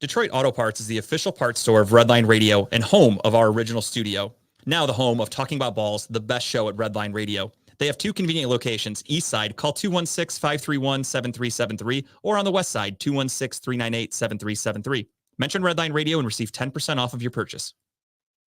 Detroit Auto Parts is the official parts store of Redline Radio and home of our original studio. Now the home of Talking About Balls, the best show at Redline Radio. They have two convenient locations. East side, call 216-531-7373, or on the west side, 216-398-7373. Mention Redline Radio and receive 10% off of your purchase.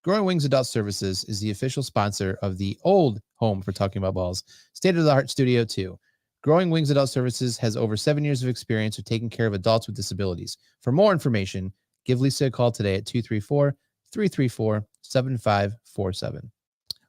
Growing Wings Adult Services is the official sponsor of the old home for Talking About Balls, state-of-the-art Studio 2. Growing Wings Adult Services has over 7 years of experience with taking care of adults with disabilities. For more information, give Lisa a call today at 234-334-7547.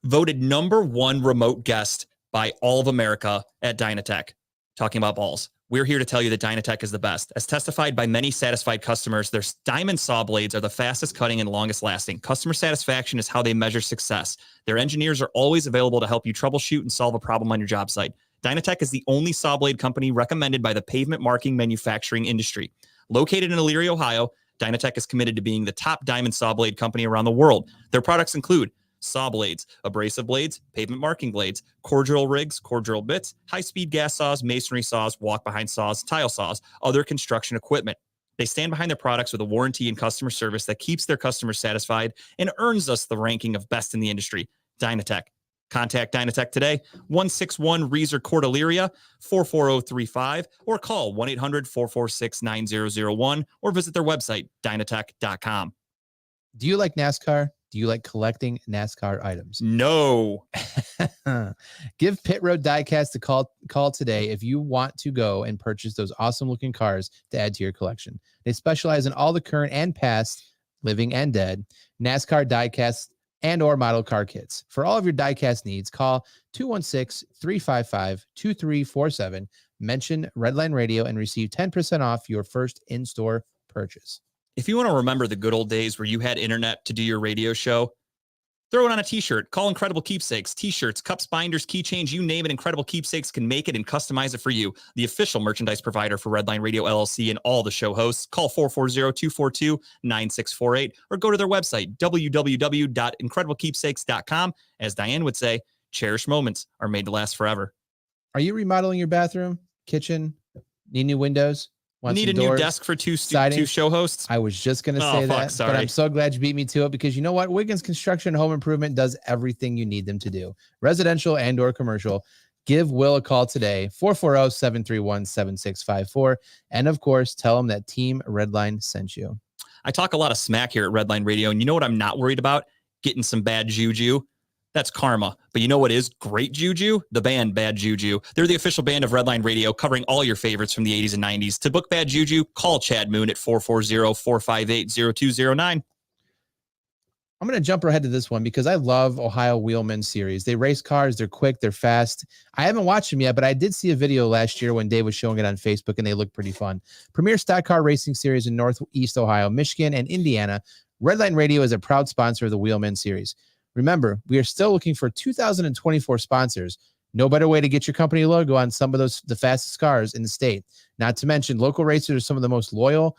Voted #1 remote guest by all of America at Dynatech. Talking About Balls. We're here to tell you that Dynatech is the best. As testified by many satisfied customers, their diamond saw blades are the fastest cutting and longest lasting. Customer satisfaction is how they measure success. Their engineers are always available to help you troubleshoot and solve a problem on your job site. Dynatech is the only saw blade company recommended by the pavement marking manufacturing industry. Located in Elyria, Ohio, Dynatech is committed to being the top diamond saw blade company around the world. Their products include saw blades, abrasive blades, pavement marking blades, core drill rigs, core drill bits, high-speed gas saws, masonry saws, walk-behind saws, tile saws, other construction equipment. They stand behind their products with a warranty and customer service that keeps their customers satisfied and earns us the ranking of best in the industry. Dynatech. Contact Dynatech today, 161 Reeser Court, Elyria, 44035, or call 1-800-446-9001, or visit their website, dynatech.com. Do you like NASCAR? Do you like collecting NASCAR items? No. Give Pit Road Diecast a call today if you want to go and purchase those awesome looking cars to add to your collection. They specialize in all the current and past, living and dead, NASCAR diecast and or model car kits. For all of your diecast needs, call 216-355-2347, mention Redline Radio, and receive 10% off your first in-store purchase. If you want to remember the good old days where you had internet to do your radio show, throw it on a t-shirt. Call Incredible Keepsakes. T-shirts, cups, binders, keychains, you name it, Incredible Keepsakes can make it and customize it for you. The official merchandise provider for Redline Radio LLC and all the show hosts. Call 440-242-9648 or go to their website, www.incrediblekeepsakes.com. As Diane would say, cherished moments are made to last forever. Are you remodeling your bathroom, kitchen, need new windows? Need a new desk for two show hosts? I was just going to say that, but I'm so glad you beat me to it, because you know what? Wiggins Construction Home Improvement does everything you need them to do. Residential and or commercial. Give Will a call today, 440-731-7654. And of course, tell him that Team Redline sent you. I talk a lot of smack here at Redline Radio, and you know what I'm not worried about? Getting some bad juju. That's karma. But you know what is great juju? The band Bad Juju. They're the official band of Redline Radio, covering all your favorites from the 80s and 90s. To book Bad Juju, call Chad Moon at 440-458-0209. I'm going to jump ahead to this one because I love Ohio Wheelman Series. They race cars. They're quick. They're fast. I haven't watched them yet, but I did see a video last year when Dave was showing it on Facebook, and they look pretty fun. Premier Stock Car Racing Series in Northeast Ohio, Michigan, and Indiana. Redline Radio is a proud sponsor of the Wheelman Series. Remember, we are still looking for 2024 sponsors. No better way to get your company logo on some of the fastest cars in the state. Not to mention, local racers are some of the most loyal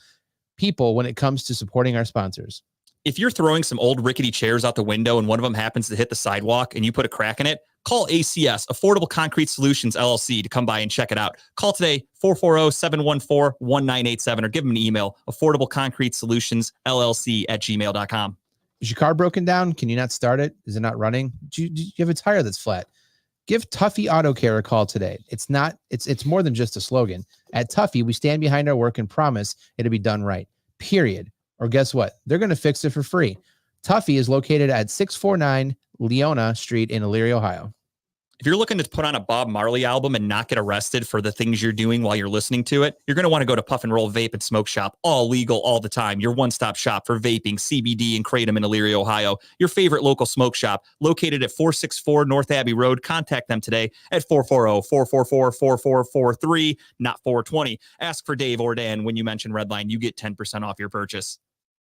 people when it comes to supporting our sponsors. If you're throwing some old rickety chairs out the window and one of them happens to hit the sidewalk and you put a crack in it, call ACS, Affordable Concrete Solutions, LLC, to come by and check it out. Call today, 440-714-1987, or give them an email, affordableconcretesolutions.llc@gmail.com. Is your car broken down? Can you not start it? Is it not running? Do you have a tire that's flat? Give Tuffy Auto Care a call today. It's more than just a slogan. At Tuffy, we stand behind our work and promise it'll be done right. Period. Or guess what? They're going to fix it for free. Tuffy is located at 649 Leona Street in Elyria, Ohio. If you're looking to put on a Bob Marley album and not get arrested for the things you're doing while you're listening to it, you're going to want to go to Puff and Roll Vape and Smoke Shop. All legal all the time. Your one-stop shop for vaping, CBD, and Kratom in Elyria, Ohio. Your favorite local smoke shop, located at 464 North Abbey Road. Contact them today at 440-444-4443, not 420. Ask for Dave or Dan when you mention Redline. You get 10% off your purchase.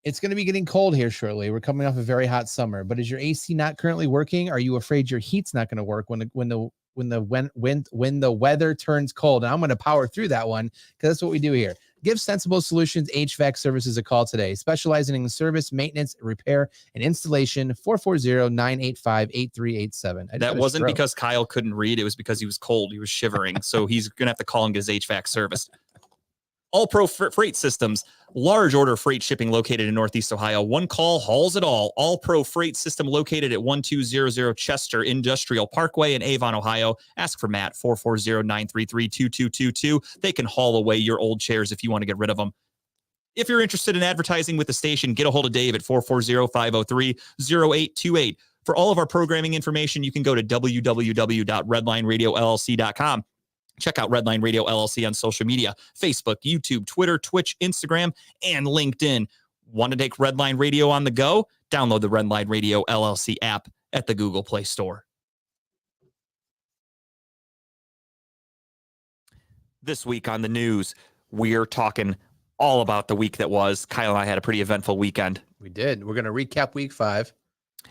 It's going to be getting cold here shortly. We're coming off a very hot summer, but is your AC not currently working? Are you afraid your heat's not going to work when the weather turns cold? And I'm going to power through that one because that's what we do here. Give Sensible Solutions HVAC Services a call today, specializing in service, maintenance, repair, and installation. 440-985-8387. That wasn't because Kyle couldn't read. It was because he was cold. He was shivering. So he's going to have to call and get his HVAC serviced. All Pro Freight Systems, large order freight shipping located in Northeast Ohio. One call hauls it all. All Pro Freight System located at 1200 Chester Industrial Parkway in Avon, Ohio. Ask for Matt, 440-933-2222. They can haul away your old chairs if you want to get rid of them. If you're interested in advertising with the station, get a hold of Dave at 440-503-0828. For all of our programming information, you can go to www.redlineradiolllc.com. Check out Redline Radio LLC on social media, Facebook, YouTube, Twitter, Twitch, Instagram, and LinkedIn. Want to take Redline Radio on the go? Download the Redline Radio LLC app at the Google Play Store. This week on the news, we're talking all about the week that was. Kyle and I had a pretty eventful weekend. We did. We're going to recap week 5.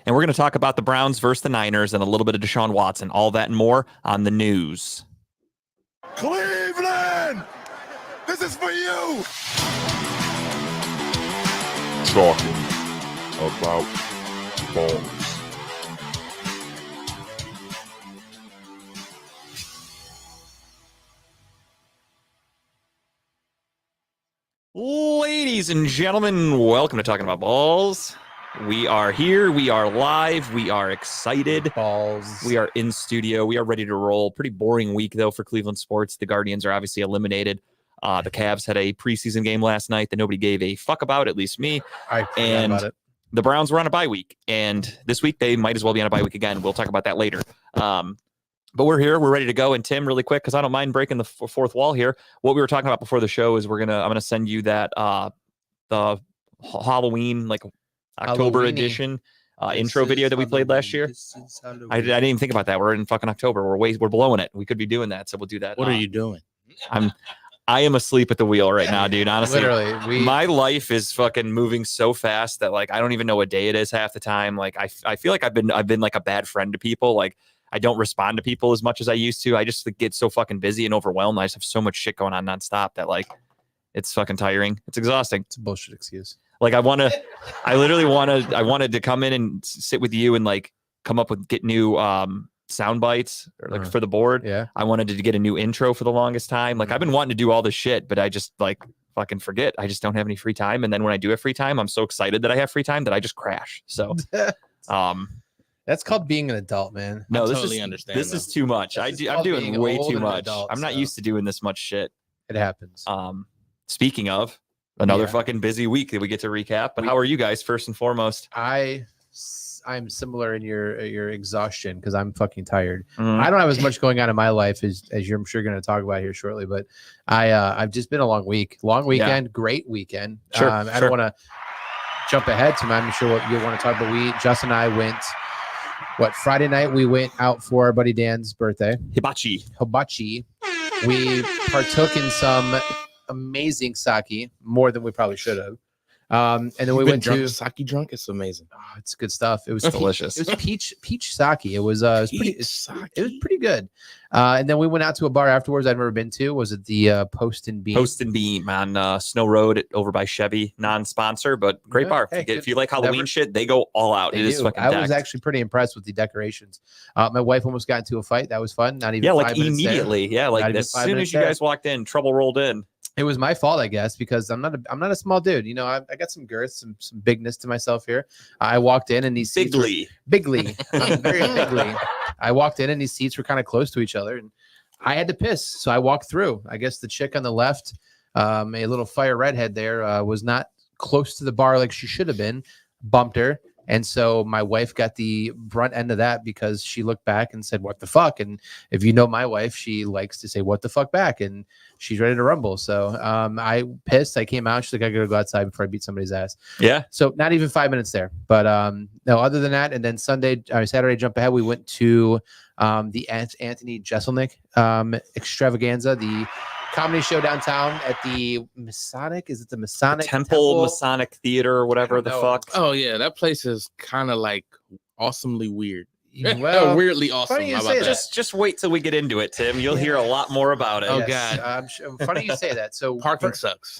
And we're going to talk about the Browns versus the Niners and a little bit of Deshaun Watson, all that and more on the news. Cleveland, this is for you. Talking about balls. Ladies and gentlemen, welcome to Talking About Balls. We are here. We are live. We are excited. Balls. We are in studio. We are ready to roll. Pretty boring week, though, for Cleveland sports. The Guardians are obviously eliminated. The Cavs had a preseason game last night that nobody gave a fuck about, at least me. I forgot And about it. the Browns were on a bye week. And this week, they might as well be on a bye week again. We'll talk about that later. But we're here. We're ready to go. And Tim, really quick, because I don't mind breaking the fourth wall here. What we were talking about before the show is I'm gonna send you that the Halloween, like October Halloweeny. edition intro video that we played last year. I didn't even think about that. We're in fucking October. We're blowing it. We could be doing that, so we'll do that. What are you doing? I am asleep at the wheel right now, dude. Honestly, Literally, my life is fucking moving so fast that like I don't even know what day it is half the time. Like I feel like I've been like a bad friend to people. Like I don't respond to people as much as I used to. I just like, get so fucking busy and overwhelmed. I just have so much shit going on nonstop that like it's fucking tiring. It's exhausting. it's a bullshit excuse. Like I wanted to come in and sit with you and like come up with get new sound bites or like for the board. Yeah. I wanted to get a new intro for the longest time. Like I've been wanting to do all this shit, but I just like fucking forget. I just don't have any free time. And then when I do have free time, I'm so excited that I have free time that I just crash. So That's called being an adult, man. no, I this totally is understand, this though. is too much. This is I'm called doing being way old too and an much. adult, I'm not so. used to doing this much shit. It happens. Speaking of another Yeah. fucking busy week that we get to recap, but how are you guys first and foremost? I'm similar in your exhaustion because I'm fucking tired. Mhm. I don't have as much going on in my life as you're I'm sure going to talk about here shortly, but I've just been a long weekend, great weekend. Sure, I sure. don't want to jump ahead, so I'm sure what you'll want to talk about. Justin and I went. Friday night we went out for our buddy Dan's birthday. Hibachi. We partook in some amazing sake, more than we probably should have. And then we went to sake drunk. It's amazing. oh, it's good stuff. It was Delicious. It was peach sake. It was pretty good. And then we went out to a bar afterwards. I've never been to. Was it the Post and Bean? Post and Beam on Snow Road over by Chevy, non-sponsor, but great Yeah, bar. hey, If you like good. Halloween Never- shit, they go all out. They It is do. fucking I was decked. actually pretty impressed with the decorations. My wife almost got into a fight. That was fun. Not even yeah, like 5 minutes there. immediately. Yeah, Not like even as 5 soon minutes as you there. guys walked in, trouble rolled in. It was my fault, I guess, because I'm not a small dude. You know, I got some girth, some bigness to myself here. I walked in and these seats were- Bigly. I'm very bigly. I walked in and these seats were kind of close to each other, and I had to piss, so I walked through. I guess the chick on the left, a little fire redhead there, was not close to the bar like she should have been. Bumped her, and so my wife got the brunt end of that because she looked back and said, "What the fuck?" And if you know my wife, she likes to say "What the fuck" back, and she's ready to rumble. So I pissed. I came out. She's like, "I gotta go outside before I beat somebody's ass." Yeah. So not even 5 minutes there, but no. Other than that, and then Saturday, jump ahead. We went to the Anthony Jeselnik extravaganza, the comedy show downtown at the Masonic. Is it the Masonic Temple Masonic Theater or whatever the know. fuck. Oh yeah, that place is kind of like awesomely weird. Well, Weirdly awesome. funny you How say about that. that? Just wait till we get into it, Tim. You'll hear a lot more about it. Oh, yes, God. funny you say that. So Parking sucks.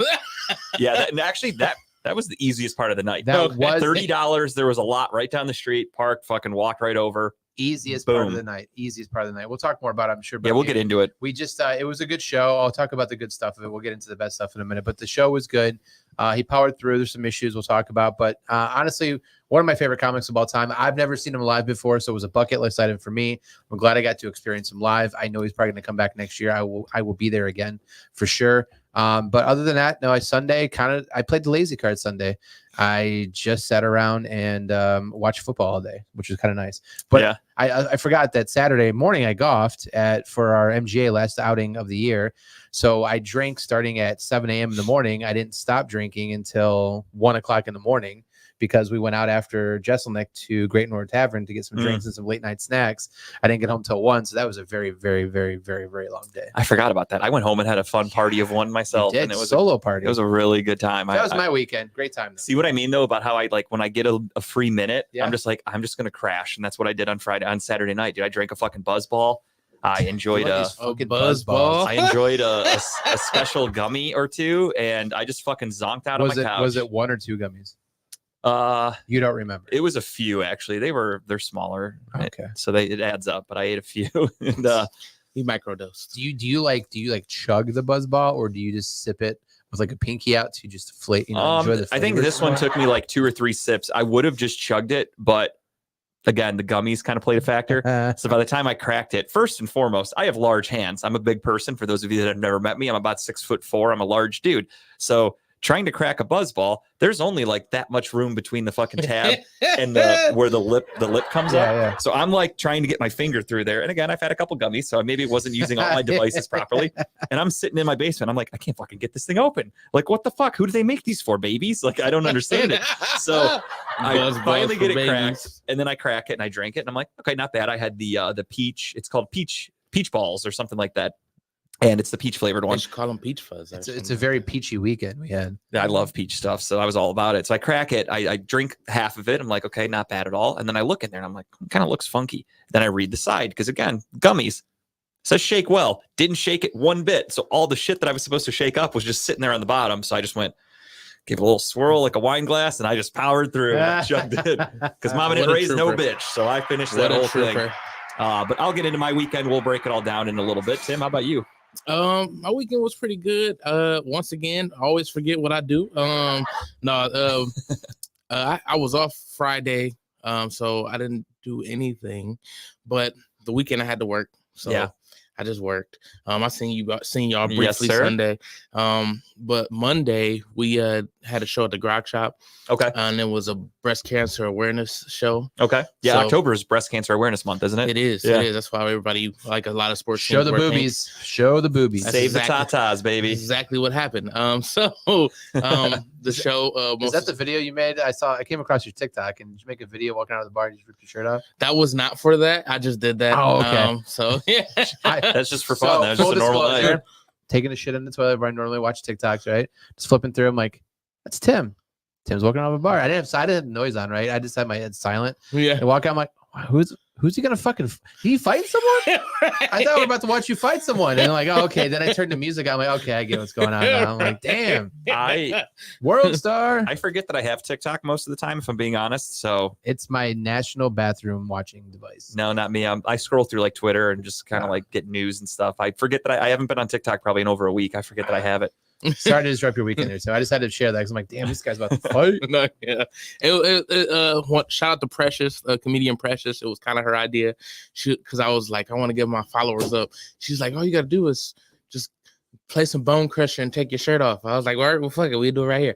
Yeah, and actually that was the easiest part of the night. That was $30. There was a lot right down the street. Parked, fucking walked right over. Easiest part of Boom. the night. Easiest part of the night. We'll talk more about it, I'm sure. Yeah, we'll get into it. We just it was a good show. I'll talk about the good stuff of it. We'll get into the bad stuff in a minute, but the show was good. He powered through. There's some issues we'll talk about, but honestly, one of my favorite comics of all time. I've never seen him live before, so it was a bucket list item for me. I'm glad I got to experience him live. I know he's probably going to come back next year. I will be there again for sure. But other than that, no, I played the lazy card Sunday. I just sat around and watched football all day, which was kind of nice. But Yeah. I forgot that Saturday morning I golfed for our MGA last outing of the year. So I drank starting at 7 a.m. in the morning. I didn't stop drinking until 1 o'clock in the morning because we went out after Jesselnick to Great North Tavern to get some drinks and some late night snacks. I didn't get home till 1. So that was a very, very, very, very, very long day. I forgot about that. I went home and had a fun party of one myself, You did, and it was solo party. it was a really good time. That was my weekend. Great time. Though. See what I mean though about how I like when I get a free minute, Yeah. I'm just gonna crash, and that's what I did on Saturday night. Dude, I drank a fucking Buzzball. I enjoyed Love a these fucking Buzz Buzzballs. ball. I enjoyed a special gummy or two, and I just fucking zonked out on my couch. Was it 1 or 2 gummies? Uh, You don't remember. it was a few actually. They're smaller, Okay. so it adds up. But I ate a few, and He microdosed. Do you like chug the Buzzball or do you just sip it with like a pinky out to just enjoy the I think flavors this one more? took me like 2 or 3 sips. I would have just chugged it, but again, the gummies kind of played a factor. So by the time I cracked it, first and foremost, I have large hands. I'm a big person. For those of you that have never met me, I'm about 6'4". I'm a large dude. So trying to crack a Buzzball, there's only like that much room between the fucking tab and where the lip comes up. Yeah. So I'm like trying to get my finger through there. And again, I've had a couple gummies, so maybe it wasn't using all my devices properly. And I'm sitting in my basement. I'm like, I can't fucking get this thing open. Like, what the fuck? Who do they make these for, babies? Like, I don't understand it. So I Buzz finally balls get for it cracked, babies. and then I crack it and I drink it, and I'm like, okay, not bad. I had the peach. It's called peach balls or something like that, and it's the peach flavored I one. should call him Peach Fuzz. or It's a something. very peachy weekend we had. I love peach stuff, so I was all about it. So I crack it. I drink half of it. I'm like, okay, not bad at all. And then I look in there and I'm like, kind of looks funky. Then I read the side because again, gummies. Says shake well. Didn't shake it one bit. So all the shit that I was supposed to shake up was just sitting there on the bottom. So I just went, gave it a little swirl like a wine glass, and I just powered through and I chugged it. Because mama didn't What a raise no trooper. bitch. So I finished What that a whole thing. trooper. But I'll get into my weekend. We'll break it all down in a little bit. Tim, how about you? My weekend was pretty good. Once again, I always forget what I do. I was off Friday, so I didn't do anything. But the weekend I had to work, so Yeah. I just worked. I seen y'all Yes, briefly sir. Sunday. But Monday we had a show at the Grog Shop, Okay. and it was a breast cancer awareness show. Okay. Yeah, So- October is Breast Cancer Awareness Month, isn't it? It is. Yeah. It is. That's why everybody, like a lot of sports, Show teams the wear pink. boobies. Show the boobies. That's Save exactly- the tatas, baby. Exactly what happened. The show. Is that the video you made? I came across your TikTok, and did you make a video walking out of the bar and you just ripped your shirt off? That was not for that. I just did that. Oh, okay. So yeah. That's just for So, fun. That's just full a normal disclosure, night. Taking a shit in the toilet where I normally watch TikToks, right? Just flipping through. I'm like, that's Tim. Tim's walking out of a bar. I didn't have noise on, right? I just had my head silent. Yeah. I walk out. I'm like, wow, who's he gonna fucking? Did he fight someone? I thought we were about to watch you fight someone. And I'm like, oh, okay. Then I turned the music on. I'm like, okay, I get what's going on now. I'm like, damn, world star. I forget that I have TikTok most of the time, if I'm being honest. So It's my national bathroom watching device. no, not me. I scroll through like Twitter and just kind of like get news and stuff. I forget that I haven't been on TikTok probably in over a week. I forget that I have it. Sorry to disrupt your weekend there. So I just had to share that because I'm like, damn, this guy's about to fight. No, yeah. Shout out to Precious, comedian Precious. It was kind of her idea. Because I was like, I want to get my followers up. She's like, all you got to do is just play some Bone Crusher and take your shirt off. I was like, well, fuck it, we do it right here.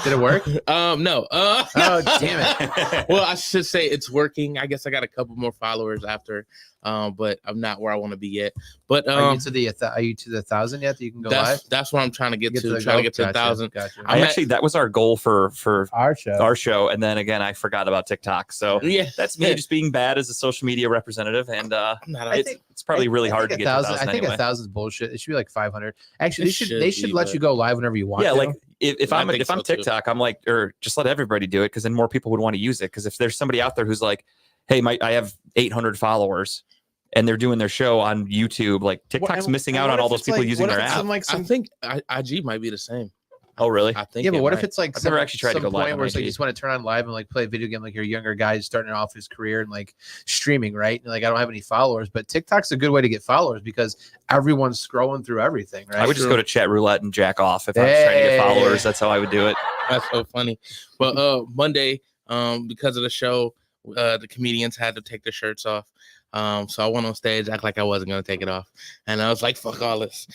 Did it work? No. Oh, damn it. Well, I should say it's working. I guess I got a couple more followers after, but I'm not where I want to be yet. But Are you to the 1,000 yet that you can go live? that's what I'm trying to get to. the Trying to goal? get to Gotcha, 1,000. Gotcha. I'm at- That was our goal for Our show. our show. And then again, I forgot about TikTok. So Yeah, that's me just being bad as a social media representative. And I'm not I it's, think- it's probably really hard to think get to 1,000. 1,000 I think anyway. 1,000 is bullshit. It should be like 500. Actually, It they should should be, let but- you go live whenever you want. Yeah, to. like if I I'm think so, too. TikTok, I'm like, or just let everybody do it because then more people would want to use it. Because if there's somebody out there who's like, hey, I have 800 followers and they're doing their show on YouTube, like TikTok's missing out on all those people using their app. I think IG might be the same. Oh, really? I think. Yeah, but it what if might. it's like I've never actually tried to some go live point on where it's like you IMDb. just want to turn on live and like play a video game like you're a younger guy starting off his career and like streaming, right? And like I don't have any followers, but TikTok's a good way to get followers because everyone's scrolling through everything, right? I would just go to chat roulette and jack off if I was trying to get Hey. followers. That's how I would do it. That's so funny. But Monday, because of the show, the comedians had to take their shirts off. So I went on stage, act like I wasn't gonna take it off, and I was like, "Fuck all this."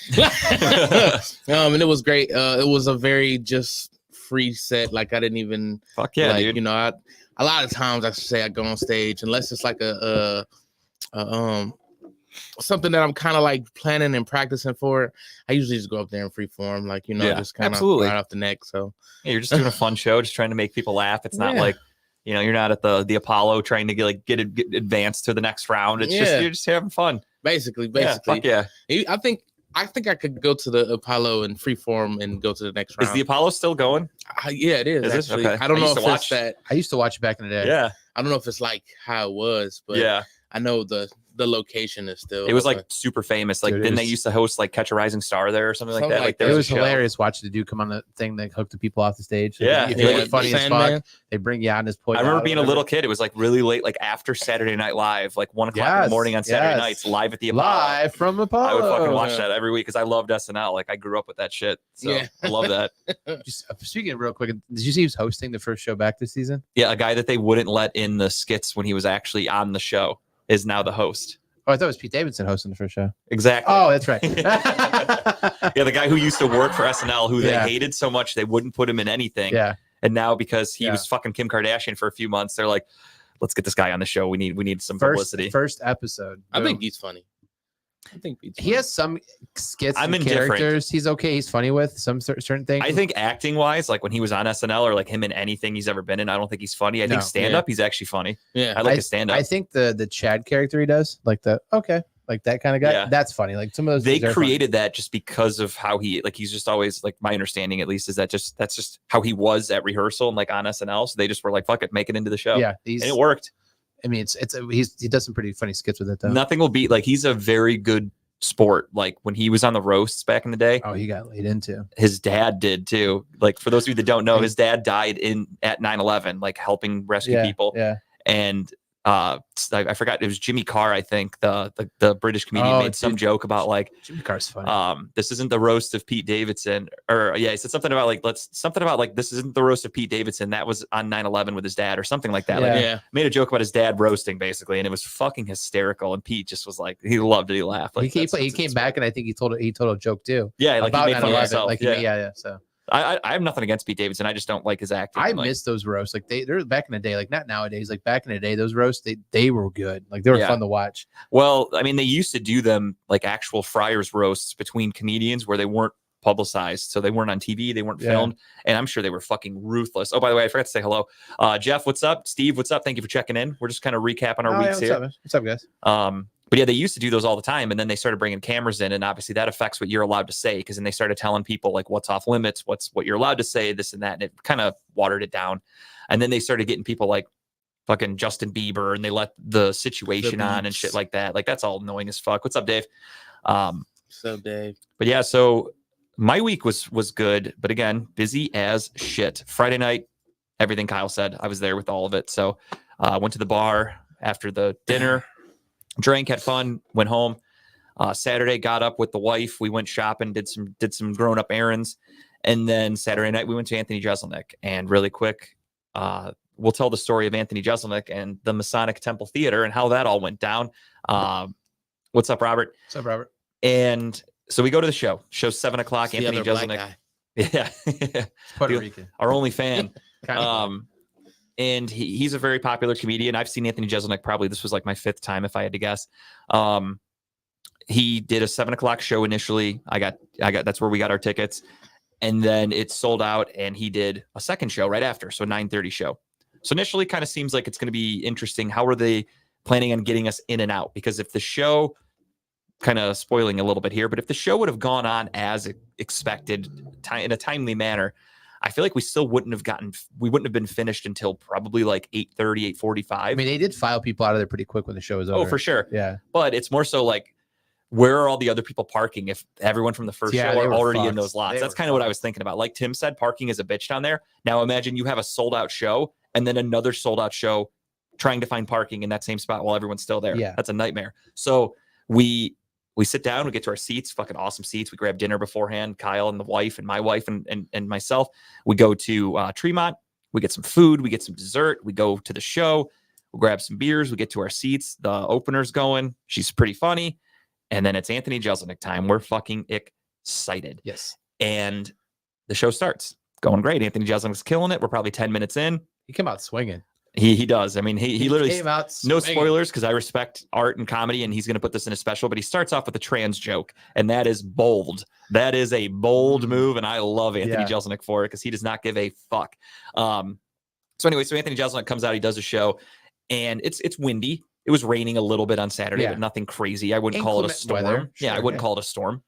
And it was great. It was a very just free set. Like I didn't even Fuck yeah, like, dude. you know, a lot of times I say I go on stage unless it's like a something that I'm kind of like planning and practicing for. I usually just go up there in free form, like, you know, Yeah, just kind of absolutely. right off the neck. So Yeah, you're just doing a fun show, just trying to make people laugh. It's not Yeah. like, you know, you're not at the Apollo trying to get advanced to the next round. It's just Yeah. you're just having fun. basically, Yeah, fuck yeah. I think I could go to the Apollo in free form and go to the next round. Is the Apollo still going? Yeah, it is. Is it? Actually, Okay. I don't I know used if to it's watch- that. I used to watch it back in the day. Yeah, I don't know if it's like how it was, but yeah. I know the location is still. It was like super famous. Like, Dude, it didn't they was- used to host like Catch a Rising Star there or something like Something that? like there It There's was a show. hilarious watching the dude come on the thing that hooked the people off the stage. Like, Yeah. if you're Yeah. like funny as Sandman. fuck, they bring you on his point. I remember being a little kid. It was like really late, like after Saturday Night Live, like 1 o'clock in the Yes, morning on Saturday yes. nights, live at the Apollo. live from Apollo. I would fucking watch Yeah. that every week because I loved SNL. Like I grew up with that shit. So Yeah. I love that. Just speaking of real quick, did you see who's hosting the first show back this season? Yeah, a guy that they wouldn't let in the skits when he was actually on the show is now the host. Oh, I thought it was Pete Davidson hosting the first show. Exactly. Oh, that's right. Yeah, the guy who used to work for SNL, who Yeah. they hated so much they wouldn't put him in anything. yeah. And now because he Yeah. was fucking Kim Kardashian for a few months, they're like, let's get this guy on the show. We need some publicity. First episode. I Boom. think he's funny. I think Pete's he has some skits I'm and indifferent. characters. He's okay. He's funny with some certain things. I think acting wise, like when he was on SNL or like him in anything he's ever been in, I don't think he's funny. I think No. stand up, he's actually funny. Yeah. I like his stand up. I think the Chad character he does, like like that kind of guy. Yeah. That's funny. Like some of those. They things are funny. created that just because of how he's just always like, my understanding at least is that's just how he was at rehearsal and like on SNL. So they just were like, fuck it, make it into the show. Yeah, And it worked. I mean, he does some pretty funny skits with it though. Nothing will beat, like, he's a very good sport. Like when he was on the roasts back in the day, Oh, he got laid into. his dad did too. Like for those of you that don't know, his dad died at 9/11, like helping rescue people. Yeah. And I forgot, it was Jimmy Carr, I think, the British comedian Oh, made some dude. joke about like, Jimmy Carr's funny. this isn't the roast of Pete Davidson, or yeah, he said something about like this isn't the roast of Pete Davidson. That was on 9/11 with his dad or something like that. Yeah. Like Yeah. made a joke about his dad roasting basically, and it was fucking hysterical. And Pete just was like, he loved it. He laughed. Like he came back and I think he told a joke too. Yeah, like about he made fun of 9/11. himself. Like yeah. yeah. So I have nothing against Pete Davidson. I just don't like his acting. I like, miss those roasts. Like they're back in the day, like not nowadays. Like back in the day, those roasts they were good. Like they were Yeah. fun to watch. Well, I mean, they used to do them like actual Friars roasts between comedians where they weren't publicized, so they weren't on TV, they weren't Yeah. filmed, and I'm sure they were fucking ruthless. Oh, by the way, I forgot to say hello. Jeff, what's up? Steve, what's up? Thank you for checking in. We're just kind of recapping our Oh, yeah, weeks what's here. up, man? What's up, guys? But yeah, they used to do those all the time, and then they started bringing cameras in, and obviously that affects what you're allowed to say, because then they started telling people like what's off limits, what you're allowed to say, this and that, and it kind of watered it down. And then they started getting people like fucking Justin Bieber, and they let the situation on and Beats. shit like that. Like that's all annoying as fuck. What's up, Dave? So Dave. But yeah, so my week was good, but again, busy as shit. Friday night, everything Kyle said, I was there with all of it. So went to the bar after the dinner, drank, had fun, went home. Saturday, got up with the wife. We went shopping, did some grown up errands, and then Saturday night we went to Anthony Jeselnik. And really quick, we'll tell the story of Anthony Jeselnik and the Masonic Temple Theater and how that all went down. What's up, Robert? What's up, Robert? And so we go to the show. Show's 7:00. The Anthony other black Jeselnik. guy. Yeah. It's Puerto You- Rican. Our only fan. Kind of. And he's a very popular comedian. I've seen Anthony Jeselnik probably, this was like my 5th time if I had to guess. He did a 7:00 show initially. I got that's where we got our tickets. And then it sold out, and he did a second show right after. So 9:30 show. So initially kind of seems like it's going to be interesting. How are they planning on getting us in and out? Because if the show, kind of spoiling a little bit here, but if the show would have gone on as expected in a timely manner, I feel like we wouldn't have been finished until probably like 8:30, 8:45. I mean, they did file people out of there pretty quick when the show was over. Oh, for sure. Yeah. But it's more so like where are all the other people parking if everyone from the first Yeah, show they are were already in fucked. those lots? They That's were kind of what I fucked. was thinking about. Like Tim said, parking is a bitch down there. Now imagine you have a sold out show and then another sold out show trying to find parking in that same spot while everyone's still there. Yeah. That's a nightmare. So we sit down, we get to our seats, fucking awesome seats. We grab dinner beforehand, Kyle and the wife and my wife and myself. We go to Tremont, we get some food, we get some dessert, we go to the show, we grab some beers, we get to our seats. The opener's going. She's pretty funny. And then it's Anthony Jeselnik time. We're fucking excited. Yes. And the show starts. Going great. Anthony Jeselnik's killing it. We're probably 10 minutes in. He came out swinging. He does. I mean, he literally came out no swinging. spoilers because I respect art and comedy, and he's going to put this in a special. But he starts off with a trans joke, and that is bold. That is a bold move, and I love Anthony Yeah. Jeselnik for it because he does not give a fuck. So anyway, so Anthony Jeselnik comes out, he does a show, and it's windy. It was raining a little bit on Saturday, Yeah. but nothing crazy. I wouldn't call it a Inclement storm. weather, Yeah, I sure, wouldn't yeah. call it a storm.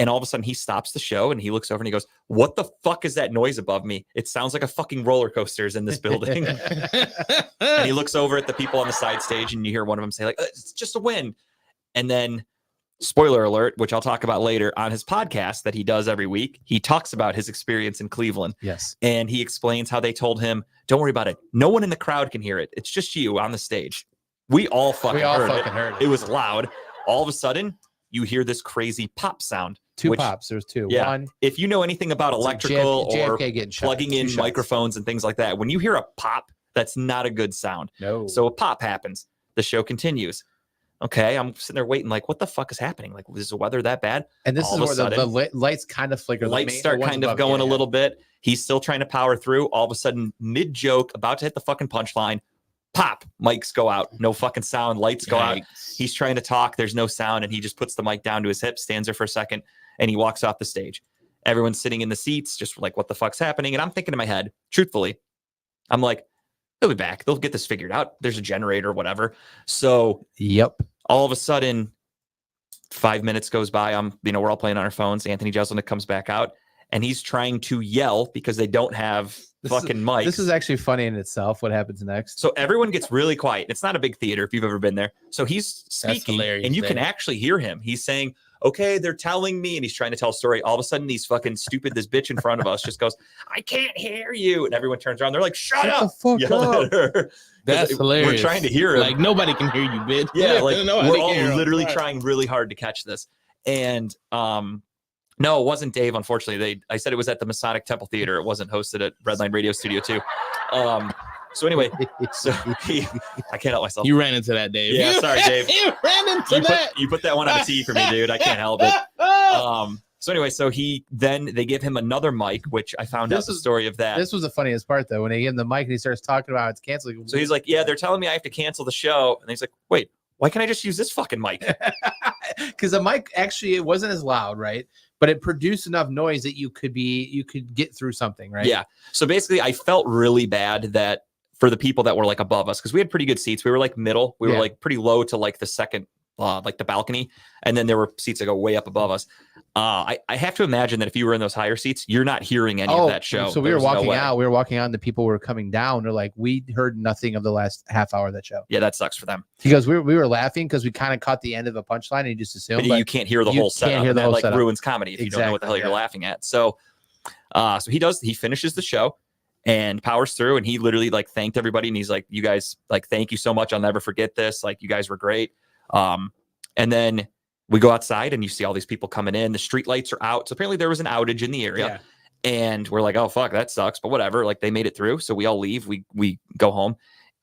And all of a sudden, he stops the show and he looks over and he goes, "What the fuck is that noise above me? It sounds like a fucking roller coaster is in this building." And he looks over at the people on the side stage and you hear one of them say, like, "It's just a wind." And then, spoiler alert, which I'll talk about later on his podcast that he does every week, he talks about his experience in Cleveland. Yes. And he explains how they told him, "Don't worry about it. No one in the crowd can hear it. It's just you on the stage." We all fucking heard it. It was loud. All of a sudden, you hear this crazy pop sound. Two which- pops. There's two. Yeah. One. If you know anything about it's like electrical or JFK getting shot. plugging Two in shots. microphones and things like that, when you hear a pop, that's not a good sound. No. So a pop happens. The show continues. Okay, I'm sitting there waiting, like, what the fuck is happening? Like, is the weather that bad? and this all is of a where the sudden, lights kind of flicker. Lights start kind of going a little bit. He's still trying to power through. All of a sudden, mid joke, about to hit the fucking punchline, pop, mics go out. No fucking sound. Lights go out. Yikes. He's trying to talk. There's no sound. And he just puts the mic down to his hip, stands there for a second, and he walks off the stage. Everyone's sitting in the seats, just like, what the fuck's happening? And I'm thinking in my head, truthfully, I'm like, they'll be back. They'll get this figured out. There's a generator, whatever. So Yep. all of a sudden, 5 minutes goes by. We're all playing on our phones. Anthony Jeselnik comes back out and he's trying to yell because they don't have fucking mics. This is actually funny in itself. What happens next? So everyone gets really quiet. It's not a big theater if you've ever been there. So he's speaking hilarious, and you can Dave. actually hear him. He's saying, "Okay, they're telling me," and he's trying to tell a story. All of a sudden, these fucking stupid, this bitch in front of us just goes, "I can't hear you." And everyone turns around. They're like, "Shut Shut up." the fuck Yell up. at her. That's hilarious. We're trying to hear him. Like nobody can hear you, bitch. Yeah, like Nobody we're can all hear him. literally Right. trying really hard to catch this. And no, it wasn't Dave, unfortunately. I said it was at the Masonic Temple Theater. It wasn't hosted at Redline Radio Studio 2. So anyway, I can't help myself. You ran into that, Dave. Yeah, sorry, Dave. You ran into that. You put that one on a tee for me, dude. I can't help it. So anyway, so they give him another mic, which I found out This the is- story of that. This was the funniest part though, when they give him the mic and he starts talking about it's canceling. So he's like, "Yeah, they're telling me I have to cancel the show." And he's like, "Wait, why can't I just use this fucking mic?" because the mic actually it wasn't as loud, right? But it produced enough noise that you could get through something, right? Yeah. So basically, I felt really bad that for the people that were like above us, because we had pretty good seats. We were like middle. We were Yeah. like pretty low to like the second, like the balcony. And then there were seats that go way up above us. I have to imagine that if you were in those higher seats, you're not hearing any of that show. So we were There's no walking way. out. We were walking out, and the people were coming down. They're like, we heard nothing of the last half hour of that show. Yeah, that sucks for them. He goes, we were laughing because we kind of caught the end of a punchline and he just assumed. But But you can't hear the you whole can't setup. hear And the that whole like setup. ruins comedy if you don't know what the hell Exactly, you're yeah. laughing at. So he finishes the show and powers through, and he literally like thanked everybody, and he's like, "You guys, like, thank you so much. I'll never forget this. Like, you guys were great." And then we go outside and you see all these people coming in. The street lights are out. So apparently there was an outage in the area. And we're like, "Oh fuck, that sucks." But whatever. Like, they made it through. So we all leave. We go home.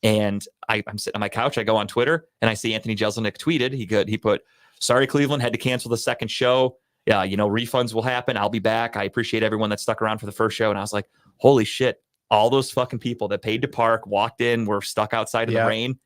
And I'm sitting on my couch. I go on Twitter and I see Anthony Jeselnik tweeted. He put, "Sorry, Cleveland, had to cancel the second show. Yeah, refunds will happen. I'll be back. I appreciate everyone that stuck around for the first show." And I was like, holy shit. All those fucking people that paid to park, walked in, were stuck outside in the rain,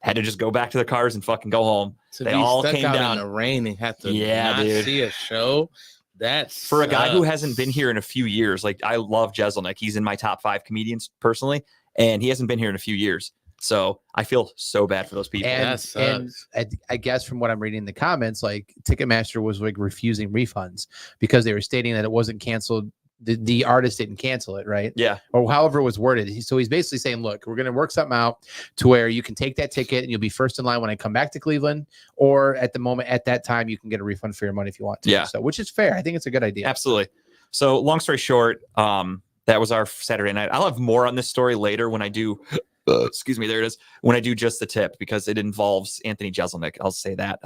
had to just go back to their cars and fucking go home. To They be all stuck came out down. in the rain and have to Yeah, not dude. see a show. That's For a guy who hasn't been here in a few years, like, I love Jeselnik. He's in my top 5 comedians personally, and he hasn't been here in a few years. So I feel so bad for those people. And, That and I guess from what I'm reading in the comments, like Ticketmaster was like refusing refunds because they were stating that it wasn't canceled the artist didn't cancel it, right? Yeah. Or however it was worded. So he's basically saying, look, we're going to work something out to where you can take that ticket and you'll be first in line when I come back to Cleveland, or at that time, you can get a refund for your money if you want to. Yeah. So, which is fair. I think it's a good idea. Absolutely. So long story short, that was our Saturday night. I'll have more on this story later when I do, excuse me, there it is. When I do just the tip, because it involves Anthony Jeselnik. I'll say that.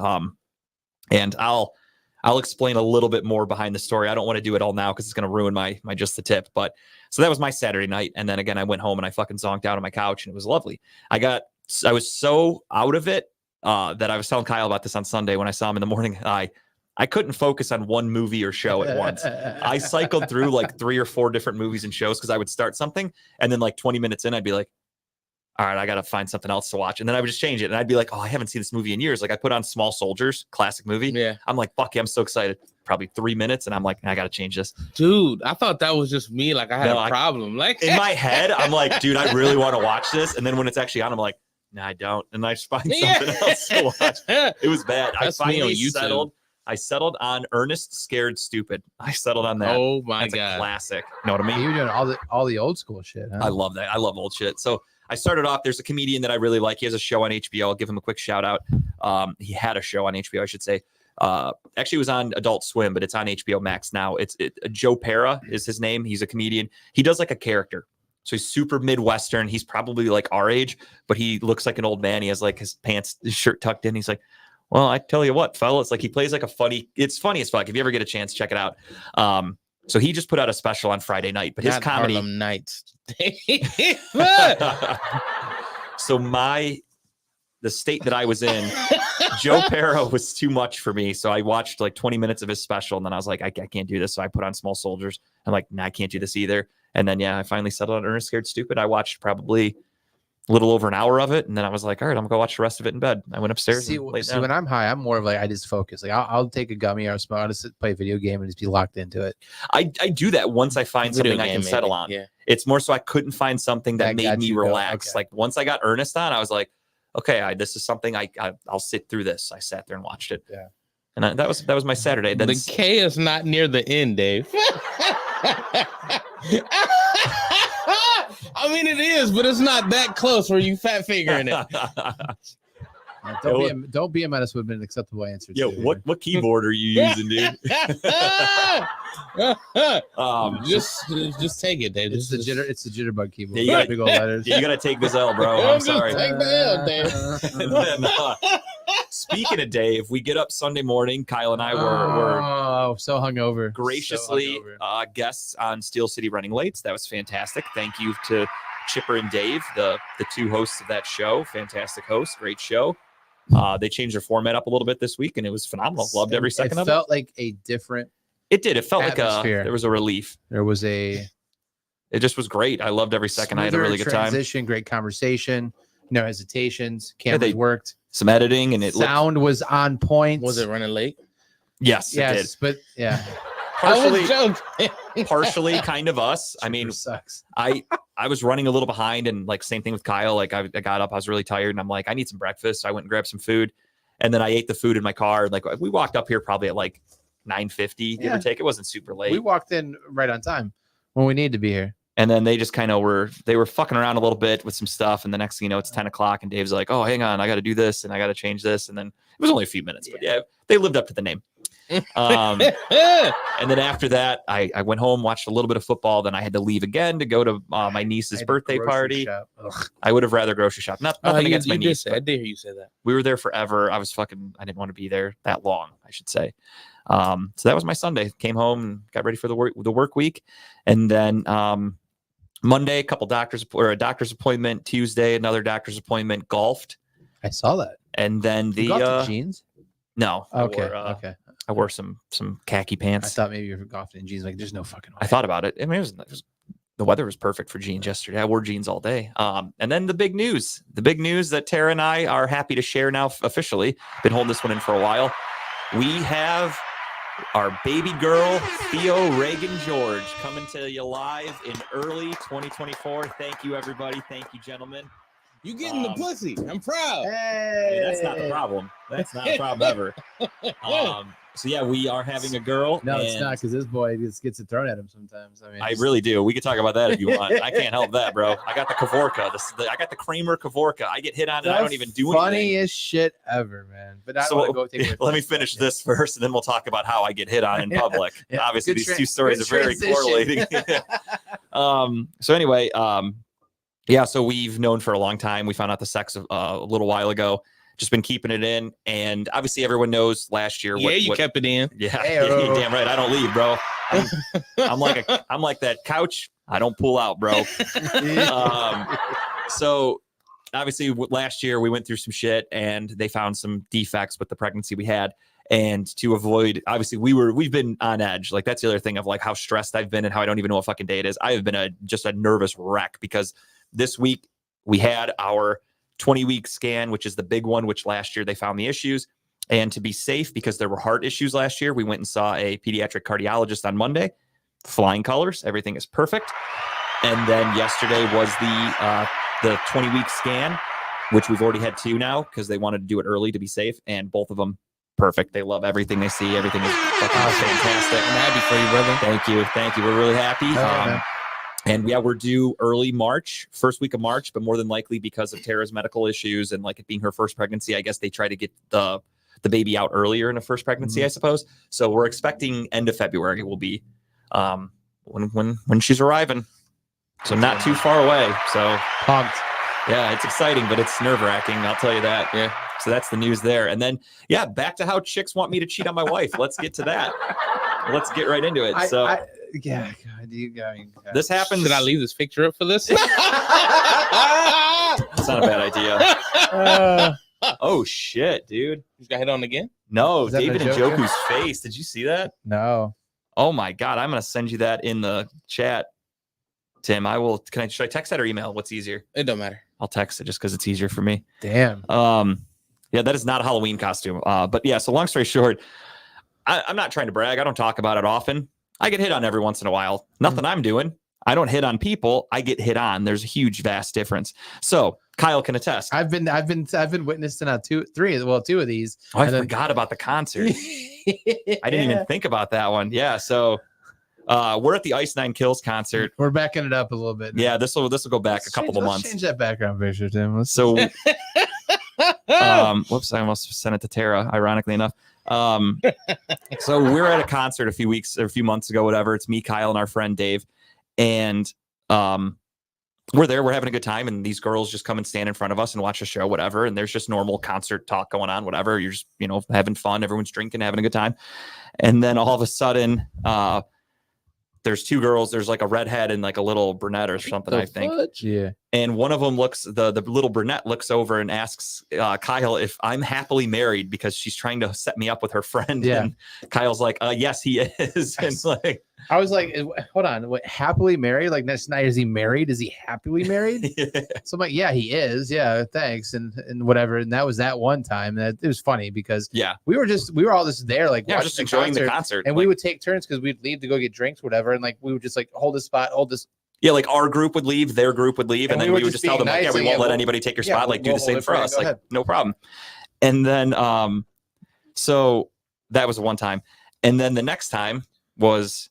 And I'll explain a little bit more behind the story. I don't want to do it all now because it's going to ruin my just the tip. But so that was my Saturday night. And then again, I went home and I fucking zonked out on my couch and it was lovely. I was so out of it that I was telling Kyle about this on Sunday when I saw him in the morning. I couldn't focus on one movie or show at once. I cycled through like 3 or 4 different movies and shows because I would start something. And then like 20 minutes in, I'd be like, all right, I got to find something else to watch. And then I would just change it. And I'd be like, oh, I haven't seen this movie in years. Like I put on Small Soldiers, classic movie. Yeah. I'm like, fuck yeah, I'm so excited. Probably 3 minutes. And I'm like, I got to change this. Dude, I thought that was just me. Like I had a problem. Like in my head, I'm like, dude, I really want to watch this. And then when it's actually on, I'm like, no, I don't. And I just find something else to watch. It was bad. That's I finally me on YouTube. I settled on Ernest Scared Stupid. I settled on that. Oh my That's God. a classic. You know what I mean? You're doing all the old school shit. Huh? I love that. I love old shit. So I started off. There's a comedian that I really like. He has a show on HBO. I'll give him a quick shout out. He had a show on HBO, I should say. Actually, it was on Adult Swim, but it's on HBO Max now. Joe Pera is his name. He's a comedian. He does like a character. So he's super Midwestern. He's probably like our age, but he looks like an old man. He has like his shirt tucked in. He's like, well, I tell you what, fellas, like he plays like it's funny as fuck. If you ever get a chance, check it out. So he just put out a special on Friday night, but his Not comedy Harlem Nights. So the state that I was in, Joe Pera was too much for me. So I watched like 20 minutes of his special and then I was like, I can't do this. So I put on Small Soldiers. I'm like, nah, I can't do this either. And then, I finally settled on Ernest Scared Stupid. I watched probably a little over an hour of it. And then I was like, all right, I'm gonna go watch the rest of it in bed. I went upstairs. See, and laid see down. when I'm high, I'm more of like, I just focus. Like I'll take a gummy or I'll just play a video game and just be locked into it. I do that once I find something I can settle on. Yeah. It's more so I couldn't find something that I made got me you, though. relax. Okay. Like once I got Ernest on, I was like, okay, this is something I'll sit through this. I sat there and watched it. Yeah. And that was my Saturday. Then The K is not near the end, Dave. I mean, it is, but it's not that close where you fat fingering it. Don't be a menace would have been an acceptable answer. Yo, too. what keyboard are you using, dude? Just take it, Dave. It's the jitterbug keyboard. Yeah, you gotta- big old letters. You gotta take this L, bro. I'm sorry. Take the L, Dave. And then, speaking of Dave, we get up Sunday morning. Kyle and I were so hungover. graciously So hungover. guests on Steel City Running Lates. That was fantastic. Thank you to Chipper and Dave, the 2 hosts of that show. Fantastic hosts, great show. They changed their format up a little bit this week, and it was phenomenal. Loved every second of it. It felt like a different. It did. It felt atmosphere. like there was a relief. There was a It just was great. I loved every second. I had a smoother really good time. transition, great conversation. No hesitations. Cameras they- worked. Some editing, and it looked, Sound was on point. Was it running late? yes, it did. Yes, but yeah. I Partially, was joking. partially kind of us. I mean, sucks. I was running a little behind, and like same thing with Kyle. Like I got up, I was really tired, and I'm like, I need some breakfast. So I went and grabbed some food, and then I ate the food in my car. Like we walked up here probably at like 9:50, give Yeah. or take. It wasn't super late. We walked in right on time when we needed to be here. And then they just kind of were fucking around a little bit with some stuff. And the next thing you know, it's 10 o'clock, and Dave's like, oh, hang on, I got to do this and I got to change this. And then it was only a few minutes, but yeah, they lived up to the name. And then after that, I went home, watched a little bit of football. Then I had to leave again to go to my I niece's had a birthday grocery party. shop. Ugh. I would have rather grocery shop. Nothing against my niece. I did hear you say that. We were there forever. I didn't want to be there that long, I should say. So that was my Sunday. Came home and got ready for the work week. And then Monday, a doctor's appointment. Tuesday, another doctor's appointment. Golfed. I saw that. And then You golfed in jeans. no. Okay. Okay. I wore some khaki I pants. thought maybe you were golfing in jeans. Like, there's no fucking way. I thought about it. I mean, the weather was perfect for jeans yesterday. I wore jeans all day. And then the big news that Tara and I are happy to share now officially. Been holding this one in for a while. We have our baby girl, Theo Reagan George, coming to you live in early 2024. Thank you, everybody. Thank you, gentlemen. You getting the pussy. I'm proud. Hey, That's not the problem. That's not a problem ever. So yeah, we are having a girl. No, it's and not because this boy just gets it thrown at him sometimes. I mean, I really do. We could talk about that if you want. I can't help that, bro. I got the Kavorka. I got the Kramer Kavorka. I get hit on and I don't even do anything. Funniest shit ever, man. But I So want to go take it. let me finish this first, and then we'll talk about how I get hit on in public. Yeah. Obviously, Good these two stories are good very transition. correlating. So anyway, yeah. So we've known for a long time. We found out the sex a little while ago. Just been keeping it in, and obviously everyone knows last year. Yeah, you kept it in. Yeah, Hey-o. yeah, damn right. I don't leave, bro. I'm like that couch. I don't pull out, bro. So obviously last year we went through some shit, and they found some defects with the pregnancy we had. And to avoid, obviously we've been on edge. Like that's the other thing of like how stressed I've been and how I don't even know what fucking day it is. I have been just a nervous wreck because this week we had our 20-week scan, which is the big one, which last year they found the issues. And to be safe, because there were heart issues last year, we went and saw a pediatric cardiologist on Monday. Flying colors, everything is perfect. And then yesterday was the 20-week scan, which we've already had 2 now because they wanted to do it early to be safe, and both of them perfect. They love everything they see. Everything is fucking fantastic. I'm happy for you, brother. Thank you. We're really happy. And yeah, we're due early March, first week of March, but more than likely because of Tara's medical issues and like it being her first pregnancy, I guess they try to get the baby out earlier in a first pregnancy, I suppose. So we're expecting end of February will be when she's arriving. So not too far away. So pumped. Yeah, it's exciting, but it's nerve-wracking. I'll tell you that. Yeah. So that's the news there. And then, yeah, back to how chicks want me to cheat on my wife. Let's get to that. Let's get right into it. Yeah, God, this happens. Should I leave this picture up for this? That's not a bad idea. Oh shit, dude! You got hit on again? No, Is that David the Joker? Njoku's face. Did you see that? No. Oh my god, I'm gonna send you that in the chat, Tim. I will. Should I text that or email? What's easier? It don't matter. I'll text it just because it's easier for me. Damn. Yeah, that is not a Halloween costume. But yeah. So long story short, I'm not trying to brag. I don't talk about it often. I get hit on every once in a while. Nothing I'm doing. I don't hit on people. I get hit on. There's a huge, vast difference. So Kyle can attest. I've been witness to now 2 of these. Oh, I forgot about the concert. I didn't even think about that one. Yeah. So we're at the Ice Nine Kills concert. We're backing it up a little bit. Yeah. This will go back a couple of months. Change that background picture, Tim. So, whoops, I almost sent it to Tara, ironically enough. So we're at a concert a few months ago, whatever. It's me, Kyle, and our friend Dave. And we're there, we're having a good time, and these girls just come and stand in front of us and watch a show, whatever. And there's just normal concert talk going on, whatever. You're just, having fun, everyone's drinking, having a good time. And then all of a sudden, there's 2 girls, there's like a redhead and like a little brunette or something, I think. Yeah. And one of them the little brunette looks over and asks Kyle if I'm happily married because she's trying to set me up with her friend. Yeah. And Kyle's like, yes, he is. And like, I was like, hold on, what, happily married? Like, that's not, is he married? Is he happily married? yeah. So I'm like, yeah, he is. Yeah, thanks. And whatever. And that was that one time. And it was funny because we were all just there, like, just enjoying the concert. And we would take turns because we'd leave to go get drinks, whatever. And like, we would just like hold this spot, hold this. Yeah, like our group would leave, their group would leave, and then we would just tell them, nice, like, we won't let anybody take your spot. Like, do the same for us. Like, no problem. And then, so that was one time. And then the next time was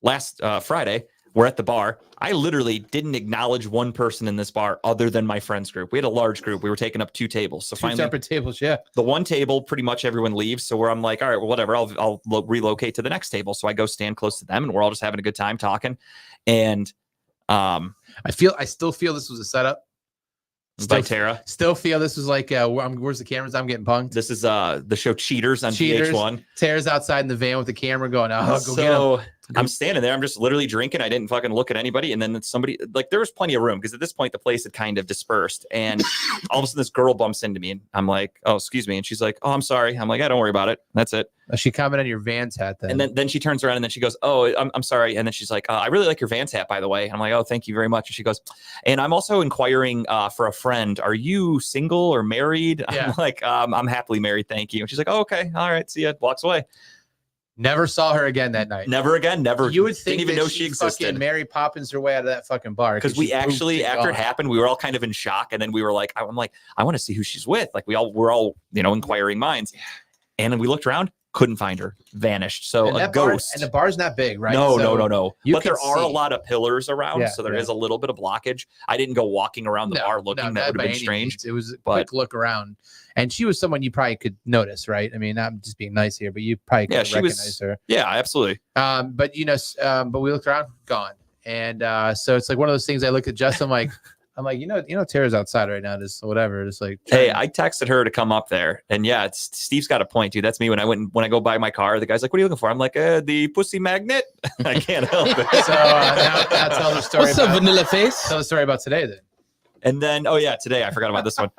last Friday. We're at the bar. I literally didn't acknowledge one person in this bar other than my friends group. We had a large group. We were taking up 2 tables. So 2 finally, separate tables. Yeah. The one table, pretty much everyone leaves. So where I'm like, all right, well, whatever. I'll relocate to the next table. So I go stand close to them, and we're all just having a good time talking. And I still feel this was a setup. By Tara. Still feel this was like, where's the cameras? I'm getting punked. This is the show Cheaters on Cheaters. VH1. Tara's outside in the van with the camera going, go get him. I'm standing there. I'm just literally drinking. I didn't fucking look at anybody. And then somebody, like, there was plenty of room because at this point the place had kind of dispersed. And all of a sudden this girl bumps into me, and I'm like, oh, excuse me. And she's like, oh, I'm sorry. I'm like, don't worry about it. That's it. She commented on your Vans hat then. And then she turns around and then she goes, oh, I'm sorry. And then she's like, I really like your Vans hat, by the way. And I'm like, oh, thank you very much. And she goes, and I'm also inquiring for a friend. Are you single or married? Yeah. I'm like, I'm happily married. Thank you. And she's like, oh, okay. All right. See ya. Walks away. Never saw her again that night. Never again. Never. You would think didn't even that know she existed. fucking Mary Poppins her way out of that fucking bar Because we actually, after it happened, we were all kind of in shock, and then we were like, I'm like, I want to see who she's with. Like we're all, inquiring minds. And then we looked around, couldn't find her, vanished. So and a that bar- ghost. and the bar's not big, right? No, So no. you But can there are a see. lot of pillars around, Yeah, so there yeah. is a little bit of blockage. I didn't go walking around the bar looking. No, that would by have been any strange. means. It was a but- quick look around, and she was someone you probably could notice, right? I mean, I'm just being nice here, but you probably could Yeah, she was- recognize her. Yeah, absolutely. But but we looked around, gone, and so it's like one of those things. I looked at Justin, I'm like, Tara's outside right now, just whatever, just like. Hey, I texted her to come up there, and yeah, Steve's got a point, dude. That's me when I go buy my car. The guy's like, "What are you looking for?" I'm like, "The pussy magnet." I can't help it. So now tell the story. What's up, Vanilla Face? Tell the story about today then. And then, oh yeah, today I forgot about this one.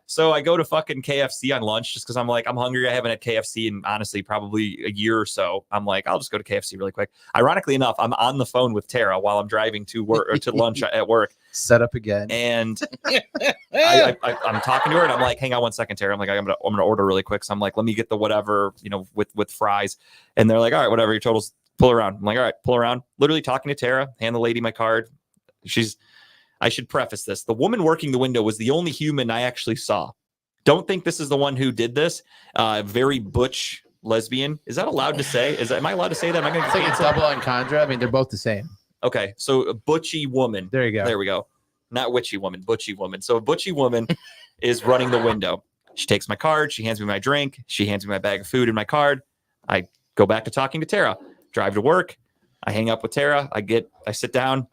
So I go to fucking KFC on lunch just because I'm like, I'm hungry. I haven't had KFC in honestly probably a year or so. I'm like, I'll just go to KFC really quick. Ironically enough, I'm on the phone with Tara while I'm driving to work or to lunch at work. Set up again. And I'm talking to her and I'm like, hang on one second, Tara. I'm like, I'm gonna order really quick. So I'm like, let me get the whatever, with fries. And they're like, all right, whatever, your totals, pull around. I'm like, all right, pull around. Literally talking to Tara, hand the lady my card. I should preface this. The woman working the window was the only human I actually saw. Don't think this is the one who did this. Very butch lesbian. Is that allowed to say? Am I allowed to say that? Am I going to I think it's double entendre. I mean, they're both the same. Okay, so a butchy woman. There you go. There we go. Not witchy woman, butchy woman. So a butchy woman is running the window. She takes my card. She hands me my drink. She hands me my bag of food and my card. I go back to talking to Tara. Drive to work. I hang up with Tara. I sit down.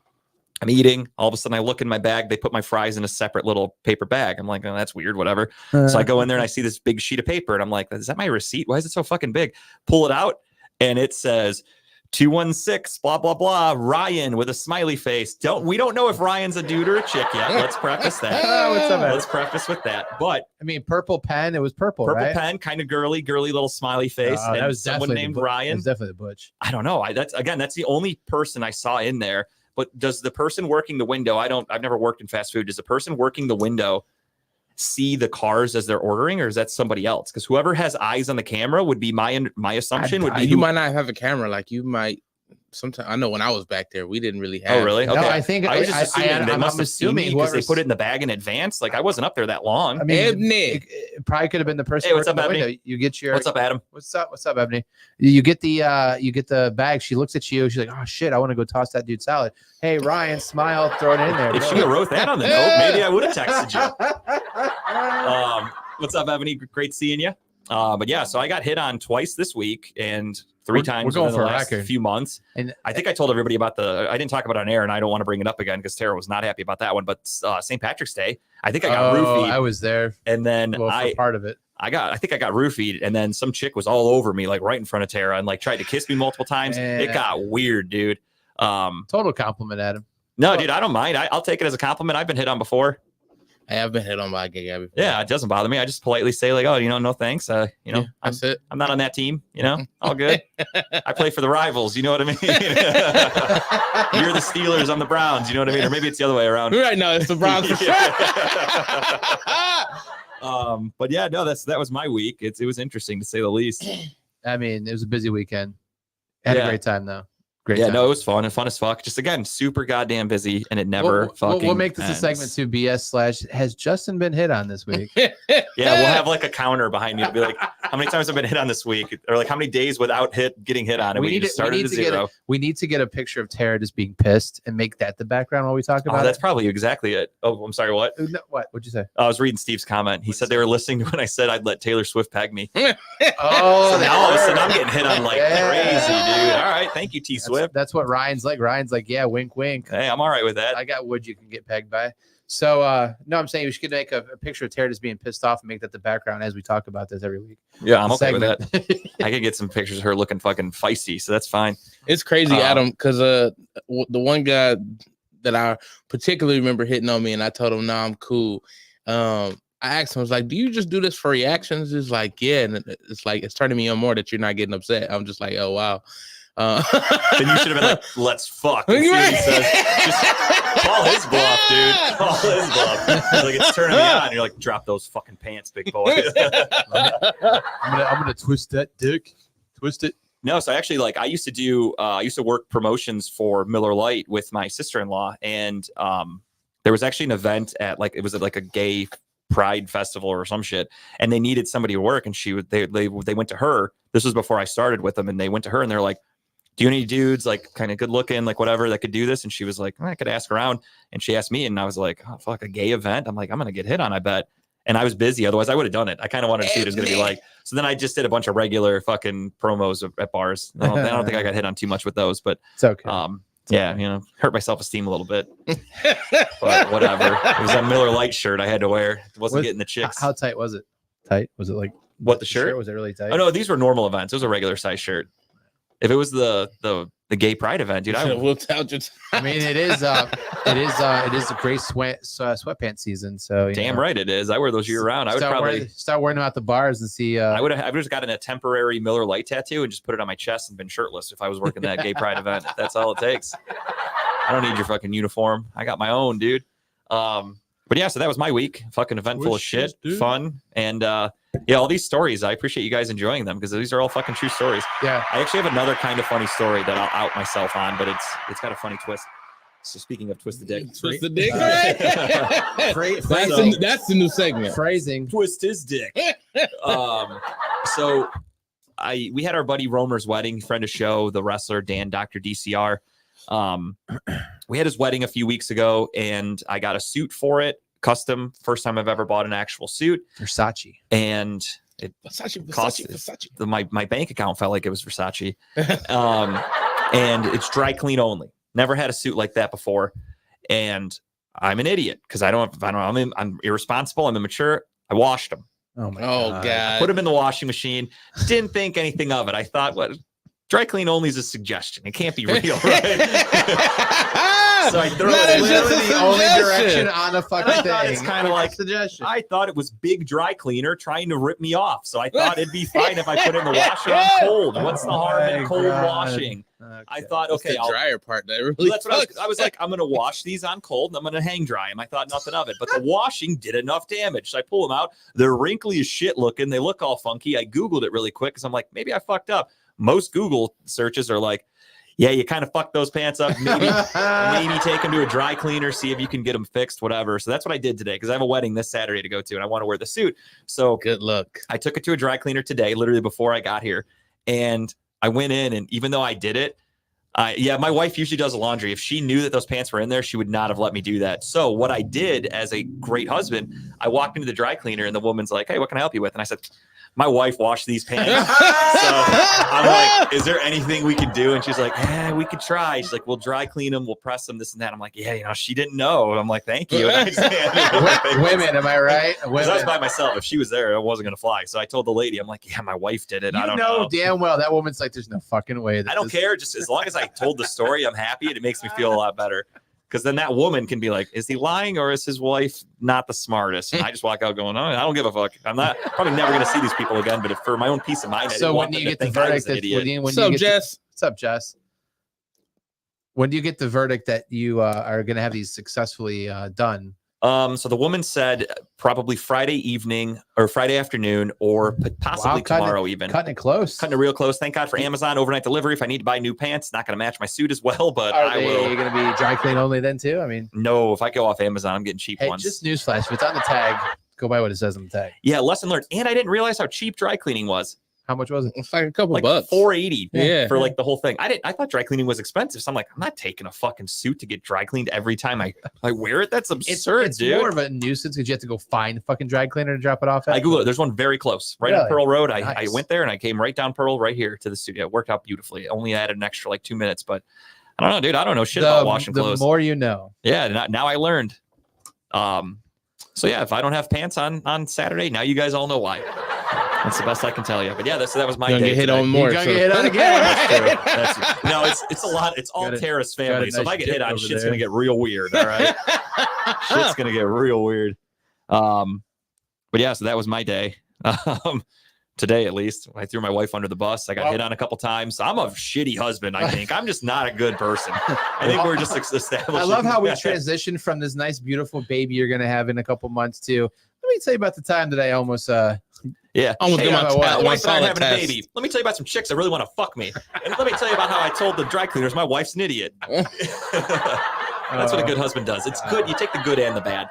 I'm eating. All of a sudden, I look in my bag. They put my fries in a separate little paper bag. I'm like, oh, that's weird, whatever. So I go in there and I see this big sheet of paper. And I'm like, is that my receipt? Why is it so fucking big? Pull it out. And it says 216, blah, blah, blah. Ryan with a smiley face. We don't know if Ryan's a dude or a chick yet. Let's preface that. What's up, man? Let's preface with that. But I mean, purple pen. It was purple, purple right? pen, kind of girly little smiley face. That and was someone definitely named That Ryan. was definitely the butch. I don't know. That's the only person I saw in there. But does the person working the window, I've never worked in fast food. Does the person working the window see the cars as they're ordering, or is that somebody else? Because whoever has eyes on the camera would be my assumption would be You might not have a camera. Like you might. Sometimes I know when I was back there, we didn't really have. Oh, really? No, Okay. I think I was just assuming they I'm must have seen me because they whoever's- put it in the bag in advance. Like I wasn't up there that long. I mean, Ebony. it probably could have been the person. Hey, what's working up, the Ebony? window. You get your. What's up, Adam? What's up, Ebony? You get the bag. She looks at you. She's like, oh shit, I want to go toss that dude salad. Hey, Ryan, smile, throw it in there. If bro. she would have wrote that on the note, maybe I would have texted you. What's up, Ebony? Great seeing you. But yeah, so I got hit on twice this week and three We're times going within for the a last record. few months. And I think I told everybody about I didn't talk about it on air, and I don't want to bring it up again because Tara was not happy about that one. But St. Patrick's Day, I think I got roofied. I was there. And then For part of it. I think I got roofied, and then some chick was all over me, like right in front of Tara, and like tried to kiss me multiple times. Man. It got weird, dude. Total compliment, Adam. No, dude, I don't mind. I'll take it as a compliment. I've been hit on before. I have been hit on by a gay guy before. Yeah, it doesn't bother me. I just politely say like, oh, no thanks. Yeah, that's it. I'm not on that team. All good. I play for the rivals. You know what I mean? You're the Steelers. I'm the Browns. You know what I mean? Or maybe it's the other way around. Right now, it's the Browns for sure. But yeah, no, that was my week. It was interesting to say the least. I mean, it was a busy weekend. Had a Yeah. great time though. Great Yeah, time. no, it was fun and fun as fuck. Just again, super goddamn busy, and it never fucking. We'll make this ends. a segment too. BS / has Justin been hit on this week? Yeah, we'll have like a counter behind you to be like, how many times I've been hit on this week, or like how many days without getting hit on, and we just started at zero. We need to get a picture of Tara just being pissed and make that the background while we talk Oh, about that's it. probably exactly it. Oh, I'm sorry. What? No, what'd you say? I was reading Steve's comment. He said they were listening to when I said I'd let Taylor Swift peg me. Oh, So now all of a sudden I'm getting hit on like Yeah. crazy, dude. All right, thank you, T Swift. That's what Ryan's like. Ryan's like, yeah, wink, wink. Hey, I'm all right with that. I got wood you can get pegged by. So no, I'm saying we should make a picture of Tara just being pissed off and make that the background as we talk about this every week. Yeah, I'm okay with that. Segment. I could get some pictures of her looking fucking feisty, so that's fine. It's crazy, Um, Adam, because the one guy that I particularly remember hitting on me, and I told him, "No, I'm cool." I asked him, "I was like, do you just do this for reactions?" He's like, "Yeah," and it's like it's turning me on more that you're not getting upset. I'm just like, "Oh wow." Then you should have been like, "Let's fuck." And see what he says. Just call his bluff, dude. Call his bluff. He's like, it's turning me on. You're like, drop those fucking pants, big boy. I'm gonna twist that dick. Twist it. No, so actually, like I used to work promotions for Miller Lite with my sister-in-law, and there was actually an event at it was like a gay pride festival or some shit, and they needed somebody to work, and they went to her. This was before I started with them, and they went to her, and they're like, "Do you need dudes like kind of good looking, like whatever that could do this?" And she was like, "I could ask around," and she asked me, and I was like, "Oh fuck, a gay event?" I'm like, "I'm gonna get hit on, I bet." And I was busy. Otherwise, I would have done it. I kind of wanted to see what it was going to be like. So then I just did a bunch of regular fucking promos at bars. I don't think I got hit on too much with those, but It's okay. yeah, hurt my self-esteem a little bit. But whatever. It was that Miller Lite shirt I had to wear. It wasn't getting the chicks. How tight was it? Tight? Was it like What, the shirt? Was it really tight? Oh no, these were normal events. It was a regular size shirt. If it was the gay pride event, dude, I whipped out your I mean, it is a great sweatpants season. So damn right it is. I wear those year round. I would probably start wearing them at the bars and see. I would have just gotten a temporary Miller Lite tattoo and just put it on my chest and been shirtless if I was working that gay pride event. That's all it takes. I don't need your fucking uniform. I got my own, dude. But yeah, so that was my week. Fucking event full of shit, fun, and yeah, all these stories. I appreciate you guys enjoying them because these are all fucking true stories. Yeah, I actually have another kind of funny story that I'll out myself on, but it's got a funny twist. So speaking of twist the dick, twist the dick. That's the new segment. Phrasing. Twist his dick. So we had our buddy Romer's wedding, friend of show, the wrestler Dan Dr. DCR. We had his wedding a few weeks ago, and I got a suit for it, custom. First time I've ever bought an actual suit. Versace. And it cost my bank account felt like it was Versace. And it's dry clean only. Never had a suit like that before, and I'm an idiot because I'm irresponsible. I'm immature. I washed them. Oh my God! I put them in the washing machine. Didn't think anything of it. I thought, what? Dry clean only is a suggestion. It can't be real, right? So I throw it in. Literally the only direction on a fucking thing. It's kind of like suggestion. I thought it was big dry cleaner trying to rip me off. So I thought it'd be fine if I put it in the washer on cold. What's the harm in cold washing? Okay. I thought, okay, the dryer part that really that's what I was like, I'm gonna wash these on cold and I'm gonna hang dry them. I thought nothing of it, but the washing did enough damage. So I pull them out. They're wrinkly as shit looking. They look all funky. I Googled it really quick because I'm like, maybe I fucked up. Most Google searches are like, yeah, you kind of fucked those pants up. Maybe take them to a dry cleaner, see if you can get them fixed, whatever. So that's what I did today because I have a wedding this Saturday to go to and I want to wear the suit. So good luck. I took it to a dry cleaner today, literally before I got here. And I went in, and even though I did it, my wife usually does the laundry. If she knew that those pants were in there, she would not have let me do that. So what I did as a great husband, I walked into the dry cleaner and the woman's like, "Hey, what can I help you with?" And I said, "My wife washed these pants." So I'm like, "Is there anything we could do?" And she's like, "We could try." She's like, "We'll dry clean them. We'll press them, this and that." I'm like, "Yeah, she didn't know." I'm like, "Thank you." Women, am I right? I was by myself. If she was there, it wasn't going to fly. So I told the lady, I'm like, "Yeah, my wife did it." I don't know. Damn well that woman's like, "There's no fucking way." I don't care. Just as long as I told the story, I'm happy. It makes me feel a lot better. Because then that woman can be like, is he lying or is his wife not the smartest? And I just walk out going, oh, I don't give a fuck. I'm not probably never going to see these people again. But if for my own peace of mind, so when do you get the verdict? What's up, Jess? What's up, Jess? When do you get the verdict that you are going to have these successfully done? So the woman said probably Friday evening or Friday afternoon or possibly tomorrow even. Cutting it close. Cutting it real close. Thank God for Amazon overnight delivery. If I need to buy new pants, not going to match my suit as well, but are I will. Are going to be dry clean only then too? I mean, no, if I go off Amazon, I'm getting cheap ones. Just newsflash. If it's on the tag, go by what it says on the tag. Yeah, lesson learned. And I didn't realize how cheap dry cleaning was. How much was it? It's like a couple like bucks. $4.80 for like the whole thing. I thought dry cleaning was expensive. So I'm like, I'm not taking a fucking suit to get dry cleaned every time I wear it. That's absurd, it's dude. More of a nuisance because you have to go find a fucking dry cleaner to drop it off at. I Googled it. There's one very close, right on Pearl Road. Nice. I went there and I came right down Pearl right here to the studio. It worked out beautifully. It only added an extra like 2 minutes, but I don't know, dude. I don't know shit about washing clothes. The more you know. Yeah, now I learned. So yeah, if I don't have pants on Saturday, now you guys all know why. That's the best I can tell you. But yeah, that was my day. Get hit on more. You're gonna get hit on again. No, it's a lot. It's all Terrace family. So if I get hit on, shit's gonna get real weird. All right, shit's gonna get real weird. But yeah, so that was my day. Today, at least, I threw my wife under the bus. I got hit on a couple times. I'm a shitty husband. I think I'm just not a good person. I think we're just establishing. I love how we transitioned from this nice, beautiful baby you're gonna have in a couple months to. Let me tell you about the time that I almost. Yeah. I almost Hey, get my my ta- wife- my my wife and I are solid having a test. baby. Let me tell you about some chicks that really want to fuck me. And let me tell you about how I told the dry cleaners my wife's an idiot. That's what a good husband does. It's good. You take the good and the bad.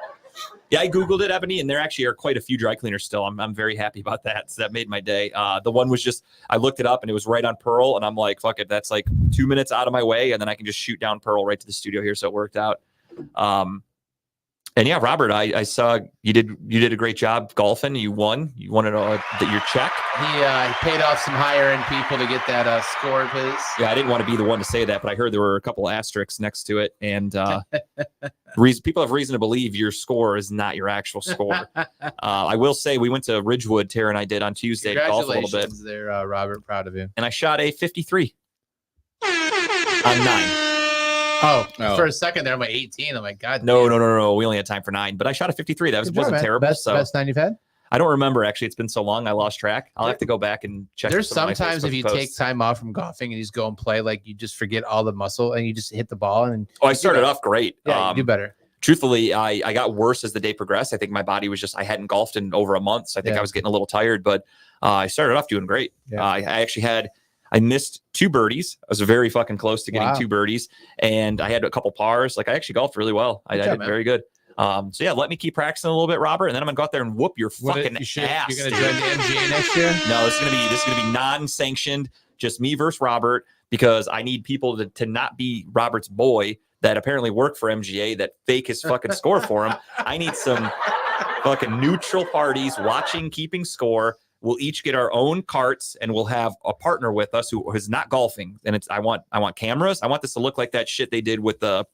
Yeah, I Googled it, Ebony, and there actually are quite a few dry cleaners still. I'm very happy about that. So that made my day. The one was just, I looked it up and it was right on Pearl. And I'm like, fuck it. That's like 2 minutes out of my way. And then I can just shoot down Pearl right to the studio here. So it worked out. And yeah, Robert, I saw you did a great job golfing. You won it all, your check. He paid off some higher end people to get that score of his. Yeah, I didn't want to be the one to say that, but I heard there were a couple asterisks next to it, and people have reason to believe your score is not your actual score. I will say we went to Ridgewood, Tara and I did on Tuesday to golf a little bit, Congratulations there, Robert. Proud of you. and I shot a 53 on 9. Oh, Oh. for a second there, I'm like 18. I'm like, God. No, damn. no. We only had time for 9, but I shot a 53. That Good job, wasn't man. terrible. Best, So best 9 you've had? I don't remember actually. It's been so long, I lost track. I'll have to go back and check. There's some of my sometimes if Facebook you posts. take time off from golfing and you just go and play, like you just forget all the muscle and you just hit the ball and Oh, I started off great. yeah, you do better. Truthfully, I got worse as the day progressed. I think my body was I hadn't golfed in over a month. So I think Yeah. I was getting a little tired, but I started off doing great. Yeah. I actually I missed 2 birdies. I was very fucking close to getting Wow. 2 birdies, and I had a couple pars. Like I actually golfed really well. I Good job, did man. very good. So yeah, let me keep practicing a little bit, Robert, and then I'm gonna go out there and whoop your What fucking you should, ass. you're gonna dude. join the MGA next year? No, this is gonna be non-sanctioned, just me versus Robert, because I need people to not be Robert's boy that apparently work for MGA that fake his fucking score for him. I need some fucking neutral parties watching, keeping score. We'll each get our own carts, and we'll have a partner with us who is not golfing. And I want cameras. I want this to look like that shit they did with the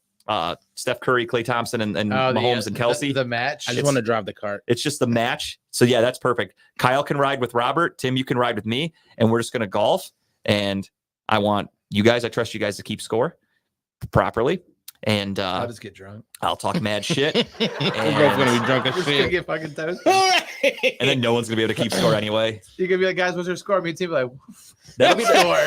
Steph Curry, Klay Thompson, and Mahomes and Kelsey. The match. I just want to drive the cart. It's just the match. So yeah, that's perfect. Kyle can ride with Robert. Tim, you can ride with me, and we're just gonna golf. And I want you guys. I trust you guys to keep score properly. And I'll just get drunk. I'll talk mad shit. We're both gonna be drunk as We're just gonna shit. get fucking toast. And then no one's gonna be able to keep score anyway. You're gonna be like, guys, what's your score? Me too. Be like, That'll be score.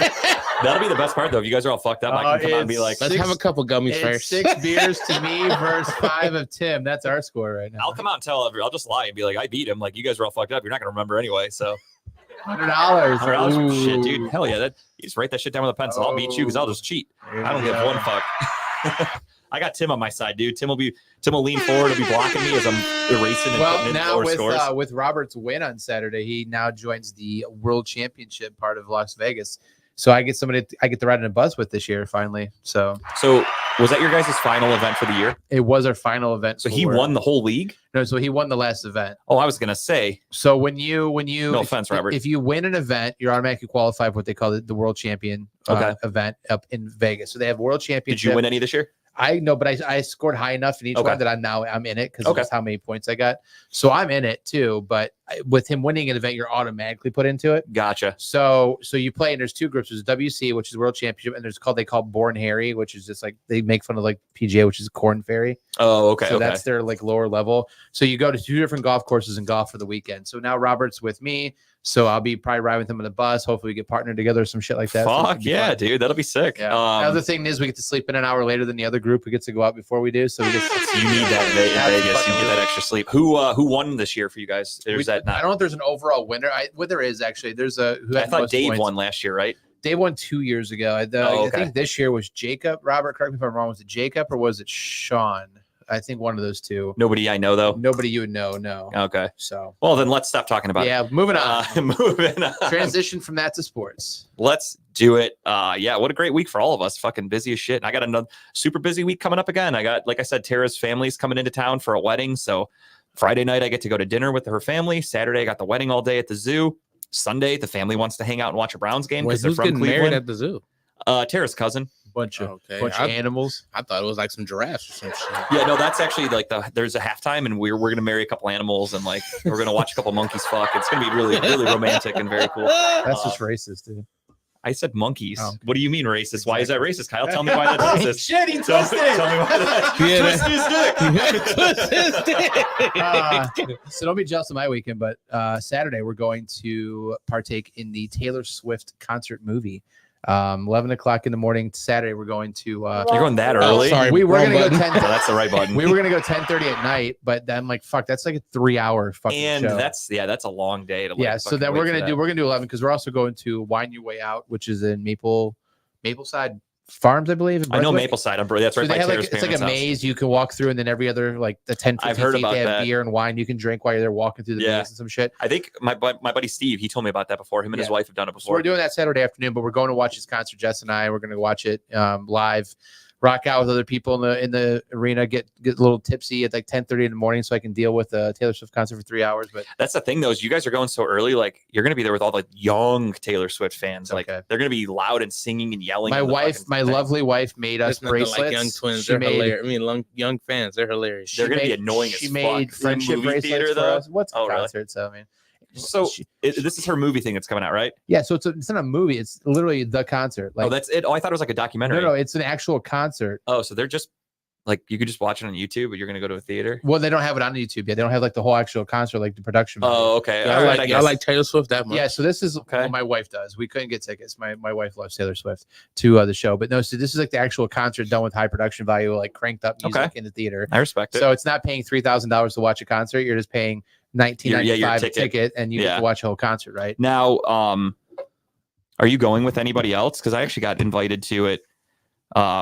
that'll be the best part though. If you guys are all fucked up, I can come on and be like, Let's have a couple gummies It's first. 6 beers to me versus 5 of Tim. That's our score right now. I'll come out and tell everyone. I'll just lie and be like, I beat him. Like you guys are all fucked up. You're not gonna remember anyway. So $100. $100 shit, Ooh. dude. Hell yeah. You just write that shit down with a pencil. I'll beat you because I'll just cheat. There I don't you give go. one fuck. I got Tim on my side, dude. Tim will lean forward. He'll be blocking me as I'm erasing and Well, putting in now lower scores. with Robert's win on Saturday, he now joins the World Championship part of Las Vegas. So I get somebody I get to ride in a bus with this year finally. So So was that your guys' final event for the year? it was our final event. So he for- won the whole league? No, so he won the last event. Oh, I was gonna say. So when you No offense, Robert. if you win an event, you're automatically qualified for what they call the World Champion Okay. event up in Vegas. So they have World Championship. Did you win any this year? I know, but I scored high enough in each Okay. one that I'm in it because Okay. that's how many points I got. So I'm in it too. But with him winning an event, you're automatically put into it. Gotcha. So you play, and there's 2 groups. There's WC, which is World Championship, and they call Born Harry, which is just like they make fun of like PGA, which is Corn Ferry. Oh, okay. So okay. that's their like lower level. So you go to 2 different golf courses and golf for the weekend. So now Robert's with me. So I'll be probably riding with him on the bus. Hopefully we get partnered together or some shit like that. So it Fuck should be yeah, fun. dude. That'll be sick. Yeah. Another thing is we get to sleep in an hour later than the other group who gets to go out before we do. So we get So you need that in Vegas. You get that extra sleep. Who won this year for you guys? Or is that I not? don't know if there's an overall winner. There is actually. There's a who I had thought most Dave points. won last year, right? Dave won 2 years ago. I okay. think this year was Jacob. Robert, correct me if I'm wrong. Was it Jacob or was it Sean? I think one of those 2. Nobody I know though. Nobody you would know. No. Okay. So Well, then let's stop talking about yeah, moving on. it. Moving on. Transition from that to sports. Let's do it. Yeah, what a great week for all of us. Fucking busy as shit. And I got another super busy week coming up again. I got, like I said, Tara's family's coming into town for a wedding. So Friday night, I get to go to dinner with her family. Saturday, I got the wedding all day at the zoo. Sunday, the family wants to hang out and watch a Browns game Wait, because they're who's from getting married Cleveland. at the zoo? Tara's cousin. Bunch of Okay, bunch of animals. I thought it was like some giraffes or some shit. Yeah, no, that's actually like there's a halftime and we're gonna marry a couple animals and like we're gonna watch a couple monkeys fuck. It's gonna be really, really romantic and very cool. That's just racist, dude. I said monkeys. Oh. What do you mean racist? Why is that racist, Kyle? Tell me why that's racist. Shit, he Tell me why that. Yeah. Twist his dick. So don't be jealous of my weekend, but Saturday we're going to partake in the Taylor Swift concert movie. 11 o'clock in the morning. Saturday, we're going to. You're going that early? sorry. We were wrong gonna go button. 10. Oh, that's the right button. We were gonna go 10:30 at night, but then I'm like, fuck, that's like a 3-hour fucking And show. that's a long day to like, Yeah, so fucking then wait we're for gonna that. do 11 because we're also going to Wine Your Way Out, which is in Mapleside Farms, I believe. in I know Brunswick. Mapleside. That's So right they by have like Taylor's it's like a parents' house. maze you can walk through, and then every other like the 10, 15 I've heard feet about they have that. beer and wine you can drink while you're there walking through the Yeah. maze and some shit. I think my buddy Steve, he told me about that before. Him and his Yeah. wife have done it So before. we're doing that Saturday afternoon, but we're going to watch his concert. Jess and I, we're going to watch it live, rock out with other people in the arena, get a little tipsy at like 10:30 in the morning, so I can deal with a Taylor Swift concert for 3 hours. But That's the thing, though, is you guys are going so early. Like, you're going to be there with all the young Taylor Swift fans. Like, Okay. they're going to be loud and singing and yelling. my in the wife, fucking my thing. lovely wife, made us It's nothing bracelets. like young twins. She They're made, hilarious. I mean, young fans. They're hilarious. They're she gonna be made- annoying as She fuck. made In the friendship movie bracelets theater, for though? us. What's a Oh, really? concert? So I mean, So she- this is her movie thing that's coming out, right? yeah. So it's not a movie. It's literally the concert. Like, Oh, that's it. Oh, I thought it was like a documentary. no, it's an actual concert. Oh, so they're just like, you could just watch it on YouTube, but you're going to go to a theater? Well, they don't have it on YouTube yet. They don't have like the whole actual concert, like the production. value. Oh, okay. Yeah, All right, I I guess. like Taylor Swift that much. Yeah, so this is Okay. what my wife does. We couldn't get tickets. My wife loves Taylor Swift to the show, but no. So this is like the actual concert done with high production value, like cranked up music Okay. in the theater. I respect it. So it's not paying $3,000 to watch a concert. You're just paying $19.95 your a ticket. ticket, and you get Yeah. to watch a whole concert, right? Now, are you going with anybody else? Because I actually got invited to it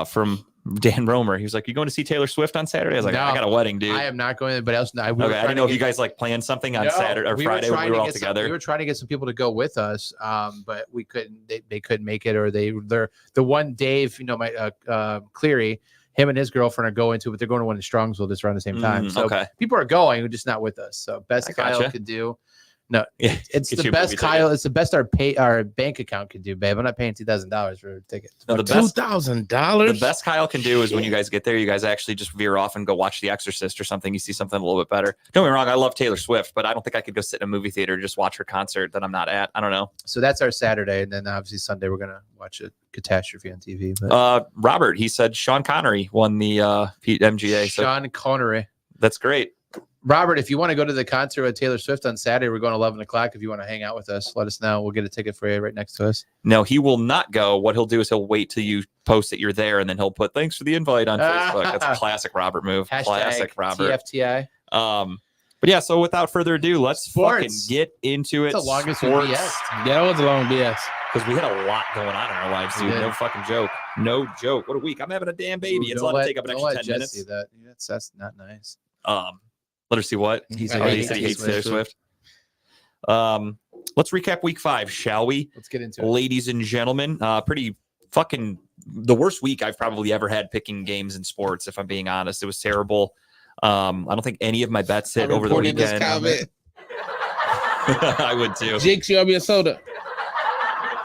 from Dan Romer. He was like, "You going to see Taylor Swift on Saturday?" I was like, No, "I got a wedding, dude." I am not going. Anybody else? No, we were Okay, I trying didn't to know if get- you guys like planned something on No, Saturday or Friday when trying we were to all get some- together. we were trying to get some people to go with us, but we couldn't. They couldn't make it, or they're the one Dave, my Cleary, him and his girlfriend are going to, but they're going to one in Strongsville just around the same time. So okay. people are going, who just not with us. So best I Kyle gotcha. could do. No, Yeah, it's get the you a best movie Kyle. ticket. It's the best our bank account could do, babe. I'm not paying $2,000 for a ticket. No, the Fuck best- that. $2,000. The best Kyle can do is when you guys get there, you guys actually just veer off and go watch The Exorcist or something. You see something a little bit better. Don't get me wrong, I love Taylor Swift, but I don't think I could go sit in a movie theater and just watch her concert that I'm not at. I don't know. So that's our Saturday, and then obviously Sunday we're gonna watch a catastrophe on TV. But Robert, he said Sean Connery won the MGA, so Sean Connery. that's great. Robert, if you want to go to the concert with Taylor Swift on Saturday, we're going 11 o'clock. If you want to hang out with us, let us know. We'll get a ticket for you right next to us. No, he will not go. What he'll do is he'll wait till you post that you're there, and then he'll put thanks for the invite on Facebook. That's a classic Robert move. Classic Robert. TFTI. But yeah, so without further ado, let's fucking Sports. get into it. It's the longest Sports. BS. Yeah, that was a long BS. Because we had a lot going on in our lives, We dude. did. No fucking joke. No joke. What a week. I'm having a damn baby. It's Don't allowed let- to take up an don't extra let 10 Jess minutes. see that. That's not nice. Let her see what? He Oh, said he said he hates Taylor Swift. Let's recap week 5, shall we? Let's get into it. Ladies and gentlemen, pretty fucking the worst week I've probably ever had picking games in sports, if I'm being honest. It was terrible. I don't think any of my bets hit over the reported this weekend. comment. I would too. Jinx, you owe me a soda.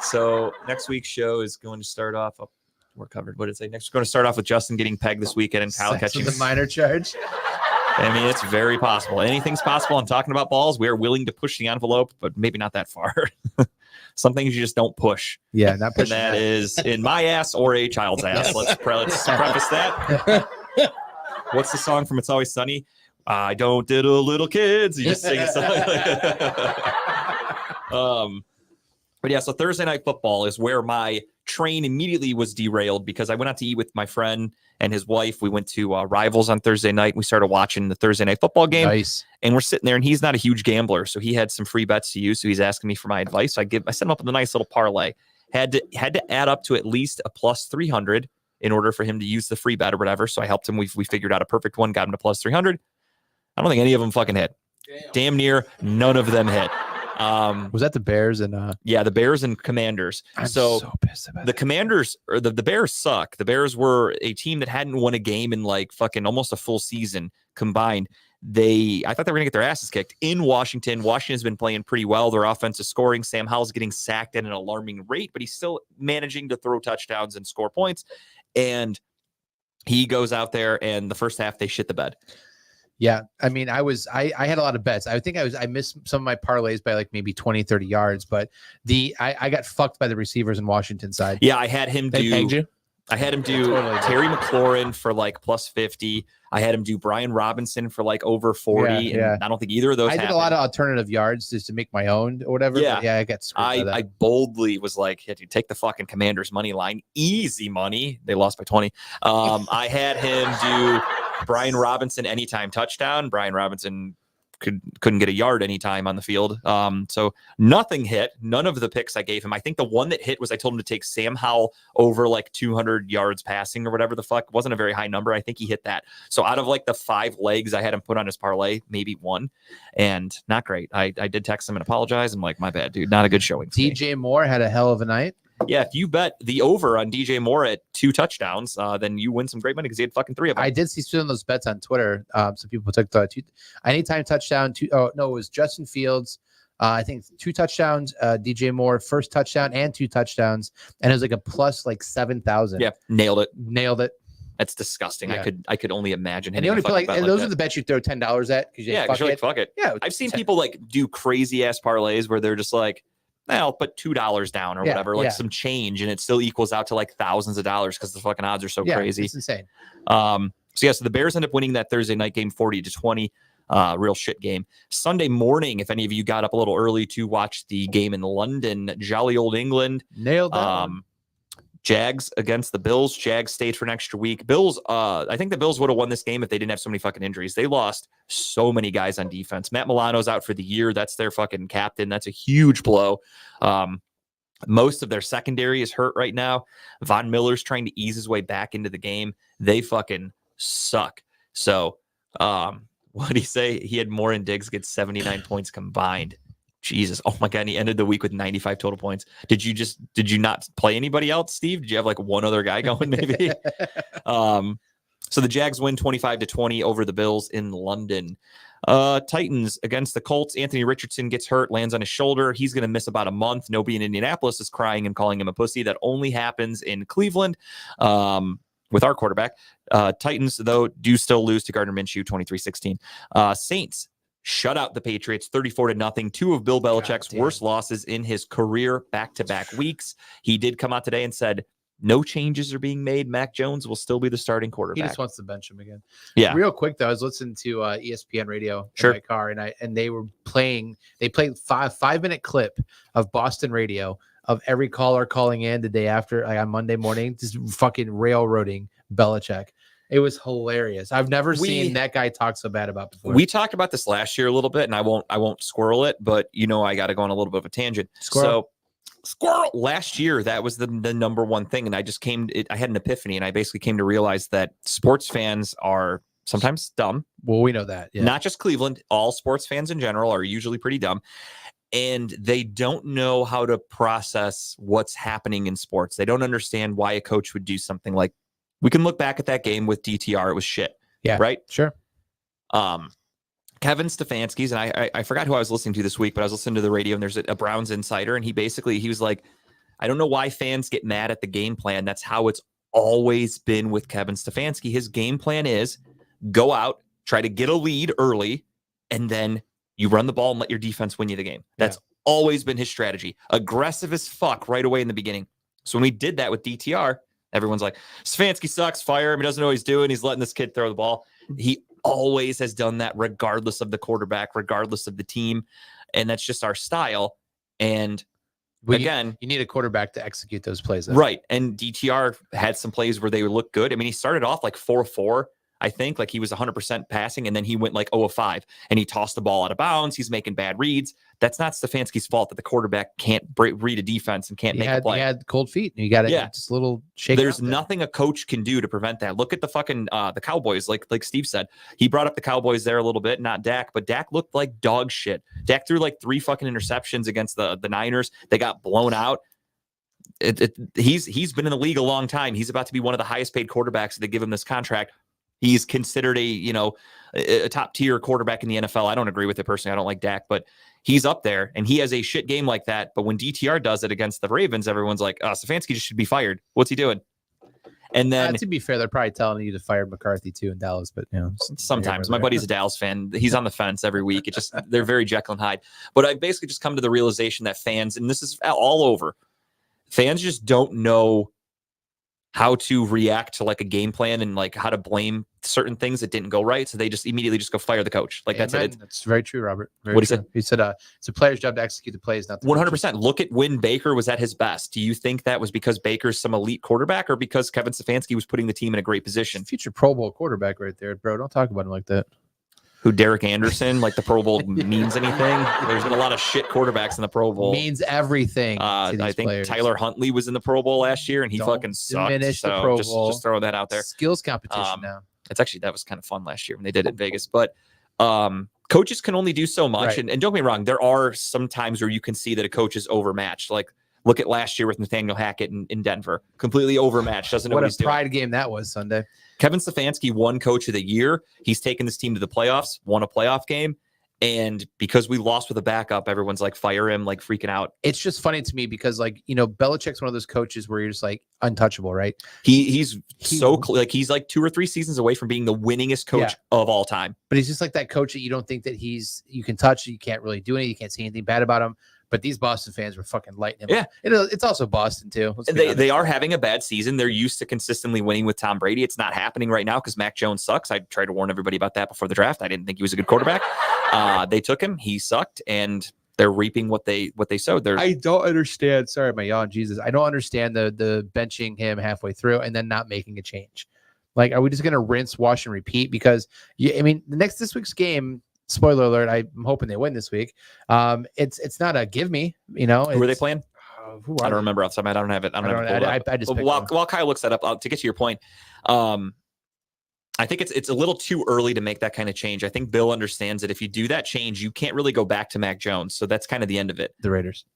So next week's show is going to start off. Oh, we're covered. What did it say? Next, we're going to start off with Justin getting pegged this weekend and Kyle Sex catching. with a minor charge. I mean, it's very possible. Anything's possible. I'm talking about balls. We are willing to push the envelope, but maybe not that far. Some things you just don't push. Yeah, not And pushing that that. is in my ass or a child's ass. Let's preface that. What's the song from It's Always Sunny? I don't diddle little kids. You just sing a song. But yeah, so Thursday Night Football is where my train immediately was derailed because I went out to eat with my friend and his wife. We went to Rivals on Thursday night. We started watching the Thursday Night Football game. Nice. And we're sitting there, and he's not a huge gambler, so he had some free bets to use. So he's asking me for my advice. So I set him up with a nice little parlay. Had to add up to at least a plus 300 in order for him to use the free bet or whatever. So I helped him. We figured out a perfect one, got him to plus 300. I don't think any of them fucking hit. Damn near none of them hit. Was that the Bears and Yeah, the Bears and Commanders. I'm so so pissed about the that. Commanders or the Bears suck. The Bears were a team that hadn't won a game in like fucking almost a full season combined. I thought they were gonna get their asses kicked in Washington. Washington's been playing pretty well. Their offense is scoring. Sam Howell's getting sacked at an alarming rate, but he's still managing to throw touchdowns and score points. And he goes out there, and the first half they shit the bed. Yeah, I mean, I had a lot of bets. I think I missed some of my parlays by like maybe 20, 30 yards, but I got fucked by the receivers in Washington side. Yeah, I had him They do. pegged you. I had him do Totally. Terry McLaurin for like plus 50. I had him do Brian Robinson for like over 40. Yeah. And I don't think either of those I did happened. a lot of alternative yards just to make my own or whatever. Yeah. But yeah, I got screwed by that. I boldly was like, yeah, dude, take the fucking Commanders money line. Easy money. They lost by 20. I had him do Brian Robinson anytime touchdown. Brian Robinson couldn't get a yard anytime on the field. So nothing hit. None of the picks I gave him. I think the one that hit was I told him to take Sam Howell over like 200 yards passing or whatever the fuck. It wasn't a very high number. I think he hit that. So out of like the 5 legs I had him put on his parlay, maybe one, and not great. I did text him and apologize. I'm like, my bad, dude. Not a good showing. DJ Moore had a hell of a night. Yeah, if you bet the over on DJ Moore at 2 touchdowns, then you win some great money because he had fucking 3 of them. I did see some of those bets on Twitter. Some people took the anytime touchdown. It was Justin Fields. I think 2 touchdowns. DJ Moore first touchdown and 2 touchdowns, and it was like a plus like 7,000. Yeah, nailed it. That's disgusting. Yeah. I could only imagine. And you only hitting a feel like, fucking bet and those that. are the bets you throw $10 at because Yeah, because you're like, fuck it. Yeah, I've seen people like do crazy ass parlays where they're just like, I'll put $2 down or whatever, like some change, and it still equals out to like thousands of dollars because the fucking odds are so crazy. It's insane. So the Bears end up winning that Thursday night game 40-20. Real shit game. Sunday morning, if any of you got up a little early to watch the game in London, jolly old England. Nailed that. Jags against the Bills. Jags stayed for an extra week. Bills, I think the Bills would have won this game if they didn't have so many fucking injuries. They lost so many guys on defense. Matt Milano's out for the year. That's their fucking captain. That's a huge blow. Most of their secondary is hurt right now. Von Miller's trying to ease his way back into the game. They fucking suck. So, what did he say? He had Moore and Diggs get 79 points combined. Jesus. Oh my God. And he ended the week with 95 total points. Did you not play anybody else, Steve? Did you have like one other guy going maybe? So the Jags win 25-20 over the Bills in London. Titans against the Colts. Anthony Richardson gets hurt, lands on his shoulder. He's going to miss about a month. Nobody in Indianapolis is crying and calling him a pussy. That only happens in Cleveland. With our quarterback. Titans, though, do still lose to Gardner Minshew 23-16. Saints shut out the Patriots 34-0. 2 of Bill Belichick's worst losses in his career back-to-back weeks. He did come out today and said, no changes are being made. Mac Jones will still be the starting quarterback. He just wants to bench him again. Yeah. Real quick though, I was listening to ESPN radio in my car, and they were playing. They played 5-minute clip of Boston radio of every caller calling in the day after, like on Monday morning, just fucking railroading Belichick. It was hilarious. I've never seen that guy talk so bad about before. We talked about this last year a little bit, and I won't squirrel it, but I got to go on a little bit of a tangent. Squirrel. Last year, that was the number one thing, and I just I had an epiphany, and I basically came to realize that sports fans are sometimes dumb. Well, we know that. Yeah. Not just Cleveland. All sports fans in general are usually pretty dumb. And they don't know how to process what's happening in sports. They don't understand why a coach would do something like, we can look back at that game with DTR. It was shit. Yeah. Right? Sure. Kevin Stefanski's, and I forgot who I was listening to this week, but I was listening to the radio, and there's a Browns insider, and he was like, I don't know why fans get mad at the game plan. That's how it's always been with Kevin Stefanski. His game plan is go out, try to get a lead early, and then you run the ball and let your defense win you the game. That's always been his strategy. Aggressive as fuck right away in the beginning. So when we did that with DTR, everyone's like, Stefanski sucks, fire him. He doesn't know what he's doing. He's letting this kid throw the ball. He always has done that regardless of the quarterback, regardless of the team. And that's just our style. And again, you need a quarterback to execute those plays. Though. Right. And DTR had some plays where they would look good. I mean, he started off like 4-4. I think like he was 100% passing, and then he went like 0-5, and he tossed the ball out of bounds. He's making bad reads. That's not Stefanski's fault that the quarterback can't read a defense and can't make a play. He had cold feet. You got to just a little shake. There's nothing a coach can do to prevent that. Look at the fucking the Cowboys. Like Steve said, he brought up the Cowboys there a little bit, not Dak, but Dak looked like dog shit. Dak threw like 3 fucking interceptions against the Niners. They got blown out. He's been in the league a long time. He's about to be one of the highest paid quarterbacks. They give him this contract. He's considered a top tier quarterback in the NFL. I don't agree with it personally. I don't like Dak, but he's up there, and he has a shit game like that. But when DTR does it against the Ravens, everyone's like, Stefanski just should be fired. What's he doing? And then to be fair, they're probably telling you to fire McCarthy too in Dallas, but sometimes my buddy's a Dallas fan. He's on the fence every week. It just, they're very Jekyll and Hyde. But I've basically just come to the realization that fans, and this is all over, fans just don't know how to react to like a game plan and like how to blame certain things that didn't go right. So they just immediately just go fire the coach. Like that's it. That's very true, Robert. Very What'd he true. He said, it's a player's job to execute the plays, not the 100%. Look at when Baker was at his best. Do you think that was because Baker's some elite quarterback or because Kevin Stefanski was putting the team in a great position? future Pro Bowl quarterback right there, bro. Don't talk about him like that. Who, Derek Anderson, like the Pro Bowl means anything? There's been a lot of shit quarterbacks in the Pro Bowl. Means everything. To these I think players. Tyler Huntley was in the Pro Bowl last year and he Don't fucking sucked. diminish the So Pro just, Bowl. just throw that out there. Skills competition now. It's actually, that was kind of fun last year when they did it in Vegas. But coaches can only do so much. Right. And don't get me wrong, there are some times where you can see that a coach is overmatched. Like, look at last year with Nathaniel Hackett in Denver. Completely overmatched. Doesn't know what he's a doing. pride game that was Sunday. Kevin Stefanski won Coach of the Year. He's taken this team to the playoffs, won a playoff game. And because we lost with a backup, everyone's like, fire him, like freaking out. It's just funny to me because, like, you know, Belichick's one of those coaches where you're just like untouchable, right? He's so he's like 2 or 3 seasons away from being the winningest coach of all time. But he's just like that coach that you don't think that you can touch. You can't really do anything. You can't say anything bad about him. But these Boston fans were fucking lighting him. Yeah. It's also Boston too. They are having a bad season. They're used to consistently winning with Tom Brady. It's not happening right now because Mac Jones sucks. I tried to warn everybody about that before the draft. I didn't think he was a good quarterback. They took him. He sucked, and they're reaping what they sowed. I don't understand. Sorry, my yawn. Jesus, I don't understand the benching him halfway through and then not making a change. Like, are we just gonna rinse, wash, and repeat? Because this week's game. Spoiler alert! I'm hoping they win this week. It's not a give me. You know, who are they playing? I I don't remember off the top of my head. I don't have it. I don't have it. I just while Kyle looks that up, to get to your point, I think it's a little too early to make that kind of change. I think Bill understands that if you do that change, you can't really go back to Mac Jones. So that's kind of the end of it. The Raiders.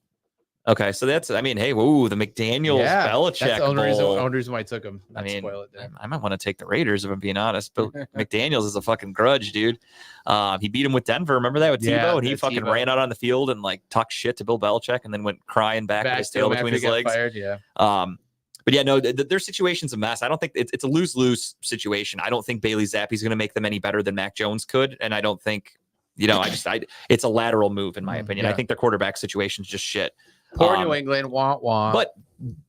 Okay, so that's, I mean, hey, whoa, the McDaniels Belichick That's the only Bowl. reason why I took him. I mean, spoil it there. I might want to take the Raiders if I'm being honest. But McDaniels is a fucking grudge, dude. He beat him with Denver. Remember that with Tebow? And he fucking ran out on the field and like talked shit to Bill Belichick and then went crying back with his tail between his legs. Fired, yeah. But yeah, no, their situation's a mess. I don't think it's a lose-lose situation. I don't think Bailey Zappi's going to make them any better than Mac Jones could. And I don't think, it's a lateral move in my opinion. Yeah. I think their quarterback situation's just shit. Poor New England, wah. But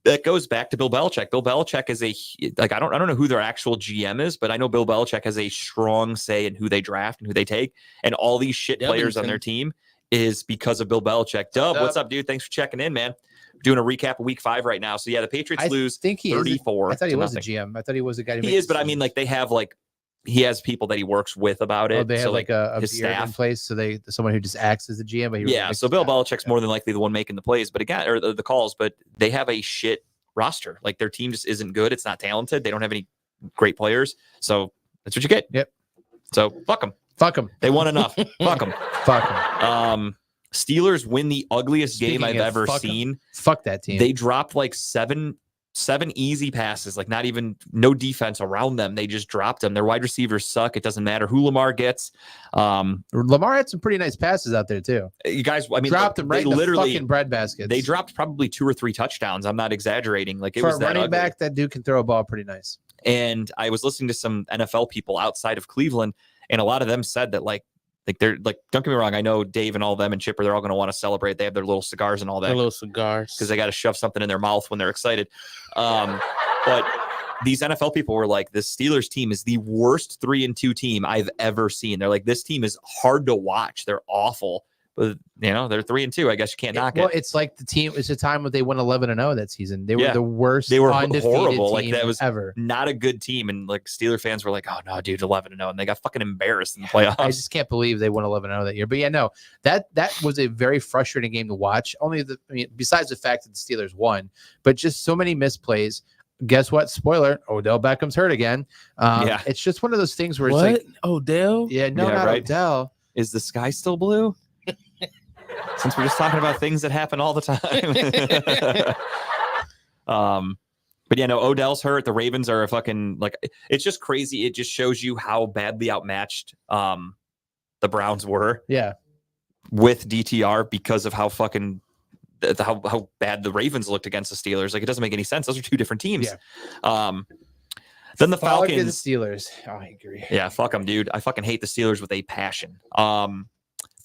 that goes back to Bill Belichick. Bill Belichick is I don't know who their actual GM is, but I know Bill Belichick has a strong say in who they draft and who they take. And all these shit players on their team is because of Bill Belichick. Dub, what's up, dude? Thanks for checking in, man. Doing a recap of week 5 right now. So yeah, the Patriots lose 34. I thought he was a GM. I thought he was a guy. He is, but I mean, like they have he has people that he works with about it. They have like a his beard staff in place, so someone who just acts as the GM. But so Bill Belichick's more than likely the one making the plays, but again, or the calls. But they have a shit roster. Like their team just isn't good. It's not talented. They don't have any great players. So that's what you get. Yep. So fuck them. Fuck them. They won enough. Fuck them. Fuck them. Steelers win the ugliest game I've ever seen. Fuck that team. They dropped like seven easy passes, like no defense around them. They just dropped them. Their wide receivers suck. It doesn't matter who Lamar gets. Lamar had some pretty nice passes out there too. You guys, I mean, dropped them right in the fucking bread baskets. They dropped probably 2 or 3 touchdowns. I'm not exaggerating. Like it for was a that running ugly. back, that dude can throw a ball pretty nice. And I was listening to some NFL people outside of Cleveland, and a lot of them said that like they're like, don't get me wrong, I know Dave and all them and Chipper, they're all going to want to celebrate. They have their little cigars and all that. Their little cigars. Because they got to shove something in their mouth when they're excited. But these NFL people were like, this Steelers team is the worst 3-2 team I've ever seen. They're like, this team is hard to watch. They're awful. But, they're 3-2. I guess you can't knock it. Well, it's like the team, it's a time when they won 11-0 that season. They were the worst. They were undefeated horrible. Team like that was ever. Not a good team. And like Steeler fans were like, oh no, dude, 11-0. And they got fucking embarrassed in the playoffs. I just can't believe they won 11-0 that year. But yeah, no, that was a very frustrating game to watch. Besides the fact that the Steelers won, but just so many misplays. Guess what? Spoiler: Odell Beckham's hurt again. It's just one of those things where it's like Odell. Yeah, no, not right. Odell. Is the sky still blue? Since we're just talking about things that happen all the time. But yeah, no, Odell's hurt. The Ravens are a fucking it's just crazy. It just shows you how badly outmatched the Browns were. Yeah. With DTR because of how fucking how bad the Ravens looked against the Steelers. Like it doesn't make any sense. Those are 2 different teams. Yeah. Then the Falcons. The Steelers. Oh, I agree. Yeah, fuck them, dude. I fucking hate the Steelers with a passion.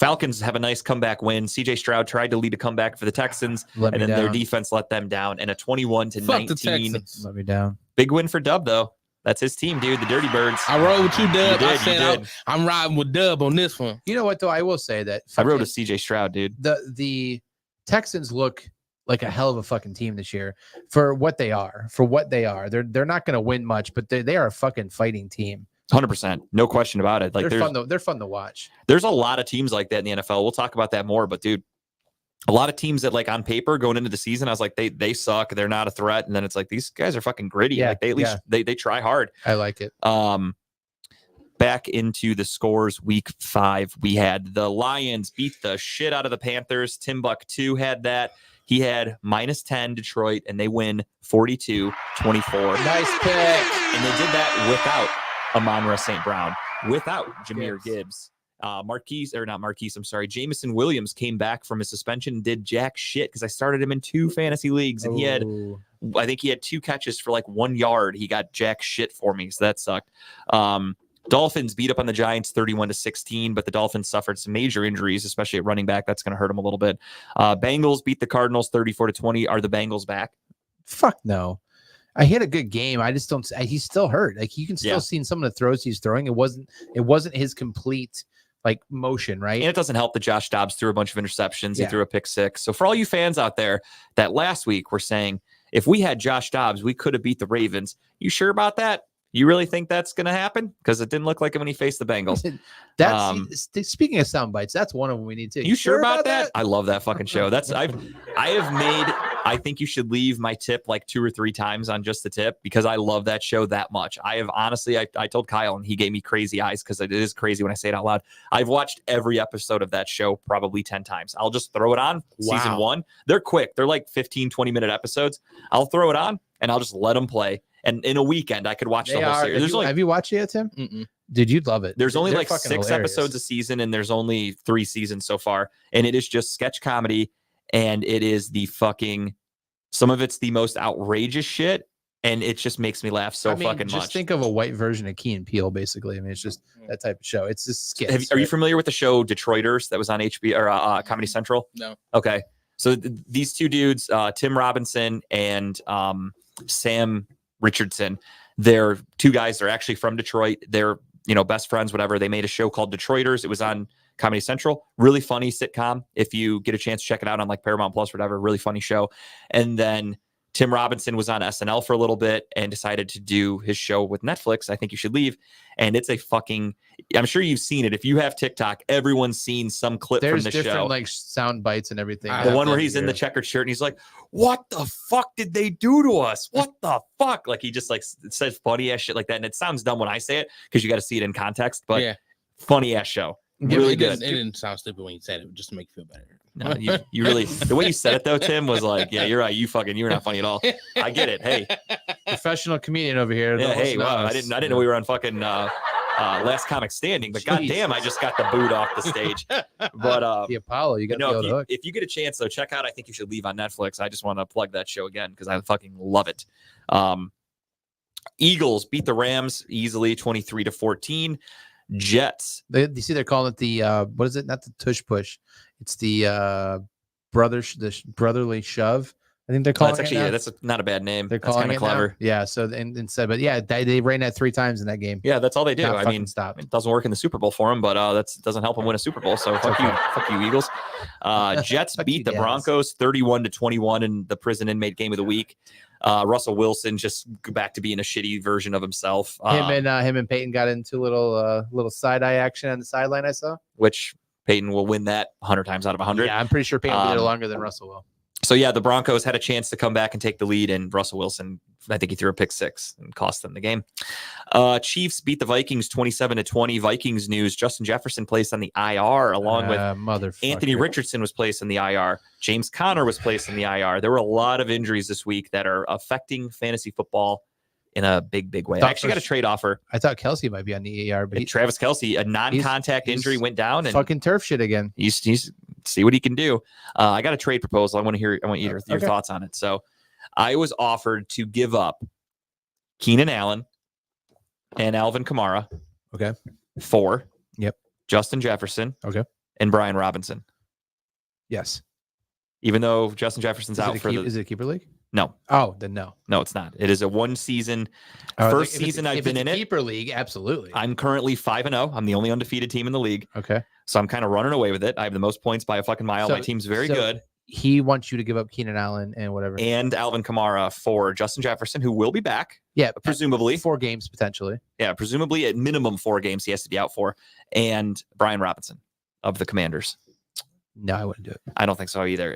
Falcons have a nice comeback win. CJ Stroud tried to lead a comeback for the Texans, Let and me then their down. defense let them down. And a 21 to Fuck the 19 Texans. Let me down. big win for Dub though. That's his team, dude. The Dirty Birds. I rode with you, Dub. You I did, you said did. I'm riding with Dub on this one. You know what though? I will say that I rode fucking- with CJ Stroud, dude. the Texans look like a hell of a fucking team this year for what they are. They're not going to win much, but they are a fucking fighting team. 100%, no question about it. Like They're fun to watch. there's a lot of teams like that in the NFL. We'll talk about that more, but dude, a lot of teams that like on paper going into the season, I was like, they suck. They're not a threat. And then it's like, these guys are fucking gritty. Yeah, Like they at least they try hard. I like it. Back into the scores, week 5, we had the Lions beat the shit out of the Panthers. Timbuktu had that. He had -10 Detroit, and they win 42-24. Nice pick. And they did that without Amon-Ra St. Brown, without Jahmyr Gibbs. Jameson Williams came back from his suspension and did jack shit because I started him in 2 fantasy leagues, and I think he had 2 catches for like 1 yard. He got jack shit for me, so that sucked. Dolphins beat up on the Giants 31-16, but the Dolphins suffered some major injuries, especially at running back. That's going to hurt them a little bit. Bengals beat the Cardinals 34-20. Are the Bengals back? Fuck no. He had a good game. I just don't. He's still hurt. Like you can still see in some of the throws he's throwing. It wasn't his complete like motion, right? And it doesn't help that Josh Dobbs threw a bunch of interceptions. He Yeah. threw a pick 6. So for all you fans out there that last week were saying, if we had Josh Dobbs, we could have beat the Ravens. You sure about that? You really think that's going to happen? Because it didn't look like it when he faced the Bengals. Speaking of sound bites, that's one of them we need to. You sure about that? I love that fucking show. I think you should leave my tip like 2 or 3 times on just the tip because I love that show that much. I have honestly, I told Kyle and he gave me crazy eyes because it is crazy when I say it out loud. I've watched every episode of that show probably 10 times. I'll just throw it on season 1. They're quick. They're like 15, 20-minute episodes. I'll throw it on and I'll just let them play. And in a weekend, I could watch the whole series. Have you watched it yet, Tim? Mm-mm. Dude, you'd love it. There's only They're like 6 fucking hilarious. episodes a season, and there's only 3 seasons so far. And it is just sketch comedy, and it is some of it's the most outrageous shit, and it just makes me laugh fucking much. Just think of a white version of Key and Peele, basically. I mean, it's just that type of show. It's just skits. Are you familiar with the show Detroiters that was on HBO or Comedy Central? No. Okay. So these 2 dudes, Tim Robinson and Sam Richardson, they're 2 guys. They're actually from Detroit. They're, best friends, whatever. They made a show called Detroiters. It was on Comedy Central. Really funny sitcom. If you get a chance, check it out on like Paramount Plus or whatever. Really funny show. And then Tim Robinson was on SNL for a little bit and decided to do his show with Netflix. I Think You Should Leave. And it's I'm sure you've seen it. If you have TikTok, everyone's seen some clip There's from the different show. like sound bites and everything. The one where he's in the checkered shirt and he's like, what the fuck did they do to us? What the fuck? Like he just like says funny ass shit like that. And it sounds dumb when I say it because you got to see it in context, but yeah, funny ass show. Yeah, Really it good. didn't sound stupid when you said it, just to make you feel better. No, you really, the way you said it though, Tim, was like, yeah, you're right. You're not funny at all. I get it. Hey, professional comedian over here. yeah, Don't hey, listen to wow. us. I didn't know we were on fucking Last Comic Standing, but goddamn, I just got the boot off the stage. But The Apollo, you got to no, the hook. if you get a chance though, check out I Think You Should Leave on Netflix. I just want to plug that show again because I fucking love it. Eagles beat the Rams easily 23-14. Jets. You see, they're calling it the what is it? Not the tush push. It's the brotherly shove. I think they're calling That's actually it now. that's not a bad name. They're That's calling kind it of clever. now? Yeah. So instead, but yeah, they ran that 3 times in that game. Yeah, that's all they do. Not I fucking mean, stop. it doesn't work in the Super Bowl for them, but that doesn't help them win a Super Bowl. So fuck you, Eagles. Jets Fuck beat you, the Jazz. Broncos 31-21 in the prison inmate game of the week. Russell Wilson just back to being a shitty version of himself. Him and Peyton got into little side eye action on the sideline. I saw. Which Peyton will win that 100 times out of 100. Yeah, I'm pretty sure Peyton will be there Um, longer than Russell will. So yeah, the Broncos had a chance to come back and take the lead, and Russell Wilson, I think he threw a pick 6 and cost them the game. Chiefs beat the Vikings 27-20. Vikings news: Justin Jefferson placed on the IR along with Anthony Richardson was placed in the IR. James Conner was placed in the IR. There were a lot of injuries this week that are affecting fantasy football in a big way. I actually got a trade offer. I thought Kelsey might be on the AR, but Travis Kelce, a non-contact he's injury went down, and fucking turf shit again. he's see what he can do. I got a trade proposal. I want your Okay. thoughts on it. So I was offered to give up Keenan Allen and Alvin Kamara. Okay. For Yep. Justin Jefferson. Okay. and Brian Robinson. Yes. Even though Justin Jefferson's out for Is it a keeper league? no, Oh, then no. no, it's not. It is a one season. Oh, First if it's- season I've if been it's in a it. keeper league, absolutely. I'm currently 5-0. I'm the only undefeated team in the league. Okay. So I'm kind of running away with it. I have the most points by a fucking mile. So- My team's very so- good. He wants you to give up Keenan Allen and whatever. And Alvin Kamara for Justin Jefferson, who will be back, Yeah, presumably. 4 games potentially. Yeah, presumably at minimum 4 games he has to be out for. And Brian Robinson of the Commanders. No, I wouldn't do it. I don't think so either.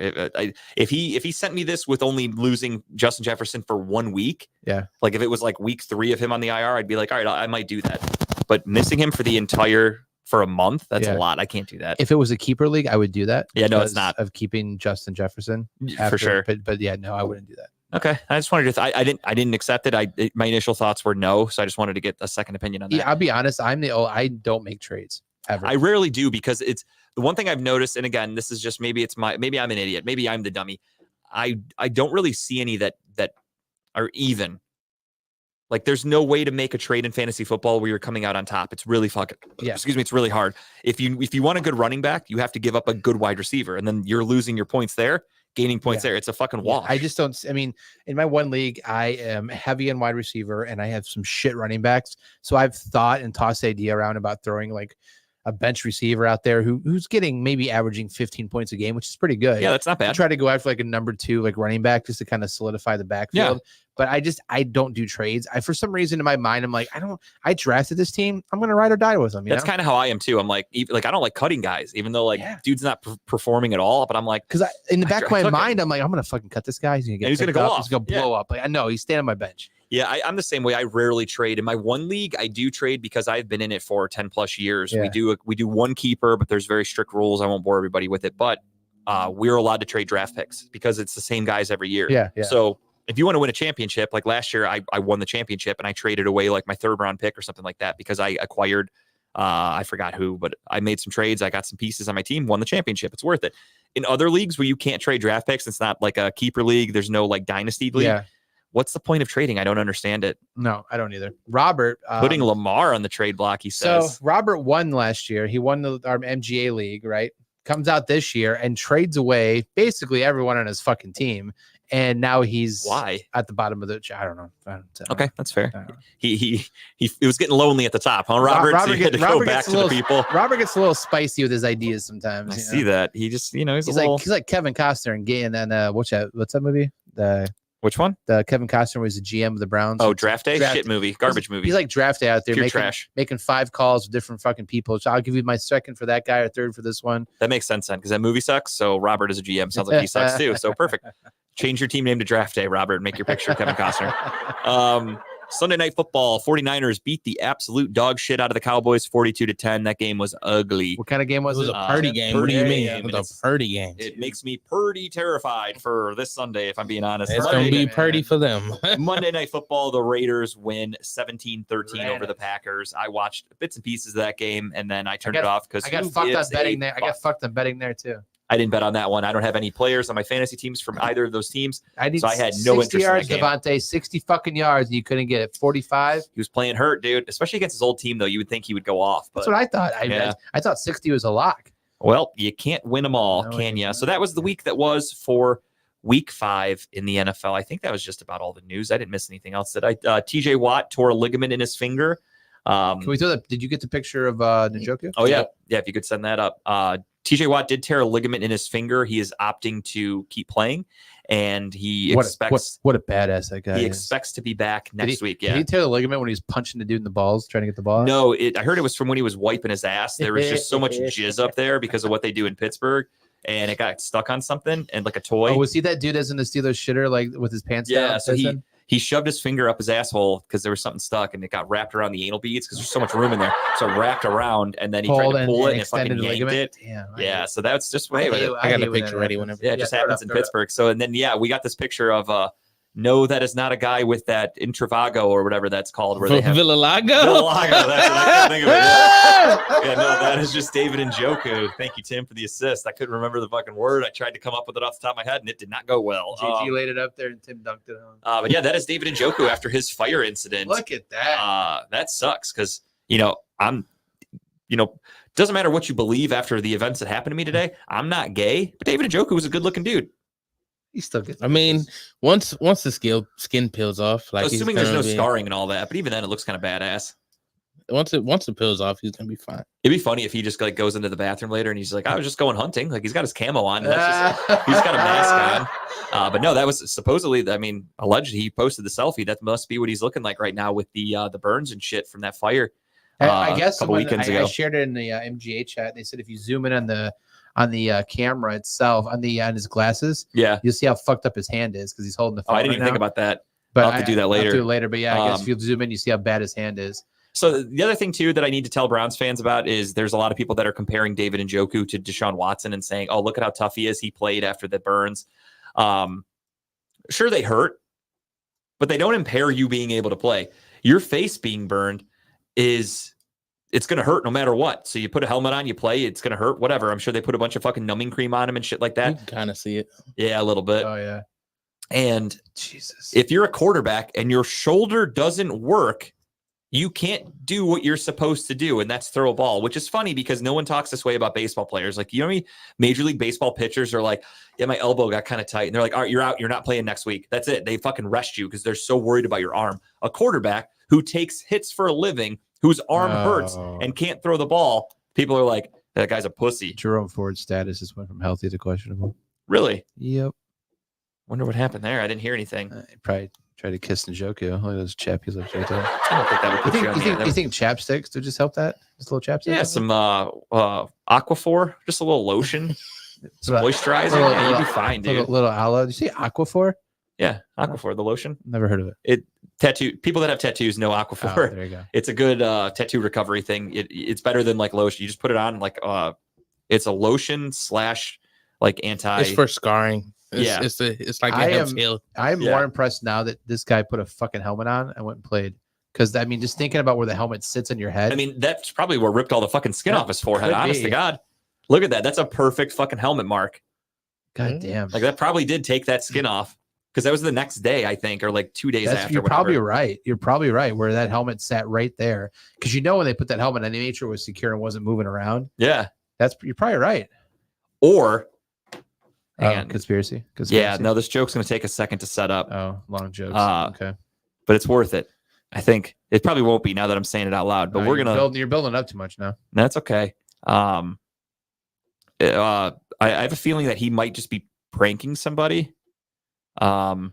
If he sent me this with only losing Justin Jefferson for 1 week, Yeah. like if it was like week 3 of him on the IR, I'd be like, all right, I might do that. But missing him for a month, that's Yeah. a lot. I can't do that. If it was a keeper league, I would do that. Yeah, no, it's because not. of keeping Justin Jefferson For after, sure. But yeah, no, I wouldn't do that. Okay, I just wanted to. I didn't accept it. My initial thoughts were no, so I just wanted to get a second opinion on that. Yeah, I'll be honest. I don't make trades ever. I rarely do because it's the one thing I've noticed. And again, this is just maybe I'm an idiot. Maybe I'm the dummy. I don't really see any that are even. Like there's no way to make a trade in fantasy football where you're coming out on top. It's really Yeah. it's really hard. If you want a good running back, you have to give up a good wide receiver, and then you're losing your points there, gaining points there. It's a fucking Yeah, wash. I just don't. I mean, in my one league, I am heavy on wide receiver, and I have some shit running backs. So I've thought and tossed the idea around about throwing like a bench receiver out there who's getting maybe averaging 15 points a game, which is pretty good. Yeah, that's not I bad. try to go after like a number 2 like running back just to kind of solidify the backfield. But I don't do trades. For some reason in my mind, I'm like, I drafted this team. I'm gonna ride or die with them. That's kind of how I am too. I'm like, I don't like cutting guys, even though like dude's not performing at all. But I'm like, because in the back of my took it. mind, I'm like, I'm gonna fucking cut this guy. He's gonna get. And he's gonna picked go up. off. He's gonna blow up. Like I know he's staying on my bench. yeah, I'm the same way. I rarely trade. In my one league, I do trade because I've been in it for 10 plus years. Yeah. We do one keeper, but there's very strict rules. I won't bore everybody with it, but we're allowed to trade draft picks because it's the same guys every year. Yeah. So if you want to win a championship, like last year, I won the championship and I traded away like my 3rd round pick or something like that because I acquired, I forgot who, but I made some trades. I got some pieces on my team, won the championship. It's worth it. In other leagues where you can't trade draft picks, it's not like a keeper league. There's no like dynasty league. Yeah. What's the point of trading? I don't understand it. No, I don't either. Robert Putting Lamar on the trade block, he So says. Robert won last year. He won our MGA league, right? Comes out this year and trades away basically everyone on his fucking team. And now he's Why? at the bottom of the. I don't know. Okay, that's fair. I don't know. He it was getting lonely at the top, huh, Robert? So you had to go Robert back gets to a the little- people. Robert gets a little spicy with his ideas sometimes. I you see know? that. He just, he's He's a like little. he's like Kevin Costner and Gay and then what's that movie? Which one? The Kevin Costner was the GM of the Browns. Oh, Draft Day? Draft- Shit movie. Garbage movie. He's like Draft Day out there Pure making, trash. making 5 calls with different fucking people. So I'll give you my 2nd for that guy or 3rd for this one. That makes sense then because that movie sucks. So Robert is a GM. Sounds like he sucks too. So perfect. Change your team name to Draft Day, Robert, and make your picture Kevin Costner. Sunday Night Football, 49ers beat the absolute dog shit out of the Cowboys 42-10. That game was ugly. What kind of game It was was it? a party game. What do you Purdy mean? game, It and was a party game. It makes me pretty terrified for this Sunday, if I'm being honest. It's Monday, gonna be man. party for them. Monday Night Football, the Raiders win 17-13 Ran over it. the Packers. I watched bits and pieces of that game, and then I turned got- it off because I got fucked on betting there. I got fucked on betting there too. I didn't bet on that one. I don't have any players on my fantasy teams from either of those teams. I need So I had no 60 interest in that yards, game. Devontae, 60 fucking yards, and you couldn't get it. 45. He was playing hurt, dude, especially against his old team, though. You would think he would go off. But That's what I thought. yeah. I thought 60 was a lock. well, you can't win them all, No, can you you? So that was the week that was for week 5 in the NFL. I think that was just about all the news. I didn't miss anything else. TJ Watt tore a ligament in his finger. Can we throw that? Did you get the picture of Njoku? Oh, yeah. Yeah, if you could send that up. TJ Watt did tear a ligament in his finger. He is opting to keep playing, and he expects What a badass that guy he is. expects to be back Did next week. Did Yeah. he tear the ligament when he was punching the dude in the balls, trying to get the ball? No, I heard it was from when he was wiping his ass. There was just so much jizz up there because of what they do in Pittsburgh, and it got stuck on something and like a toy. Oh, was he that dude as in the Steelers shitter, like with his pants down? Yeah, so he shoved his finger up his asshole because there was something stuck and it got wrapped around the anal beads because there's so much room in there. So it wrapped around and then he tried to pull it and it fucking extended yanked ligament. it. Damn, Yeah, so that's just I way. hate- I got hate a when picture that ready happens. whenever. Yeah, it just throw it happens up, in throw it up. Pittsburgh. So and then we got this picture of no, that is not a guy with that Intravago or whatever that's called where they have Villalago? Villalago, that's what I couldn't think of it. Yeah. Yeah, no, that is just David Njoku. Thank you, Tim, for the assist. I couldn't remember the fucking word. I tried to come up with it off the top of my head, and it did not go well. JG laid it up there and Tim dunked it on. But yeah, that is David Njoku after his fire incident. Look at that. That sucks because Doesn't matter what you believe after the events that happened to me today. I'm not gay, but David Njoku was a good looking dude. He still gets. I mean, once the skin peels off, like Assuming there's no scarring and all that, but even then it looks kind of badass. Once it peels off, he's gonna be fine. It'd be funny if he just like goes into the bathroom later and he's like, I was just going hunting. Like he's got his camo on. And that's just, he's got a mask on. But no, that was supposedly, I mean, allegedly he posted the selfie. That must be what he's looking like right now with the burns and shit from that fire. I guess a couple weekends ago. I shared it in the MGA chat. They said if you zoom in on the camera itself, on his glasses, Yeah. you'll see how fucked up his hand is because he's holding the Oh, phone. I didn't even think about that. But I'll have to do that later. I'll do it later. But yeah, I guess if you zoom in, you see how bad his hand is. So the other thing too that I need to tell Browns fans about is there's a lot of people that are comparing David Njoku to Deshaun Watson and saying, "Oh, look at how tough he is. He played after the burns." Sure, they hurt, but they don't impair you being able to play. Your face being burned it's going to hurt no matter what. So you put a helmet on, you play, it's going to hurt. Whatever. I'm sure they put a bunch of fucking numbing cream on him and shit like You that. can kind of see it. Yeah, a little bit. Oh yeah, And Jesus. if you're a quarterback and your shoulder doesn't work, you can't do what you're supposed to do, and that's throw a ball, which is funny because no one talks this way about baseball players. Like, you know, Major League Baseball pitchers are like, yeah, my elbow got kind of tight. And they're like, all right, you're out. You're not playing next week. That's it. They fucking rest you because they're so worried about your arm. A quarterback who takes hits for a living, whose arm hurts and can't throw the ball, people are like, that guy's a pussy. Jerome Ford's status just went from healthy to questionable. Really? Yep. Wonder what happened there. I didn't hear anything. He probably tried to kiss Njoku. Look at those chappies like right there. I don't think that would put you on the end. You think chapsticks would just help that? Just a little chapstick? Yeah, some Aquaphor, just a little lotion, some moisturizer. Yeah, you'd be fine, dude. Little aloe. Did you say Aquaphor? Yeah, Aquaphor, the lotion. Never heard of it. People that have tattoos know Aquaphor. Oh, there you go. It's a good tattoo recovery thing. It's better than like lotion. You just put it on like it's a lotion / like anti. It's for scarring. Yeah. It's like it helps heal. I'm more impressed now that this guy put a fucking helmet on and went and played. Because I mean, just thinking about where the helmet sits on your head. I mean, that's probably where ripped all the fucking skin off his forehead. Could Honest be. to God, look at that. That's a perfect fucking helmet mark. God damn. Like that probably did take that skin off because that was the next day, I think, or like 2 days after. You're whatever. probably right. You're probably right where that helmet sat right there. Because you know when they put that helmet on, they made sure it was secure and wasn't moving around. Yeah. You're probably right. Or hang on. Conspiracy. Yeah, no, this joke's going to take a second to set up. Oh, long jokes. Okay. But it's worth it. I think it probably won't be now that I'm saying it out loud, but we're going to. You're building up too much now. That's okay. I have a feeling that he might just be pranking somebody. But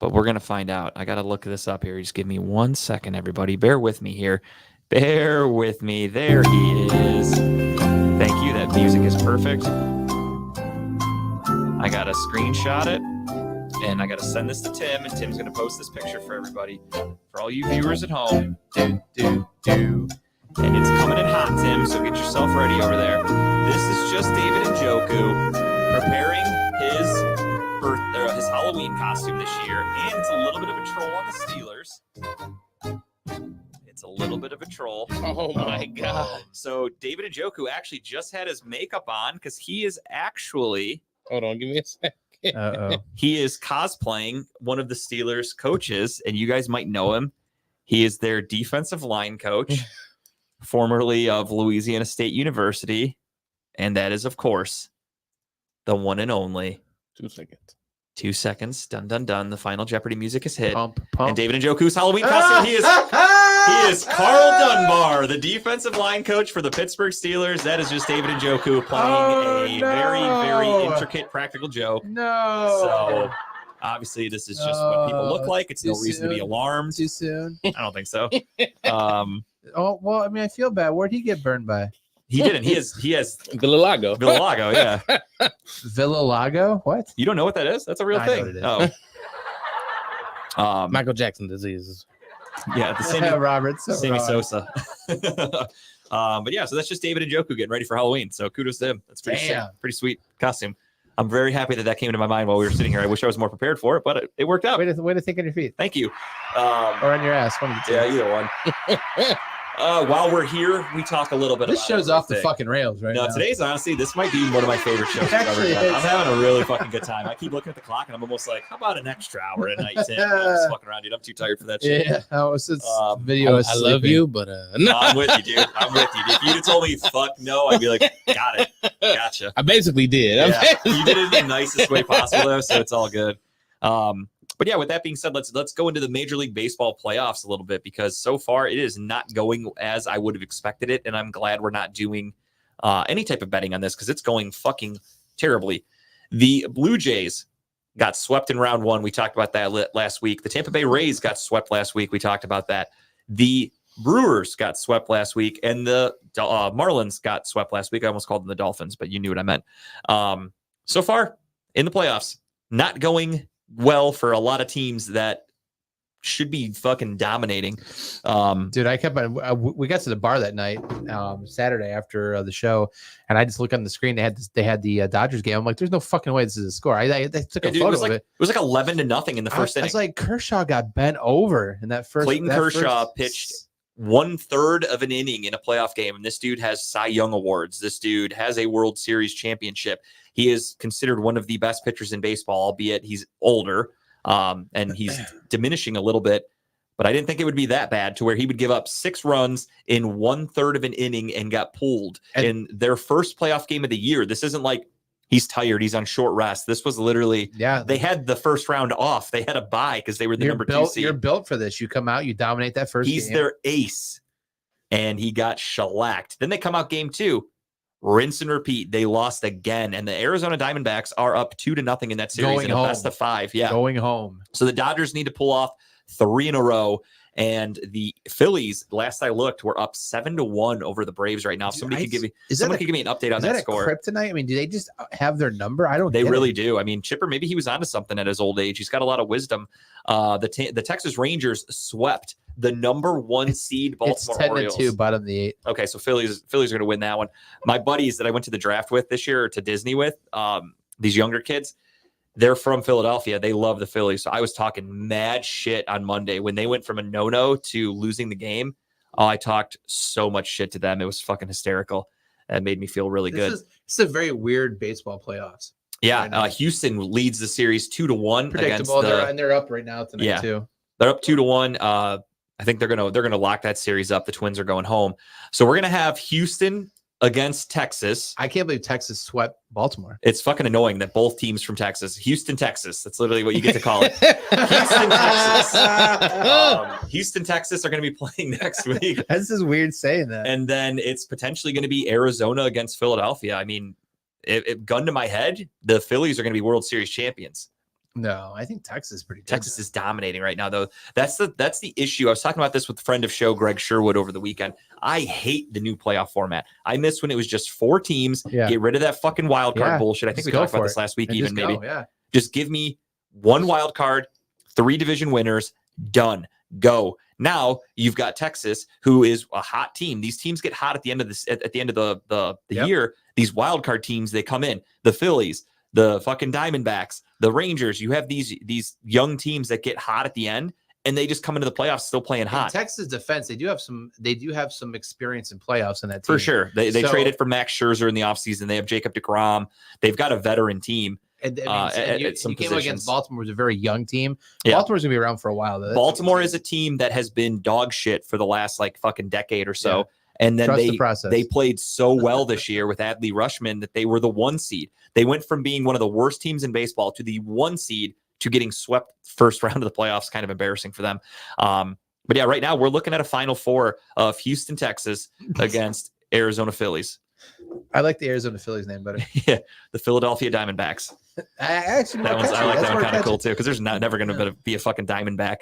we're going to find out. I got to look this up here. Just give me 1 second, everybody. Bear with me here. Bear with me. There he is. Thank you. That music is perfect. I got to screenshot it and I got to send this to Tim, and Tim's going to post this picture for everybody, for all you viewers at home. And it's coming in hot, Tim, so get yourself ready over there. This is just David Njoku preparing his Halloween costume this year, and it's a little bit of a troll on the Steelers. It's a little bit of a troll. Oh my God. So David Njoku actually just had his makeup on because he is actually... Hold on, give me a second. Uh-oh. He is cosplaying one of the Steelers coaches, and you guys might know him. He is their defensive line coach, formerly of Louisiana State University. And that is, of course, the one and only 2 seconds. 2 seconds. Dun, dun, dun. The final Jeopardy music is hit. Pump. And David Njoku's Halloween costume, he is Carl Dunbar, the defensive line coach for the Pittsburgh Steelers. That is just David Njoku playing very, very intricate practical joke. No. So obviously this is just what people look like. It's no too reason to be soon. alarmed. Too soon. I don't think so. Oh, well, I mean, I feel bad. Where'd he get burned by? He didn't. He has Villalago. Villalago, yeah. Villa Lago? What? You don't know what that is? That's a real I know thing. what it is. Oh. Michael Jackson disease. Yeah, the Sammy, Robert. Sammy Sosa. But yeah, so that's just David Njoku getting ready for Halloween. So kudos to him. That's pretty sick, Damn. pretty sweet costume. I'm very happy that came into my mind while we were sitting here. I wish I was more prepared for it, but it worked out. Way to think on your feet. Thank you. Or on your ass. One of the two. Yeah, either one. While we're here, we talk a little bit This about show's off the everything. fucking rails right No, now. today's honestly, this might be one of my favorite shows It I've ever actually done. is. I'm having a really fucking good time. I keep looking at the clock and I'm almost like, how about an extra hour at night, Tim? I'm just fucking around, dude. I'm too tired for that shit. Yeah, it's Um, video. I love you, but No, I'm with you, dude. I'm with you. If you'd have told me fuck no, I'd be like, got it. Gotcha. I basically did. Yeah, you did it in the nicest way possible, though, so it's all good. But yeah, with that being said, let's go into the Major League Baseball playoffs a little bit, because so far it is not going as I would have expected it, and I'm glad we're not doing any type of betting on this because it's going fucking terribly. The Blue Jays got swept in round one. We talked about that last week. The Tampa Bay Rays got swept last week. We talked about that. The Brewers got swept last week, and the Marlins got swept last week. I almost called them the Dolphins, but you knew what I meant. So far in the playoffs, not going well for a lot of teams that should be fucking dominating. Dude, I kept we got to the bar that night, Saturday after the show, and I just look on the screen. They had the Dodgers game. I'm like, there's no fucking way this is a score. I took a Dude, photo it was of like, it. it was like 11-0 in the first I inning. was like, Kershaw got bent over in that first. Clayton Kershaw pitched 1/3 of an inning in a playoff game, and this dude has Cy Young awards. This dude has a World Series championship. He is considered one of the best pitchers in baseball, albeit he's older, and he's diminishing a little bit. But I didn't think it would be that bad to where he would give up 6 runs in 1/3 of an inning and got pulled in their first playoff game of the year. This isn't like he's tired, he's on short rest. This was literally, they had the first round off. They had a bye because they were the number 2 seed. You're built for this. You come out, you dominate that first He's game. their ace, and he got shellacked. Then they come out game 2, rinse and repeat. They lost again, and the Arizona Diamondbacks are up 2-0 in that series Going in a home. best of 5. Yeah, Going home. so the Dodgers need to pull off 3 in a row. And the Phillies, last I looked, were up 7-1 over the Braves right now. If somebody could give me, someone could give me an update on that score. Kryptonite? I mean, do they just have their number? I don't. They get really it. do. I mean, Chipper, maybe he was onto something at his old age. He's got a lot of wisdom. The Texas Rangers swept the number 1 seed Baltimore It's Orioles. 10-2, bottom of the 8. Okay, so Phillies are going to win that one. My buddies that I went to the draft with this year, or to Disney with, these younger kids, they're from Philadelphia. They love the Phillies. So I was talking mad shit on Monday when they went from a no-no to losing the game. I talked so much shit to them. It was fucking hysterical. It made me feel really good. This is a very weird baseball playoffs. Yeah, Houston leads the series 2-1 against Predictable. the. They're up right now tonight Yeah. too. They're up 2-1. I think they're gonna lock that series up. The Twins are going home. So we're gonna have Houston against Texas. I can't believe Texas swept Baltimore. It's fucking annoying that both teams from Texas, Houston, Texas. That's literally what you get to call it. Houston, Texas. Houston, Texas are going to be playing next week. That's just weird saying that. And then it's potentially going to be Arizona against Philadelphia. I mean, gun to my head, the Phillies are going to be World Series champions. No, I think Texas is pretty good. Texas is dominating right now, though. That's the issue. I was talking about this with a friend of show, Greg Sherwood, over the weekend. I hate the new playoff format. I miss when it was just 4 teams. Yeah. Get rid of that fucking wild card Yeah. bullshit. I think Just we go talked about for this it. last week, And even just maybe. go, yeah. Just give me 1 wild card, 3 division winners, done. Go. Now you've got Texas, who is a hot team. These teams get hot at the end of this at the end of the Yep. year. These wild card teams, they come in. The Phillies, the fucking Diamondbacks, the Rangers. You have these young teams that get hot at the end, and they just come into the playoffs still playing In hot. Texas defense, they do have some experience in playoffs in that team. For sure. They So- traded for Max Scherzer in the offseason. They have Jacob DeGrom. They've got a veteran team. And, at some you came positions. against Baltimore, who's a very young team. Yeah. Baltimore's gonna be around for a while. Though. Baltimore is a team that has been dog shit for the last like fucking decade or so. Yeah. And then Trust the they process. played so well this year with Adley Rushman that they were the 1 seed. They went from being one of the worst teams in baseball to the 1 seed to getting swept first round of the playoffs. Kind of embarrassing for them. But yeah, right now we're looking at a Final Four of Houston, Texas against Arizona Phillies. I like the Arizona Phillies name better. Yeah, the Philadelphia Diamondbacks. I like That one kind of cool too, because there's never going to be a fucking Diamondback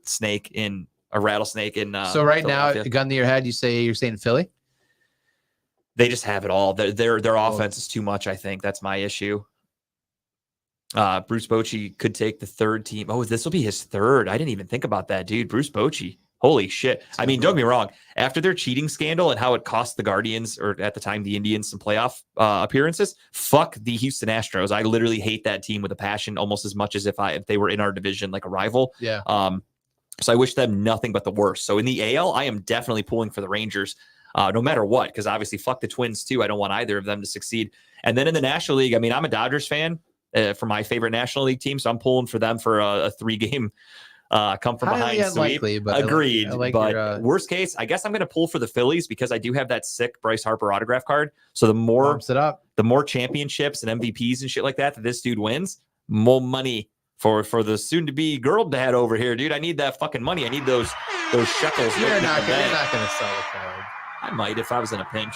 snake in a rattlesnake in. So right now, Philadelphia. gun to your head, you're saying Philly. They just have it all. Their offense is too much. I think that's my issue. Bruce Bochy could take the 3rd team. Oh, this will be his 3rd. I didn't even think about that, dude. Bruce Bochy. Holy shit. I mean, don't get me wrong. After their cheating scandal and how it cost the Guardians, or at the time the Indians, some playoff appearances, fuck the Houston Astros. I literally hate that team with a passion, almost as much as if they were in our division like a rival. Yeah. So I wish them nothing but the worst. So in the AL, I am definitely pulling for the Rangers, no matter what, because obviously fuck the Twins too. I don't want either of them to succeed. And then in the National League, I mean, I'm a Dodgers fan for my favorite National League team, so I'm pulling for them for a 3-game come from Highly behind sweep. unlikely, but Agreed. I like but your, worst case, I guess I'm going to pull for the Phillies because I do have that sick Bryce Harper autograph card. So the more bumps it up. the more championships and MVPs and shit like that this dude wins, more money for the soon-to-be girl dad over here, dude. I need that fucking money. I need those shekels. You're written in not the gonna bank. sell the card. I might if I was in a pinch.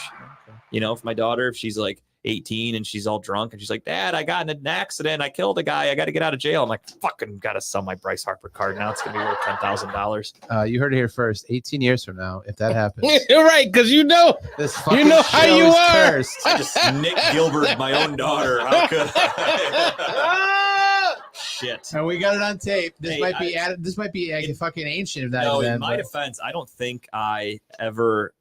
Okay. You know, if my daughter, if she's like 18 and she's all drunk and she's like, Dad, I got in an accident. I killed a guy. I got to get out of jail. I'm like, fucking got to sell my Bryce Harper card. Now it's going to be worth $10,000. You heard it here first. 18 years from now, if that happens, You're right, because you know. this fucking know how show you is are. cursed. I just Nick Gilbert, my own daughter. How could I? Shit. And we got it on tape. This Hey, might be added. This might be in- fucking ancient. If that No, in event, my but- defense, I don't think I ever.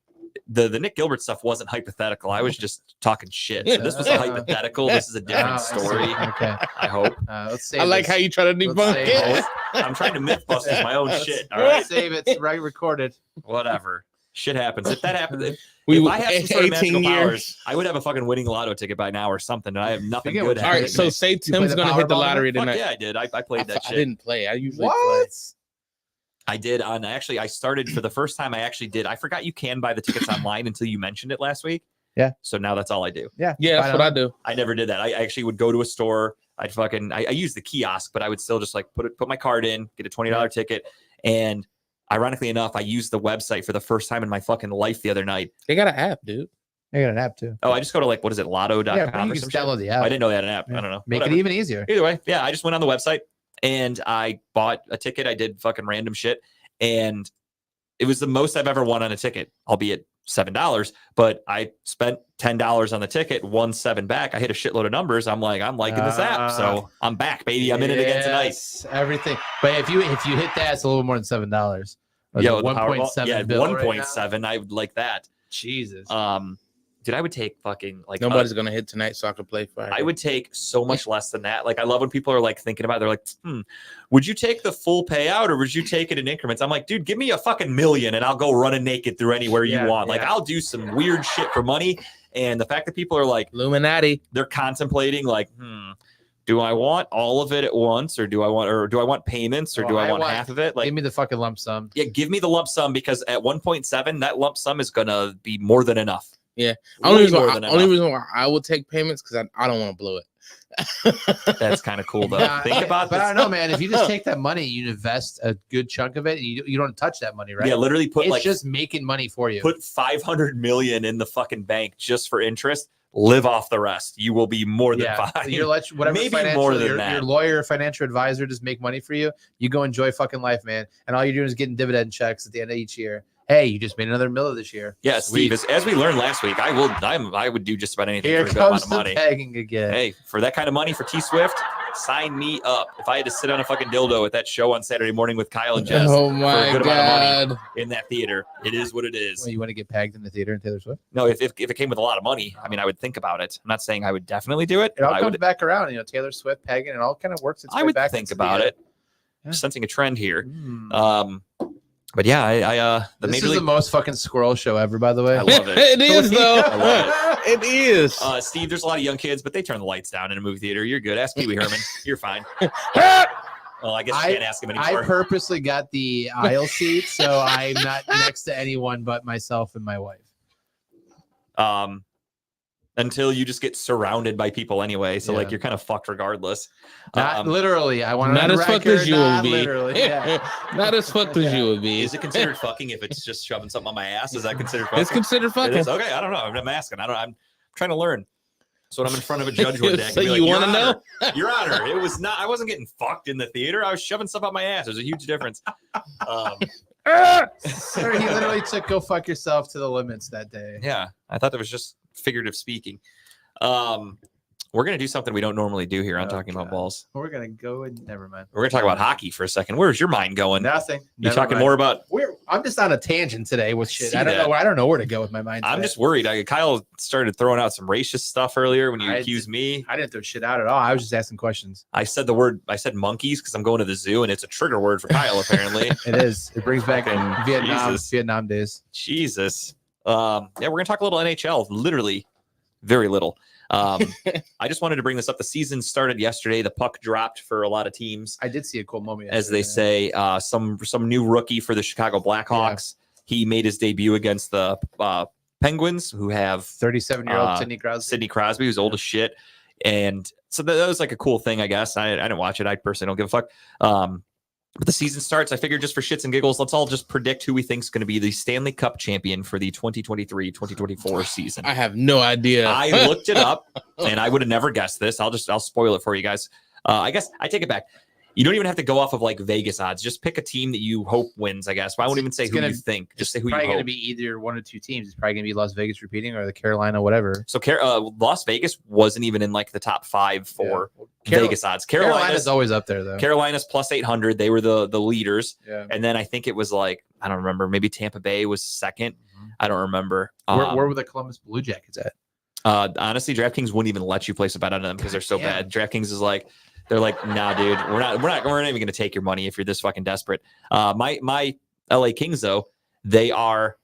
The Nick Gilbert stuff wasn't hypothetical. I was just talking shit. So this was a hypothetical. This is a Oh, different I see. story. Okay. I hope. Let's save I like this. how you try to Let's debunk say it. I'm trying to myth bust my own shit. All Let's right. save it. It's right recorded. Whatever. Shit happens. If that happens, if I had some sort of 18 magical years. powers, I would have a fucking winning lotto ticket by now or something. And I have nothing Forget good what- All happening. right, to so me. say play Tim's the gonna hit the Powerball lottery Fuck tonight. yeah, I did. I played that I shit. didn't play. I usually play. I did on actually. I started for the first time. I actually did. I forgot you can buy the tickets online until you mentioned it last week. Yeah. So now that's all I do. Yeah, that's what I do. I never did that. I actually would go to a store. I'd fucking I use the kiosk, but I would still just like put my card in, get a $20 ticket, and ironically enough, I used the website for the first time in my fucking life the other night. They got an app, dude. I got an app too. Oh, I just go to like what is it, lotto.com Yeah, but you or can some shit? download the I app. didn't know they had an app. Yeah. I don't know. Make Whatever. it even easier. Either way, yeah, I just went on the website and I bought a ticket. I did fucking random shit, and it was the most I've ever won on a ticket, albeit $7. But I spent $10 on the ticket, won $7 back. I hit a shitload of numbers. I'm liking this app, so I'm back, baby. I'm in it again tonight. Yes, everything. But if you hit that, it's a little more than $7. Yo, the 1.7 Powerball- yeah, bill. 1.7. I would like that. Jesus. Dude, I would take fucking like Nobody's gonna hit tonight, so I can play Friday. I would take so much less than that. Like, I love when people are like thinking about it. They're like, would you take the full payout or would you take it in increments? I'm like, dude, give me a fucking million and I'll go running naked through anywhere you Yeah, want. Like, yeah. I'll do some weird shit for money. And the fact that people are like, Illuminati. they're contemplating, like, do I want all of it at once or do I want payments or Oh, do I I want want- half of it? Like, Give me the fucking lump sum. yeah, give me the lump sum because at 1.7, that lump sum is going to be more than enough. Yeah. Way Only more than enough. reason why I would take payments because I don't want to blow it. That's kind of cool, though. Yeah, Think about but this. I don't know, man. If you just take that money, you invest a good chunk of it, and you don't touch that money, right? Yeah, literally put it's like just making money for you. put 500 million in the fucking bank just for interest. Live off the rest. You will be more than fine. You're whatever Maybe financial, more than your, that. your lawyer or financial advisor just make money for you. You go enjoy fucking life, man. And all you're doing is getting dividend checks at the end of each year. Hey, you just made another $1 this year. Yeah, Sweet. Steve. As we learned last week, I would do just about anything Here for a good amount comes of the money. pegging again. Hey, for that kind of money for T Swift, sign me up. If I had to sit on a fucking dildo at that show on Saturday morning with Kyle and Jess Oh for my a good amount of god. money in that theater, it is what it is. Well, you want to get pegged in the theater in Taylor Swift? No, if it came with a lot of money, I mean, I would think about it. I'm not saying I would definitely do it. It all I comes would. back around. You know, Taylor Swift pegging, it all kind of works its I way would back. think into about the, it. Yeah. Sensing a trend here. Mm. But yeah, I the This Major is League. the most fucking squirrel show ever, by the way. I love it. It is though. I love It is. Steve, there's a lot of young kids, but they turn the lights down in a movie theater. You're good. Ask Pee Wee Herman. You're fine. Well, I guess you can't ask him I anymore. purposely got the aisle seat, so I'm not next to anyone but myself and my wife. Until you just get surrounded by people anyway. So like Yeah. you're kind of fucked regardless. Not literally. I want Not to as fucked as you would be. Literally. Yeah. Not as fucked as you would be. Is it considered fucking if it's just shoving something on my ass? Is that considered fucking? It's considered It fucking. is? Okay, I don't know. I'm asking. I'm trying to learn. So when I'm in front of a judge one day, I can So be like, you Your wanna know? Honor, Your Honor, it was not. I wasn't getting fucked in the theater. I was shoving stuff up my ass. There's a huge difference. Sir, he literally took "Go fuck yourself" to the limits that day. Yeah, I thought that was just figurative speaking. We're gonna do something we don't normally do here on Oh, Talking About God. Balls. We're gonna go and never mind. We're gonna talk about hockey for a second. Where's your mind going? Nothing. You Never talking mind. more about? We're I'm just on a tangent today with shit. See I don't that. know. I don't know where to go with my mind. I'm today. just worried. Kyle started throwing out some racist stuff earlier when you I accused me. I didn't throw shit out at all. I was just asking questions. I said monkeys because I'm going to the zoo, and it's a trigger word for Kyle, apparently. It is. It brings back Fucking Vietnam days. Jesus. Yeah, we're going to talk a little NHL, literally very little. I just wanted to bring this up. The season started yesterday. The puck dropped for a lot of teams. I did see a cool moment. As they say, some new rookie for the Chicago Blackhawks. He made his debut against the Penguins, who have 37-year-old Sidney Crosby. who's old as shit. And so that was like a cool thing, I guess. I didn't watch it. I personally don't give a fuck. But the season starts. I figured just for shits and giggles, let's all just predict who we think is going to be the Stanley Cup champion for the 2023-2024 season. I have no idea. I looked it up, and I would have never guessed this. I'll spoil it for you guys. I guess I take it back. You don't even have to go off of like Vegas odds. Just pick a team that you hope wins, I guess. But I won't even say who you think. Just say who you hope. It's probably going to be either one or two teams. It's probably going to be Las Vegas repeating or the Carolina, whatever. So Las Vegas wasn't even in like the top 5 for Vegas odds. Carolina's always up there, though. Carolina's plus 800. They were the leaders. Yeah. And then I think it was like, I don't remember. Maybe Tampa Bay was second. Mm-hmm. I don't remember. Where were the Columbus Blue Jackets at? Honestly, DraftKings wouldn't even let you place a bet on them because they're so bad. DraftKings is like, they're like, nah, dude, we're not even going to take your money if you're this fucking desperate. My LA Kings, though, they are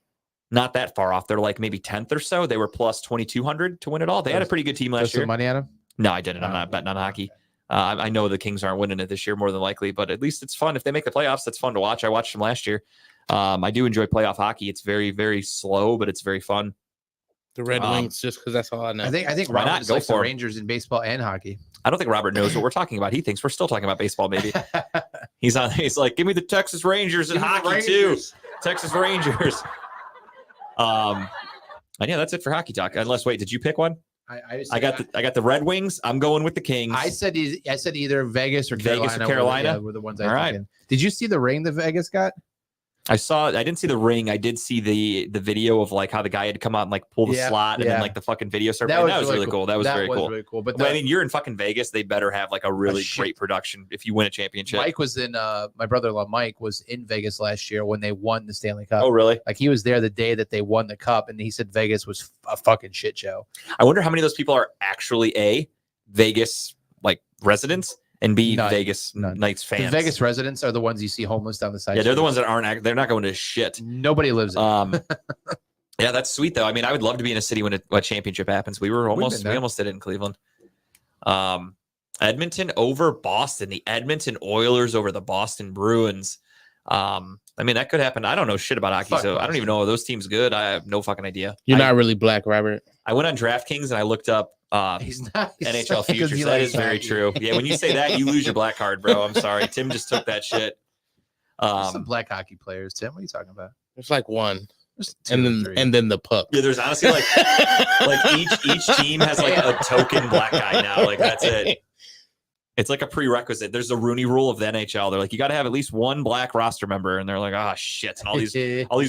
not that far off. They're like maybe 10th or so. They were plus 2,200 to win it all. They had a pretty good team last year. Some money on them? No, I didn't. I'm not betting on hockey. I know the Kings aren't winning it this year more than likely, but at least it's fun. If they make the playoffs, that's fun to watch. I watched them last year. I do enjoy playoff hockey. It's very, very slow, but it's very fun. The Red Wings, just because that's all I know. I think Why not? Robert Go likes the for 'em. Rangers in baseball and hockey. I don't think Robert knows what we're talking about. He thinks we're still talking about baseball, maybe. He's like, give me the Texas Rangers in hockey too. Texas Rangers. And yeah, that's it for hockey talk. Unless, wait, did you pick one? I got the Red Wings. I'm going with the Kings. I said either Vegas or Carolina. Carolina? Were the ones I All right. think. Did you see the ring that Vegas got? I didn't see the ring. I did see the video of like how the guy had to come out and like pull the slot and then like the fucking video started. That was really cool. That was very cool. Really cool. But I mean, you're in fucking Vegas. They better have like a really great production if you win a championship. Mike was in my brother-in-law Mike was in Vegas last year when they won the Stanley Cup. Oh, really? Like he was there the day that they won the cup, and he said Vegas was a fucking shit show. I wonder how many of those people are actually Vegas like residents and Vegas Knights fans. The Vegas residents are the ones you see homeless down the side. Yeah, they're the ones that aren't. They're not going to shit. Nobody lives in. Yeah, that's sweet though. I mean, I would love to be in a city when a championship happens. We almost did it in Cleveland. Edmonton over Boston. The Edmonton Oilers over the Boston Bruins. I mean, that could happen. I don't know shit about hockey, so I don't even know are those teams good. I have no fucking idea. You're not really black, Robert. I went on DraftKings and I looked up NHL futures. That is very true. Yeah, when you say that, you lose your black card, bro. I'm sorry. Tim just took that shit. Some black hockey players, Tim. What are you talking about? There's like one. And then the pup. Yeah, there's honestly like each team has like a token black guy now. Like that's it. It's like a prerequisite. There's a Rooney rule of the NHL. They're like, you got to have at least one black roster member, and they're like, oh shit, and all these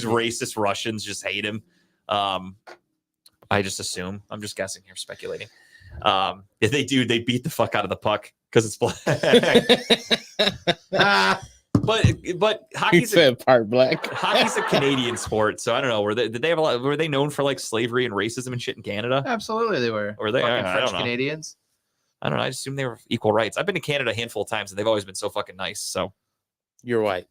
racist Russians just hate him. I just assume. I'm just guessing here, speculating. If they do, they beat the fuck out of the puck because it's black. But hockey's part black. Hockey's a Canadian sport, so I don't know. Were they known for like slavery and racism and shit in Canada? Absolutely, they were. Or they French Canadians? I don't know. I just assume they were equal rights. I've been to Canada a handful of times, and they've always been so fucking nice. So you're white.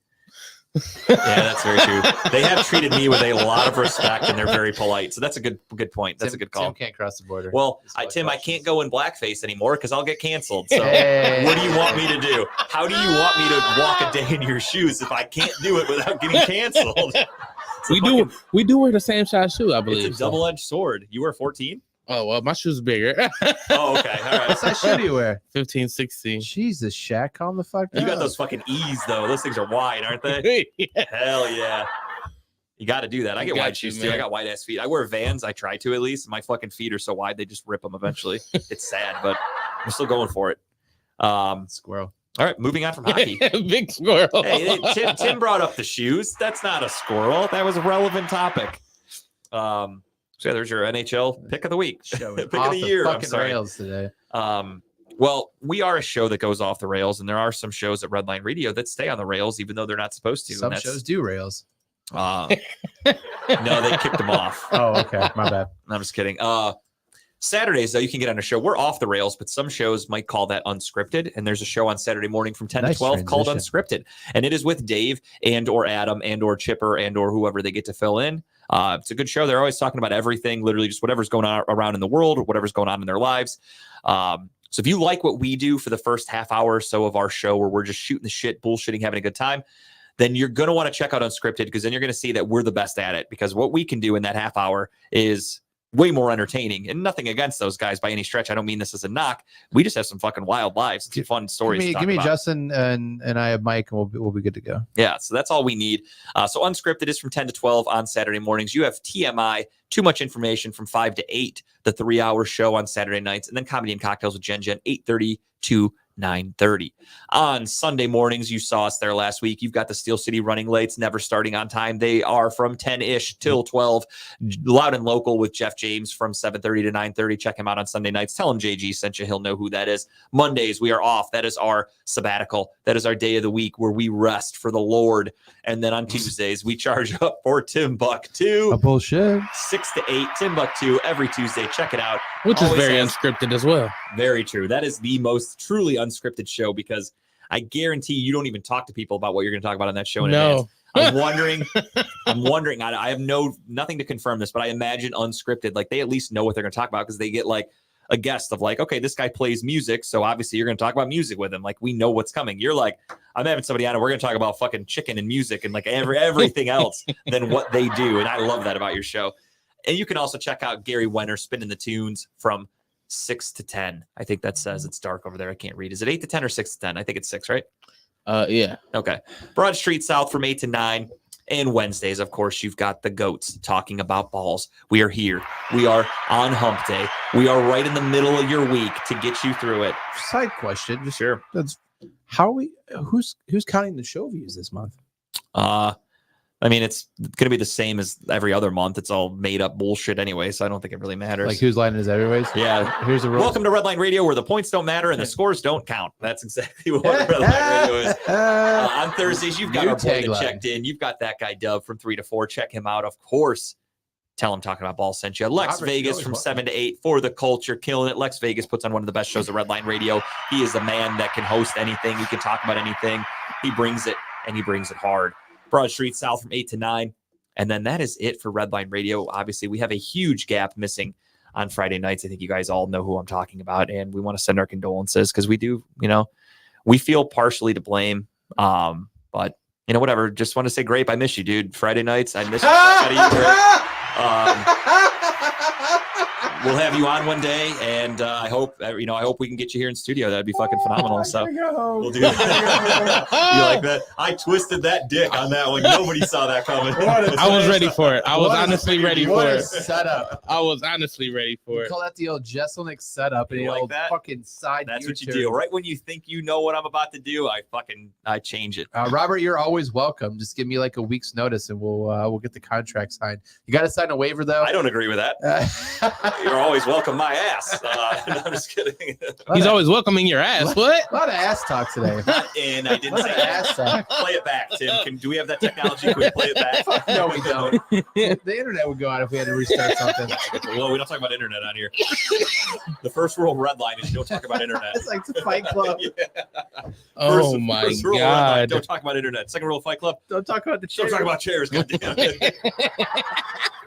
Yeah, that's very true. They have treated me with a lot of respect, and they're very polite. So that's a good point. That's a good call. Tim can't cross the border. Well, Tim, I can't go in blackface anymore because I'll get canceled. So what do you want me to do? How do you want me to walk a day in your shoes if I can't do it without getting canceled? We do wear the same size shoe, I believe. It's a double-edged sword. You wear 14? Oh, well, my shoe's bigger. Oh, okay. All right. What size shoe do you wear? 15, 16. Jesus, Shaq, calm the fuck down. You got those fucking E's, though. Those things are wide, aren't they? Yeah. Hell yeah. You got to do that. I get wide shoes, too. I got wide-ass feet. I wear Vans. I try to, at least. My fucking feet are so wide, they just rip them eventually. It's sad, but I'm still going for it. Squirrel. All right, moving on from hockey. Big squirrel. Hey, Tim brought up the shoes. That's not a squirrel. That was a relevant topic. So yeah, there's your NHL pick of the week. Pick of the year. I'm sorry. Rails today. Well, we are a show that goes off the rails, and there are some shows at Redline Radio that stay on the rails, even though they're not supposed to. Some shows do rails. No, they kicked him off. Oh, okay. My bad. I'm just kidding. Saturdays, though, you can get on a show. We're off the rails, but some shows might call that unscripted. And there's a show on Saturday morning from 10 Nice to 12 called transition. Unscripted. And it is with Dave and or Adam and or Chipper and or whoever they get to fill in. It's a good show. They're always talking about everything, literally just whatever's going on around in the world or whatever's going on in their lives. So if you like what we do for the first half hour or so of our show where we're just shooting the shit, bullshitting, having a good time, then you're going to want to check out Unscripted because then you're going to see that we're the best at it because what we can do in that half hour is way more entertaining and nothing against those guys by any stretch. I don't mean this as a knock. We just have some fucking wild lives. It's fun stories. Give me Justin and I have Mike and we'll be good to go. Yeah, so that's all we need. So Unscripted is from 10 to 12 on Saturday mornings. You have TMI, Too Much Information from 5 to 8, the 3-hour show on Saturday nights, and then Comedy and Cocktails with Jen, 8:30 to 9:30. On Sunday mornings, you saw us there last week. You've got the Steel City Running Lates, never starting on time. They are from 10-ish till 12. Loud and Local with Jeff James from 7:30 to 9:30. Check him out on Sunday nights. Tell him JG sent you. He'll know who that is. Mondays, we are off. That is our sabbatical. That is our day of the week where we rest for the Lord. And then on Tuesdays, we charge up for Timbuktu. Bullshit. 6 to 8, Timbuktu every Tuesday. Check it out. Which is Always very has- unscripted as well. Very true. That is the most truly unscripted show because I guarantee you don't even talk to people about what you're going to talk about on that show in advance. I'm wondering. I have nothing to confirm this, but I imagine unscripted, like they at least know what they're going to talk about because they get like a guest of like, okay, this guy plays music, so obviously you're going to talk about music with him. Like we know what's coming. You're like, I'm having somebody on and we're going to talk about fucking chicken and music and like everything else than what they do. And I love that about your show. And you can also check out Gary Wenner spinning the tunes from 6 to 10. I think that says it's dark over there. I can't read. Is it 8 to 10 or 6 to 10? I think it's 6, right? Yeah. Okay. Broad Street South from 8 to 9. And Wednesdays, of course, you've got the goats talking about balls. We are here. We are on hump day. We are right in the middle of your week to get you through it. Side question. Just Sure. that's how we who's counting the show views this month? I mean, it's going to be the same as every other month. It's all made up bullshit anyway, so I don't think it really matters. Like whose line is everybody's? Yeah. Here's the rule. Welcome to Redline Radio, where the points don't matter and the scores don't count. That's exactly what Redline Radio is. On Thursdays, you've got New our boy that tagline. checked in. You've got that guy Dub from 3 to 4. Check him out, of course. Tell him Talking About Ball sent you. Lex Robert, Vegas you from always 7 to 8 for the culture, killing it. Lex Vegas puts on one of the best shows of Redline Radio. He is a man that can host anything. He can talk about anything. He brings it, and he brings it hard. Broad Street South from 8 to 9. And then that is it for Redline Radio. Obviously, we have a huge gap missing on Friday nights. I think you guys all know who I'm talking about, and we want to send our condolences because we do, we feel partially to blame. But whatever. Just want to say, Grape, I miss you, dude. Friday nights, I miss you. Out of you, Grape. We'll have you on one day, and I hope we can get you here in studio. That'd be fucking phenomenal. So we'll do that. You like that? I twisted that dick on that one. Nobody saw that coming. I was ready for it. I was What a honestly ready for What a it. setup. I was honestly ready for We it. call that the old Jesselnick setup and You the like old that? fucking side. That's what you U-turn. do. Right when you think you know what I'm about to do, I change it. Robert, you're always welcome. Just give me like a week's notice and we'll get the contract signed. You got to sign a waiver though. I don't agree with that. You're always welcome my ass. No, I'm just kidding. He's always welcoming your ass. What? A lot of ass talk today. And I didn't A lot say of that. ass talk. Play it back, Tim. Do we have that technology? Can we play it back? No, we don't. The internet would go out if we had to restart something. Well, we don't talk about internet on here. The first rule of red line is you don't talk about internet. It's like the Fight Club. Oh my First rule of Red Line, god. don't talk about internet. Second rule of Fight Club, Don't talk about the don't chair. talk about chairs. Goddamn.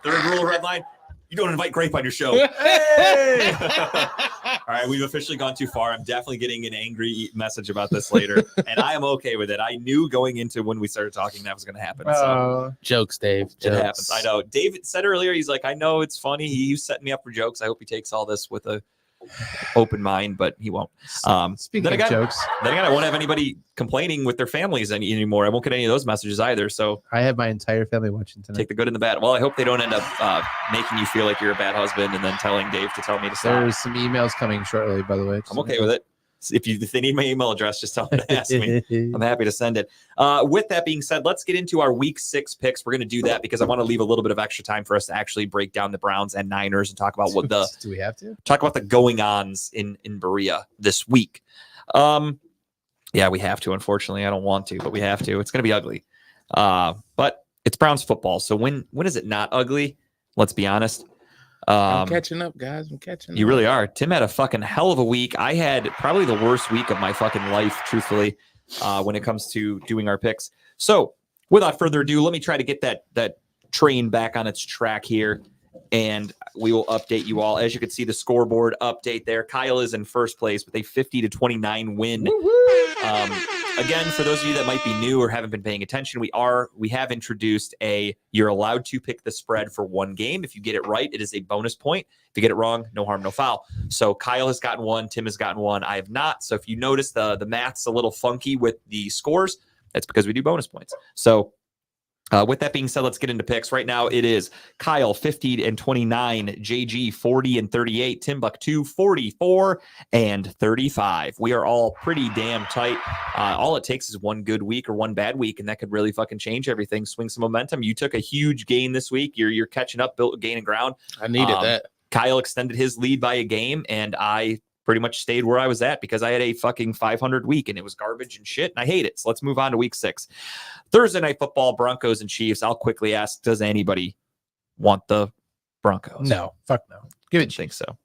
Third rule of Red Line, you don't invite Grape on your show. Hey! All right, we've officially gone too far. I'm definitely getting an angry message about this later, and I am okay with it. I knew going into when we started talking that was going to happen. So Jokes, Dave. it Jokes. happens. I know. David said earlier, he's like, I know it's funny. He's setting me up for jokes. I hope he takes all this with a open mind, but he won't. Speaking then of again, jokes, Then again, I won't have anybody complaining with their families anymore. I won't get any of those messages either. So I have my entire family watching tonight. take the good and the bad. Well, I hope they don't end up making you feel like you're a bad husband and then telling Dave to tell me to stop. There's some emails coming shortly, by the way. I'm okay with it. If they need my email address, just tell them to ask me. I'm happy to send it. With that being said, let's get into our week 6 picks. We're going to do that because I want to leave a little bit of extra time for us to actually break down the Browns and Niners and talk about what the Do we have to? going ons in Berea this week. Yeah, we have to. Unfortunately, I don't want to, but we have to. It's going to be ugly. But It's Browns football. So when is it not ugly? Let's be honest. I'm catching up, guys. I'm catching up. You really are. Tim had a fucking hell of a week. I had probably the worst week of my fucking life, truthfully, when it comes to doing our picks. So without further ado, let me try to get that train back on its track here, and we will update you all. As you can see, the scoreboard update there. Kyle is in first place with a 50-29 win. Again, for those of you that might be new or haven't been paying attention, we have introduced you're allowed to pick the spread for one game. If you get it right, it is a bonus point. If you get it wrong, no harm, no foul. So Kyle has gotten one, Tim has gotten one, I have not. So if you notice the math's a little funky with the scores, that's because we do bonus points. So with that being said, let's get into picks. Right now, it is Kyle 50-29, JG 40-38, Timbuck 44-35. We are all pretty damn tight. All it takes is one good week or one bad week, and that could really fucking change everything. Swing some momentum. You took a huge gain this week. You're catching up, gaining ground. I needed that. Kyle extended his lead by a game, and I pretty much stayed where I was at because I had a fucking 500 week and it was garbage and shit, and I hate it. So let's move on to week 6. Thursday night football, Broncos and Chiefs. I'll quickly ask, does anybody want the Broncos? No, fuck no. Give it. Think so.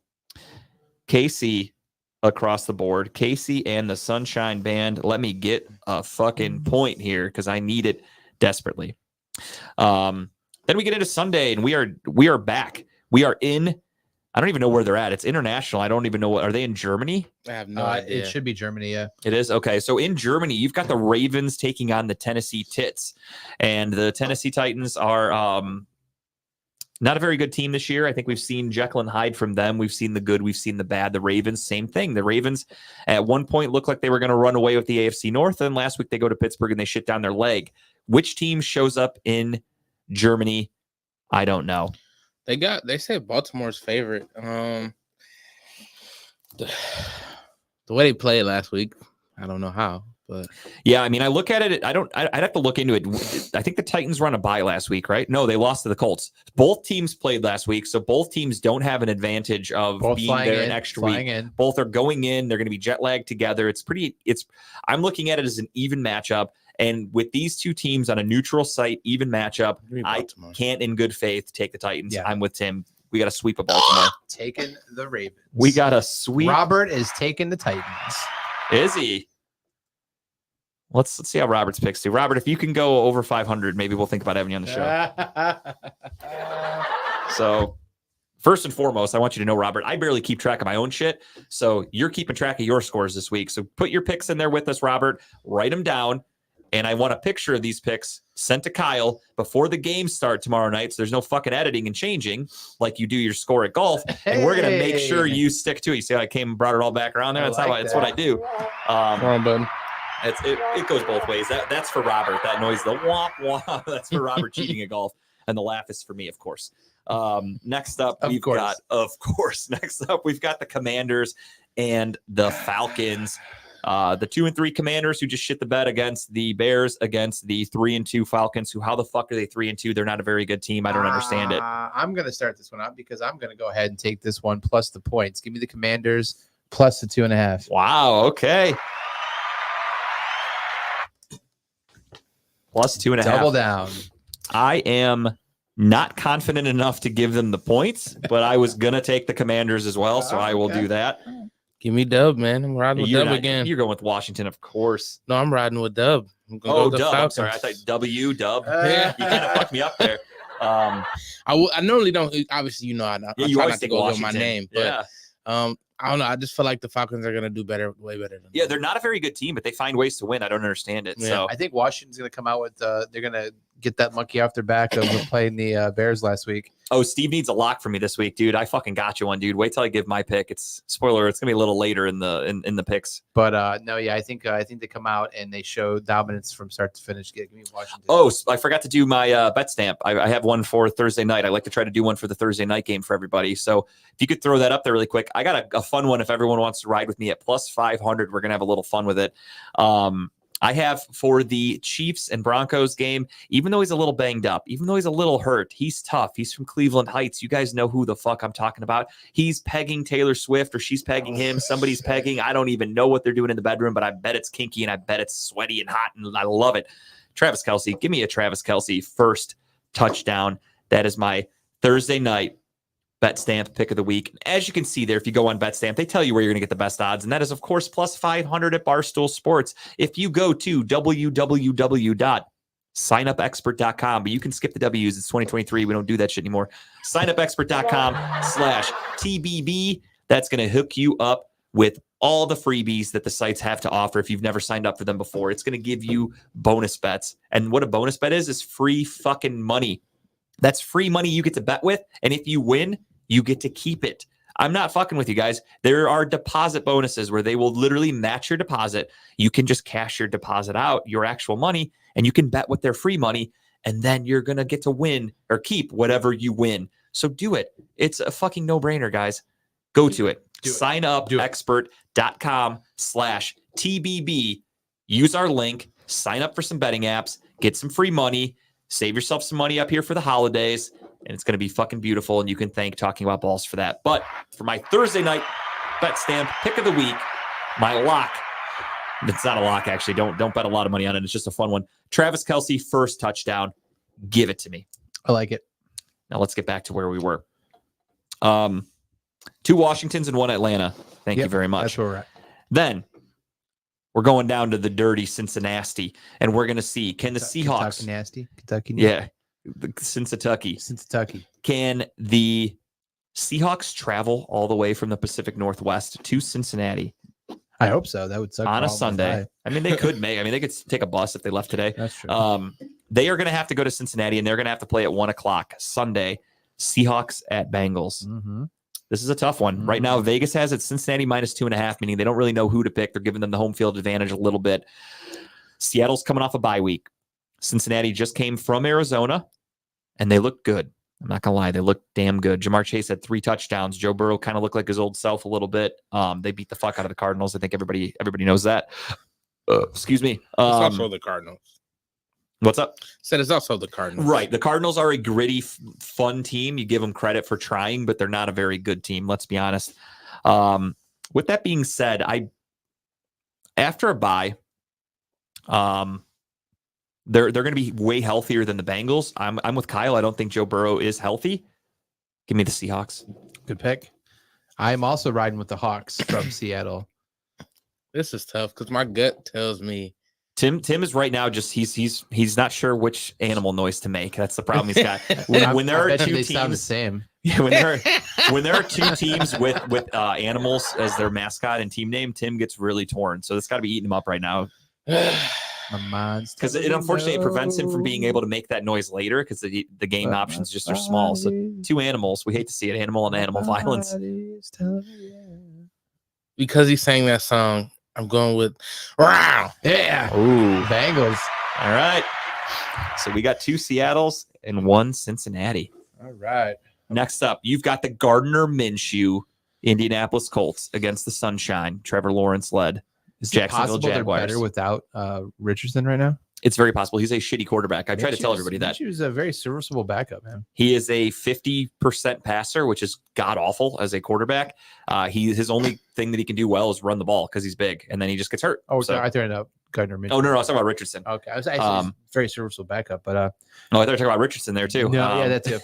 KC across the board. KC and the Sunshine Band. Let me get a fucking point here because I need it desperately. Then we get into Sunday and we are back. We are in. I don't even know where they're at. It's international. I don't even know what. Are they in Germany? I have no idea. It should be Germany, yeah. It is? Okay. So in Germany, you've got the Ravens taking on the Tennessee Tits. And the Tennessee Titans are not a very good team this year. I think we've seen Jekyll and Hyde from them. We've seen the good. We've seen the bad. The Ravens, same thing. The Ravens at one point looked like they were going to run away with the AFC North. And last week they go to Pittsburgh and they shit down their leg. Which team shows up in Germany? I don't know. They said Baltimore's favorite. The way they played last week, I don't know how, but yeah, I mean, I look at it. I'd have to look into it. I think the Titans run a bye last week, right? No, they lost to the Colts. Both teams played last week, so both teams don't have an advantage of being there an extra week. Both are going in. They're going to be jet lagged together. I'm looking at it as an even matchup. And with these two teams on a neutral site, even matchup, I can't in good faith take the Titans. Yeah. I'm with Tim. We got to sweep of Baltimore. Taking the Ravens. We got to sweep. Robert is taking the Titans. Is he? Let's see how Robert's picks do. Robert, if you can go over 500, maybe we'll think about having you on the show. So first and foremost, I want you to know, Robert, I barely keep track of my own shit. So you're keeping track of your scores this week. So put your picks in there with us, Robert. Write them down. And I want a picture of these picks sent to Kyle before the games start tomorrow night. So there's no fucking editing and changing like you do your score at golf. And we're going to make sure you stick to it. You see how I came and brought it all back around there? That's what I do. It goes both ways. That's for Robert. That noise, the womp womp. That's for Robert cheating at golf. And the laugh is for me, of course. Next up, we've got the Commanders and the Falcons. The 2-3 Commanders who just shit the bed against the Bears against the 3-2 Falcons, who how the fuck are they 3-2? They're not a very good team. I don't understand it. I'm going to start this one out because I'm going to go ahead and take this one plus the points. Give me the Commanders plus the 2.5. Wow. Okay. Plus 2.5. Double down. I am not confident enough to give them the points, but I was going to take the Commanders as well. So I will do that. Give me Dub, man. I'm riding with Dub again. You're going with Washington, of course. No, I'm riding with Dub. Dub. I'm sorry. I thought Dub. Yeah. You kind of fucked me up there. I normally don't. Obviously, you know, I try not to go over my name. But I don't know. I just feel like the Falcons are going to do better, way better than them. They're not a very good team, but they find ways to win. I don't understand it. Yeah. So I think Washington's going to come out with they're going to get that monkey off their back of playing the Bears last week. Oh, Steve needs a lock for me this week, dude. I fucking got you one, dude. Wait till I give my pick. It's spoiler. It's gonna be a little later in the picks. But no, yeah, I think they come out and they show dominance from start to finish. Give me Washington. Oh, I forgot to do my bet stamp. I have one for Thursday night. I like to try to do one for the Thursday night game for everybody. So if you could throw that up there really quick, I got a fun one. If everyone wants to ride with me at plus 500, we're gonna have a little fun with it. I have for the Chiefs and Broncos game, even though he's a little banged up, even though he's a little hurt, he's tough. He's from Cleveland Heights. You guys know who the fuck I'm talking about. He's pegging Taylor Swift or she's pegging him. Somebody's pegging. I don't even know what they're doing in the bedroom, but I bet it's kinky and I bet it's sweaty and hot and I love it. Travis Kelce. Give me a Travis Kelce first touchdown. That is my Thursday night BetStamp pick of the week. As you can see there, if you go on BetStamp, they tell you where you're going to get the best odds, and that is, of course, plus 500 at Barstool Sports. If you go to www.signupexpert.com, but you can skip the W's. It's 2023. We don't do that shit anymore. Signupexpert.com/TBB. That's going to hook you up with all the freebies that the sites have to offer if you've never signed up for them before. It's going to give you bonus bets. And what a bonus bet is free fucking money. That's free money you get to bet with. And if you win, you get to keep it. I'm not fucking with you guys. There are deposit bonuses where they will literally match your deposit. You can just cash your deposit out, your actual money, and you can bet with their free money. And then you're going to get to win or keep whatever you win. So do it. It's a fucking no-brainer, guys. Go to it. Signupexpert.com/TBB. Use our link. Sign up for some betting apps. Get some free money. Save yourself some money up here for the holidays. And it's going to be fucking beautiful. And you can thank Talking About Balls for that. But for my Thursday night BetStamp pick of the week, my lock. It's not a lock, actually. Don't bet a lot of money on it. It's just a fun one. Travis Kelce, first touchdown. Give it to me. I like it. Now let's get back to where we were. 2 Washingtons and 1 Atlanta. Thank you very much. That's where we're at. Then we're going down to the dirty Cincinnati, and we're going to see, can the Seahawks... Kentucky nasty. Kentucky. Yeah. The Cincinnati. Can the Seahawks travel all the way from the Pacific Northwest to Cincinnati I hope so. That would suck. on a Sunday? I mean, they could they could take a bus if they left today. That's true. They are going to have to go to Cincinnati, and they're going to have to play at 1:00 Sunday. Seahawks at Bengals. Mm-hmm. This is a tough one. Right now, Vegas has it Cincinnati -2.5, meaning they don't really know who to pick. They're giving them the home field advantage a little bit. Seattle's coming off a bye week. Cincinnati just came from Arizona, and they look good. I'm not going to lie. They look damn good. Jamar Chase had 3 touchdowns. Joe Burrow kind of looked like his old self a little bit. They beat the fuck out of the Cardinals. I think everybody knows that. Excuse me. It's also the Cardinals. What's up? Said it's also the Cardinals. Right. The Cardinals are a gritty, fun team. You give them credit for trying, but they're not a very good team. Let's be honest. With that being said, after a bye, they're going to be way healthier than the Bengals. I'm with Kyle. I don't think Joe Burrow is healthy. Give me the Seahawks. Good pick. I'm also riding with the Hawks from Seattle. This is tough because my gut tells me Tim is right now just he's not sure which animal noise to make. That's the problem he's got. When there are 2 they teams, sound the same. Yeah, when there are 2 teams with animals as their mascot and team name, Tim gets really torn. So it's got to be eating him up right now. Because it unfortunately prevents him from being able to make that noise later because the game options just are small. So 2 animals, we hate to see it, animal and animal violence. because he sang that song, I'm going with wow. Yeah. Ooh. Bengals. All right. So we got 2 Seattles and 1 Cincinnati. All right. Next up, you've got the Gardner Minshew Indianapolis Colts against the Sunshine. Trevor Lawrence led Jacksonville They're Jaguars. better without Richardson right now. It's very possible. He's a shitty quarterback. I try to tell everybody that. Minshew's a very serviceable backup, man. He is a 50% passer, which is god awful as a quarterback. His only thing that he can do well is run the ball because he's big, and then he just gets hurt. Oh, so, sorry, I thought it up Gardner Minshew. Oh no, I was talking about Richardson. Okay, I was actually very serviceable backup, but no, I thought you were talking about Richardson there too. no, yeah, that's it.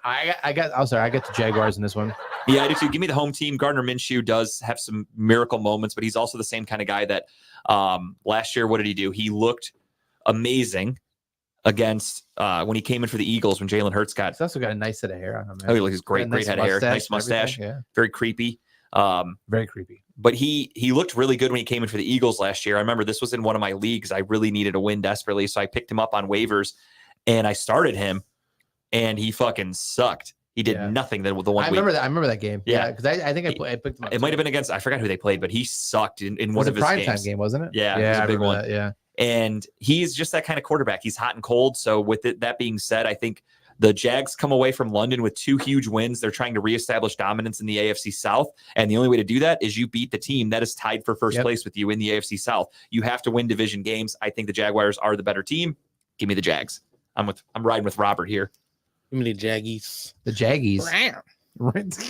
I got the Jaguars in this one. Yeah, I do too. Give me the home team. Gardner Minshew does have some miracle moments, but he's also the same kind of guy that last year, what did he do? He looked amazing against when he came in for the Eagles when Jalen Hurts got. He's also got a nice set of hair on him. Oh, he looks great head of hair, nice mustache, Yeah, very creepy. very creepy. But he looked really good when he came in for the Eagles last year. I remember this was in one of my leagues. I really needed a win desperately, so I picked him up on waivers, and I started him, and he fucking sucked. He did nothing the one week. I remember that game. Yeah, because I think I picked him up. It might have been against, I forgot who they played, but he sucked in one of his games. It was a primetime game, wasn't it? Yeah, yeah, it was a big one. That, yeah. And he's just that kind of quarterback. He's hot and cold. So with that being said, I think the Jags come away from London with 2 huge wins. They're trying to reestablish dominance in the AFC South. And the only way to do that is you beat the team that is tied for first place with you in the AFC South. You have to win division games. I think the Jaguars are the better team. Give me the Jags. I'm riding with Robert here. Give me the Jaggies. The Jaggies.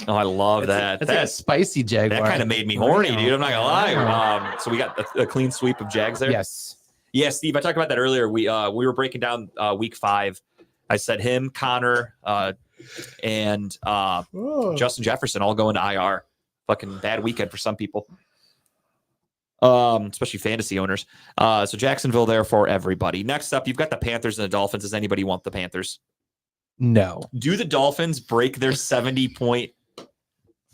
Oh, I love that. That's a spicy Jaguar. That kind of made me horny, dude. I'm not gonna lie. So we got a clean sweep of Jags there. Yes. Yeah, Steve, I talked about that earlier. We were breaking down week 5. I said him, Connor, and Justin Jefferson all going to IR. Fucking bad weekend for some people. Especially fantasy owners. So Jacksonville there for everybody. Next up, you've got the Panthers and the Dolphins. Does anybody want the Panthers? No. Do the Dolphins break their 70-point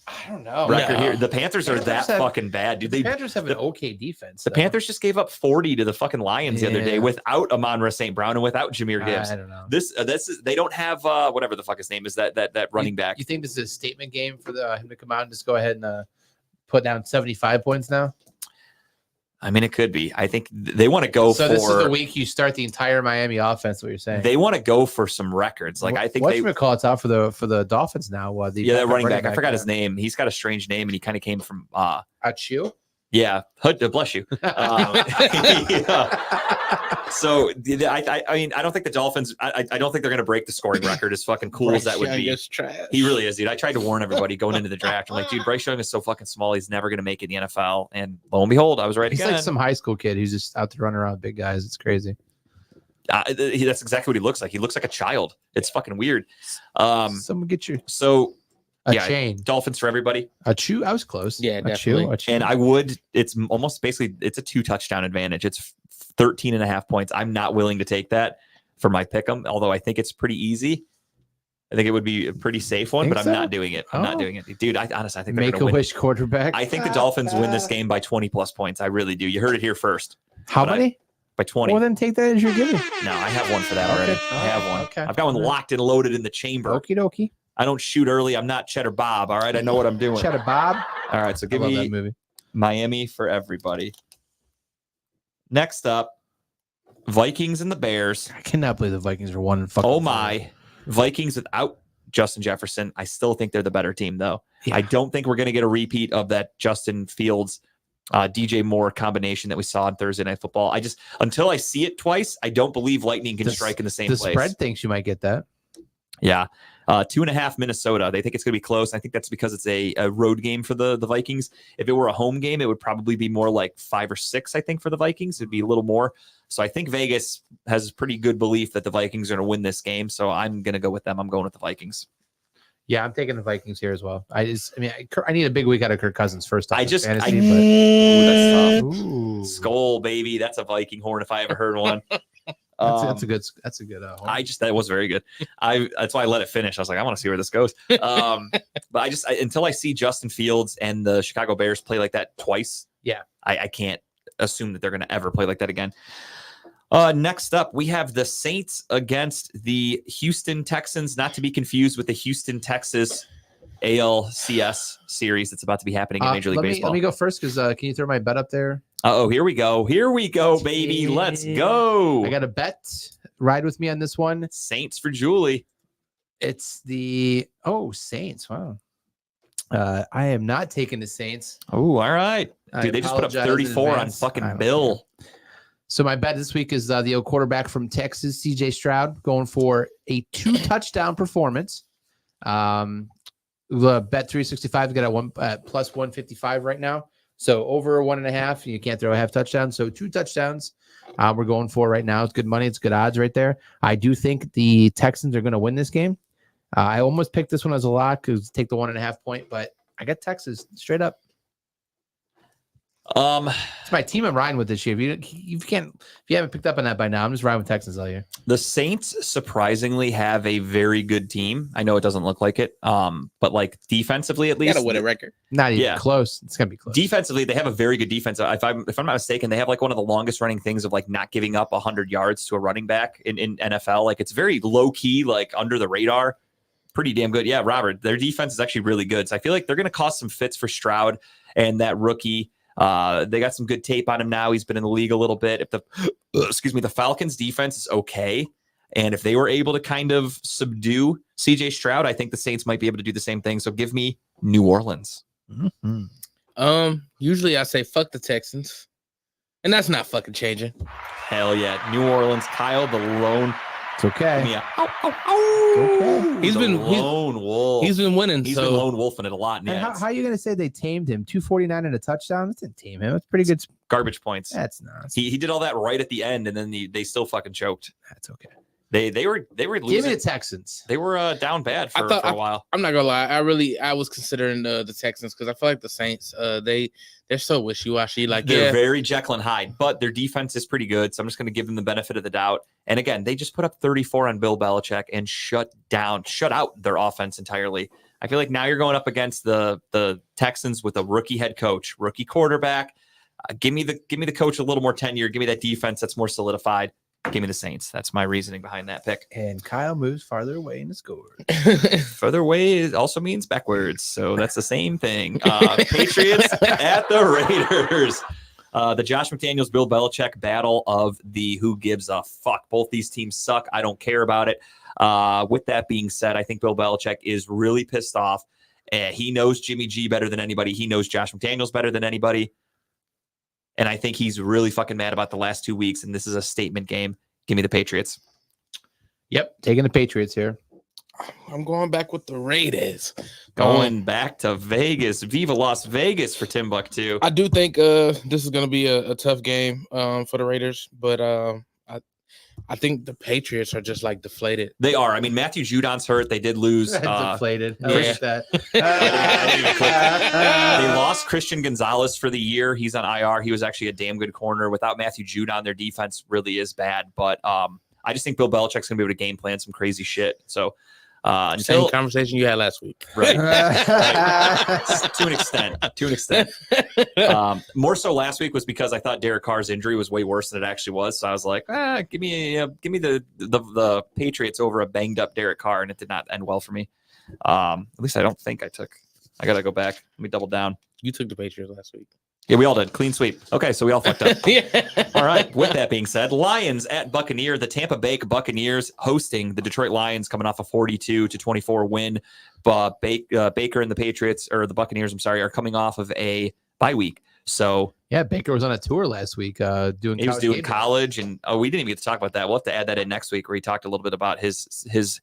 I don't know. record No. here? The Panthers are that fucking bad, dude. The Panthers have an okay defense. The though. Panthers just gave up 40 to the fucking Lions the other day Yeah. without Amon-Ra St. Brown and without Jahmyr Gibbs. I don't know. This is they don't have whatever the fuck his name is that running back. You think this is a statement game for him to come out and just go ahead and put down 75 points now? I mean, it could be. I think they want to go So for. this is the week you start the entire Miami offense. What you're saying? They want to go for some records. Like I think they. it's out for the Dolphins now. That running back. I forgot his name. He's got a strange name, and he kind of came from. Achu. Yeah, bless you. Yeah. So I mean, I don't think the Dolphins. I don't think they're going to break the scoring record. As fucking cool as that would be. He really is, dude. I tried to warn everybody going into the draft. I'm like, dude, Bryce Young is so fucking small. He's never going to make it in the NFL. And lo and behold, I was right He's again. like some high school kid who's just out there running around with big guys. It's crazy. That's exactly what he looks like. He looks like a child. It's fucking weird. Someone get you So a yeah, chain. Dolphins for everybody. Achu. I was close. Yeah, Achu, definitely. Achu. And I would, it's almost basically, it's a 2 touchdown advantage. It's 13 and a half points. I'm not willing to take that for my pick 'em, although I think it's pretty easy. I think it would be a pretty safe one, Think but I'm so? not doing it. I'm not Oh. doing it. Dude, honestly, I think they're Make going a to win. wish quarterback. I think the Dolphins win this game by 20 plus points. I really do. You heard it here first. How but many? By 20. Well, then take that as your giving. No, I have one for that already. Okay. I have one. Okay. I've got one All right. locked and loaded in the chamber. Okie dokie. I don't shoot early. I'm not Cheddar Bob. All right. I know what I'm doing. Cheddar Bob. All right. So I give love me that movie. Miami for everybody. Next up, Vikings and the Bears. I cannot believe the Vikings are one. Fucking Oh my. Vikings without Justin Jefferson. I still think they're the better team, though. Yeah. I don't think we're going to get a repeat of that Justin Fields, DJ Moore combination that we saw on Thursday Night Football. I just, until I see it twice, I don't believe lightning can The- strike in the same The place. spread thinks you might get that. Yeah. 2.5 Minnesota. They think it's going to be close. I think that's because it's a road game for the Vikings. If it were a home game, it would probably be more like 5 or 6, I think, for the Vikings. It'd be a little more. So I think Vegas has pretty good belief that the Vikings are going to win this game. So I'm going to go with them. I'm going with the Vikings. Yeah, I'm taking the Vikings here as well. I need a big week out of Kirk Cousins first off. I in just, fantasy, Ooh, that's but tough. Ooh. Skull, baby. That's a Viking horn if I ever heard one. That's a good. That was very good. That's why I let it finish. I was like, I want to see where this goes. But until I see Justin Fields and the Chicago Bears play like that twice, Yeah. I can't assume that they're going to ever play like that again. Next up, we have the Saints against the Houston Texans, not to be confused with the Houston, Texas ALCS series that's about to be happening in Major League Baseball. Let me go first because can you throw my bet up there? Oh, here we go. Here we go, baby. Let's go. I got a bet. Ride with me on this one. Saints for Julie. It's the Saints. Wow. I am not taking the Saints. Oh, all right. I Dude, they just put up apologize in 34 on advance. I fucking don't Bill. So my bet this week is the old quarterback from Texas, CJ Stroud, going for a 2 touchdown performance. The bet 365 got at plus 155 right now. So over 1.5, you can't throw a half touchdown. So 2 touchdowns we're going for right now. It's good money. It's good odds right there. I do think the Texans are going to win this game. I almost picked this one as a lock because take the 1.5 point, but I got Texas straight up. It's my team I'm riding with this year. If you haven't picked up on that by now, I'm just riding with Texans all year. The Saints surprisingly have a very good team. I know it doesn't look like it, but like defensively at least, Got to win a record. Not even Yeah. close. It's gonna be close. defensively they have a very good defense. If I'm not mistaken, they have like one of the longest running things of like not giving up 100 yards to a running back in NFL. Like it's very low key, like under the radar. Pretty damn good. Yeah, Robert, their defense is actually really good. So I feel like they're going to cause some fits for Stroud and that rookie. They got some good tape on him now. He's been in the league a little bit. If the Falcons defense is okay, and if they were able to kind of subdue CJ Stroud, I think the Saints might be able to do the same thing. So give me New Orleans. Mm-hmm. Usually I say fuck the Texans, and that's not fucking changing. Hell yeah. New Orleans, Kyle, the lone It's okay. Give me a ow, ow, ow. Okay. He's The been- he's- lone wolf. He's been winning. He's so been lone wolfing it a lot. And Yeah, how are you going to say they tamed him? 249 and a touchdown? That didn't tame him. That's pretty good. garbage points. That's not. He did all that right at the end, and then they still fucking choked. That's okay. They were Give me losing. the Texans. They were down bad I for thought- a while. I'm not gonna lie. I was considering the Texans because I feel like the Saints, they're so wishy washy. Like, They're yeah, very Jekyll and Hyde, but their defense is pretty good. So I'm just going to give them the benefit of the doubt. And again, they just put up 34 on Bill Belichick and shut out their offense entirely. I feel like now you're going up against the Texans with a rookie head coach, rookie quarterback. Give me the coach a little more tenure. Give me that defense that's more solidified. Give me the Saints. That's my reasoning behind that pick. And Kyle moves farther away in the score. Further away also means backwards, so that's the same thing. Patriots at the Raiders. The Josh McDaniels, Bill Belichick battle of the who gives a fuck. Both these teams suck. I don't care about it. With that being said, I think Bill Belichick is really pissed off. He knows Jimmy G better than anybody. He knows Josh McDaniels better than anybody. And I think he's really fucking mad about the last 2 weeks. And this is a statement game. Give me the Patriots. Yep. Taking the Patriots here. I'm going back with the Raiders. Going back to Vegas. Viva Las Vegas for Timbuktu. I do think this is going to be a tough game for the Raiders, but I think the Patriots are just like deflated. They are. I mean, Matthew Judon's hurt. They did lose. Deflated. I yeah. wish that. They lost Christian Gonzalez for the year. He's on IR. He was actually a damn good corner. Without Matthew Judon, their defense really is bad. But I just think Bill Belichick's going to be able to game plan some crazy shit. So Same until conversation you had last week. right. To an extent. More so last week was because I thought Derek Carr's injury was way worse than it actually was. So I was like, give me the Patriots over a banged up Derek Carr, and it did not end well for me. At least I don't think I took. I gotta go back. Let me double down. You took the Patriots last week. Yeah, we all did. Clean sweep. Okay, so we all fucked up. Yeah. All right. With that being said, Lions at Buccaneer. The Tampa Bay Buccaneers hosting the Detroit Lions, coming off a 42-24 win. But Baker and the Patriots, or the Buccaneers, I'm sorry, are coming off of a bye week. So Yeah, Baker was on a tour last week doing he was doing game day. college, and we didn't even get to talk about that. We'll have to add that in next week, where he talked a little bit about his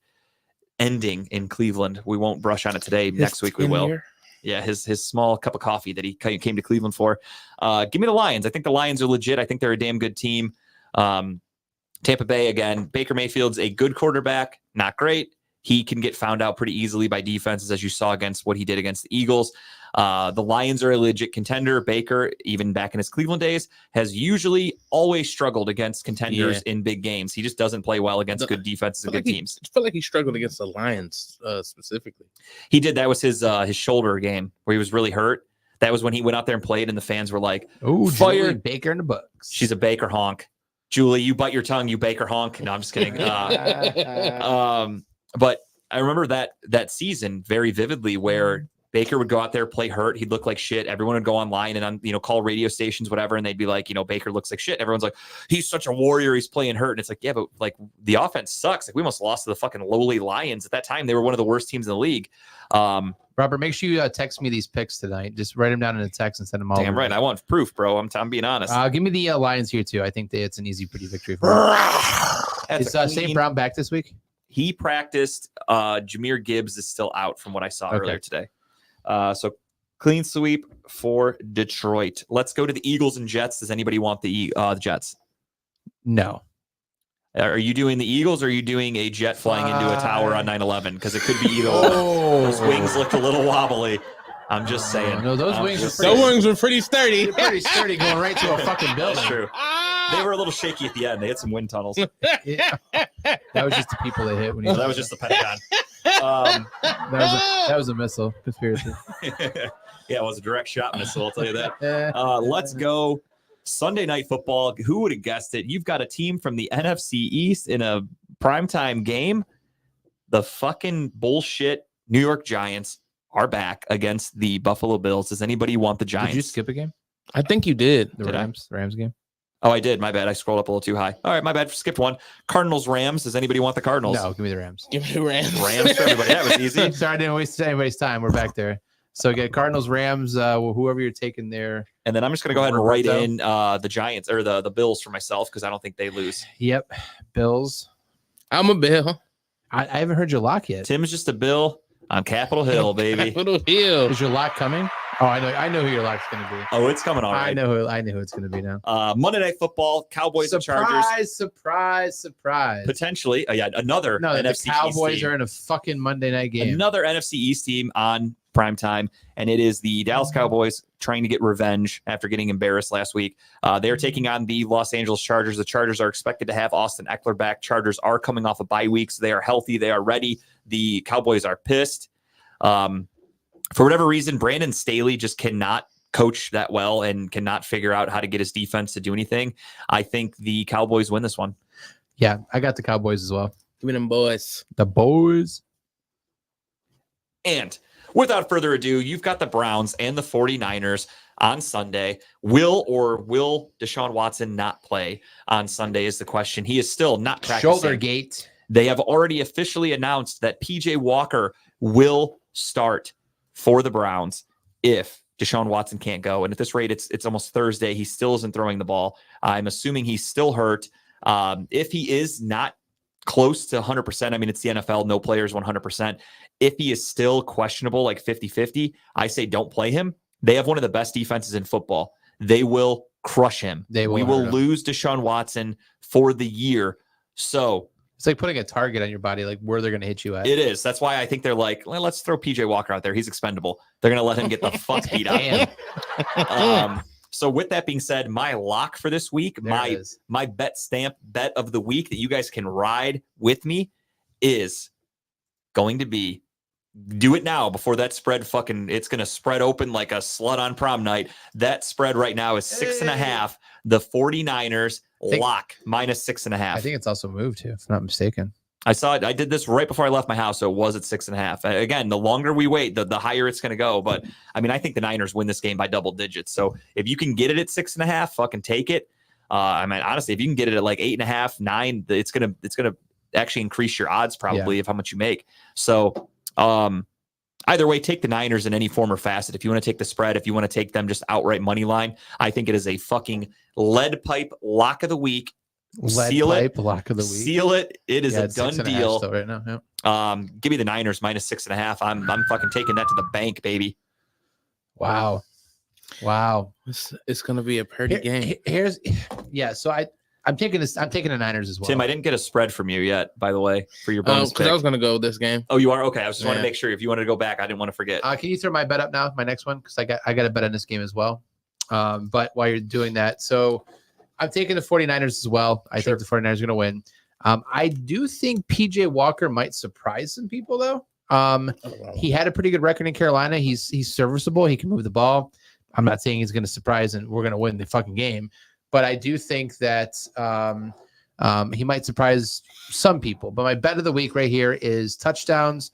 ending in Cleveland. We won't brush on it today. Next week we will. Tenure. Yeah, his small cup of coffee that he came to Cleveland for. Give me the Lions. I think the Lions are legit. I think they're a damn good team. Tampa Bay, again, Baker Mayfield's a good quarterback, not great. He can get found out pretty easily by defenses, as you saw against what he did against the Eagles. The Lions are a legit contender. Baker, even back in his Cleveland days, has usually always struggled against contenders in big games. He just doesn't play well against good defenses and good teams. I feel like he struggled against the Lions specifically. He did. That was his shoulder game where he was really hurt. That was when he went out there and played, and the fans were like, Oh, Fire. Julie Baker in the Bucks. she's a Baker honk. Julie, you bite your tongue, you Baker honk. No, I'm just kidding. But I remember that season very vividly, where Baker would go out there, play hurt. He'd look like shit. Everyone would go online and call radio stations, whatever, and they'd be like, Baker looks like shit. Everyone's like, he's such a warrior. He's playing hurt. And it's like, yeah, but like the offense sucks. Like we almost lost to the fucking lowly Lions at that time. They were one of the worst teams in the league. Robert, make sure you text me these picks tonight. Just write them down in a text and send them all. Damn over. right. I want proof, bro. I'm being honest. Give me the Lions here too. I think it's an easy, pretty victory for them. That's Is a St. clean- Brown back this week? He practiced. Jameer Gibbs is still out from what I saw earlier today. So clean sweep for Detroit. Let's go to the Eagles and Jets. Does anybody want the Jets? No. Are you doing the Eagles, or are you doing a jet flying into a tower on 9/11? Because it could be either one. Those wings looked a little wobbly. I'm just saying. No, those wings are just pretty- Those wings were pretty sturdy. They're pretty sturdy going right to a fucking building. That's true. They were a little shaky at the end. They had some wind tunnels. Yeah. That was just the people they hit when he That was just the Pentagon. that was a missile conspiracy. Yeah, it was a direct shot missile. I'll tell you that. Eh. Let's go. Sunday Night Football. Who would have guessed it? You've got a team from the NFC East in a primetime game. The fucking bullshit New York Giants are back against the Buffalo Bills. Does anybody want the Giants? Did you skip a game? I think you did. The Did I? Rams game? Oh, I did. My bad. I scrolled up a little too high. All right, my bad. Skipped one. Cardinals, Rams. Does anybody want the Cardinals? No, give me the Rams. Give me the Rams. Rams for everybody. That was easy. Sorry, I didn't waste anybody's time. We're back there. So get Cardinals, Rams, whoever you're taking there. And then I'm just going to go ahead and write Roberto. in the Giants or the Bills for myself because I don't think they lose. Yep. Bills. I'm a Bill. I haven't heard your lock yet. Tim's just a Bill on Capitol Hill, baby. Capitol Hill. Is your lock coming? Oh, I know who your lock's gonna be. Oh, it's coming all I right. know who it's gonna be now. Monday Night Football, Cowboys and Chargers. Surprise. Potentially, another No, the NFC Cowboys East team. are in a fucking Monday night game. Another NFC East team on primetime, and it is the Dallas Cowboys trying to get revenge after getting embarrassed last week. They are taking on the Los Angeles Chargers. The Chargers are expected to have Austin Eckler back. Chargers are coming off a bye week, so they are healthy. They are ready. The Cowboys are pissed. For whatever reason, Brandon Staley just cannot coach that well and cannot figure out how to get his defense to do anything. I think the Cowboys win this one. Yeah, I got the Cowboys as well. Give me them boys. The boys. And without further ado, you've got the Browns and the 49ers on Sunday. Will Deshaun Watson not play on Sunday is the question. He is still not practicing. Shoulder gate. They have already officially announced that PJ Walker will start for the Browns if Deshaun Watson can't go. And at this rate, it's almost Thursday. He still isn't throwing the ball. I'm assuming he's still hurt. If he is not close to 100%, I mean, it's the NFL, no players 100%. If he is still questionable, like 50-50, I say don't play him. They have one of the best defenses in football. They will crush him. We will lose Deshaun Watson for the year. So it's like putting a target on your body, like where they're going to hit you at. it is. That's why I think they're like, well, let's throw PJ Walker out there. He's expendable. They're going to let him get the fuck beat out of him. So with that being said, my lock for this week, my bet of the week that you guys can ride with me is going to be, do it now before that spread it's going to spread open like a slut on prom night. That spread right now is 6.5. The 49ers lock minus 6.5. I think it's also moved too, if I'm not mistaken. I saw it. I did this right before I left my house, so it was at 6.5. Again, the longer we wait, the higher it's going to go. But I mean, I think the Niners win this game by double digits. So if you can get it at 6.5, fucking take it. I mean, honestly, if you can get it at like 8.5, 9, it's gonna actually increase your odds probably of how much you make. So either way, take the Niners in any form or facet. If you want to take the spread, if you want to take them just outright money line, I think it is a fucking lead pipe lock of the week. Seal it. Lock of the week. Seal it. It is a it's done 6.5 deal. still right now. Yeah. Give me the Niners minus 6.5. I'm fucking taking that to the bank, baby. Wow. It's gonna be a pretty game. So I'm taking the Niners as well. Tim, I didn't get a spread from you yet, by the way, for your bonus Because pick. I was gonna go with this game. Oh, you are? Okay. I was just want to make sure if you wanted to go back, I didn't want to forget. Can you throw my bet up now? My next one, because I got a bet on this game as well. But while you're doing that, so I'm taking the 49ers as well. I think the 49ers are going to win. I do think PJ Walker might surprise some people, though. He had a pretty good record in Carolina. He's serviceable. He can move the ball. I'm not saying he's going to surprise and we're going to win the fucking game, but I do think that he might surprise some people. But my bet of the week right here is touchdowns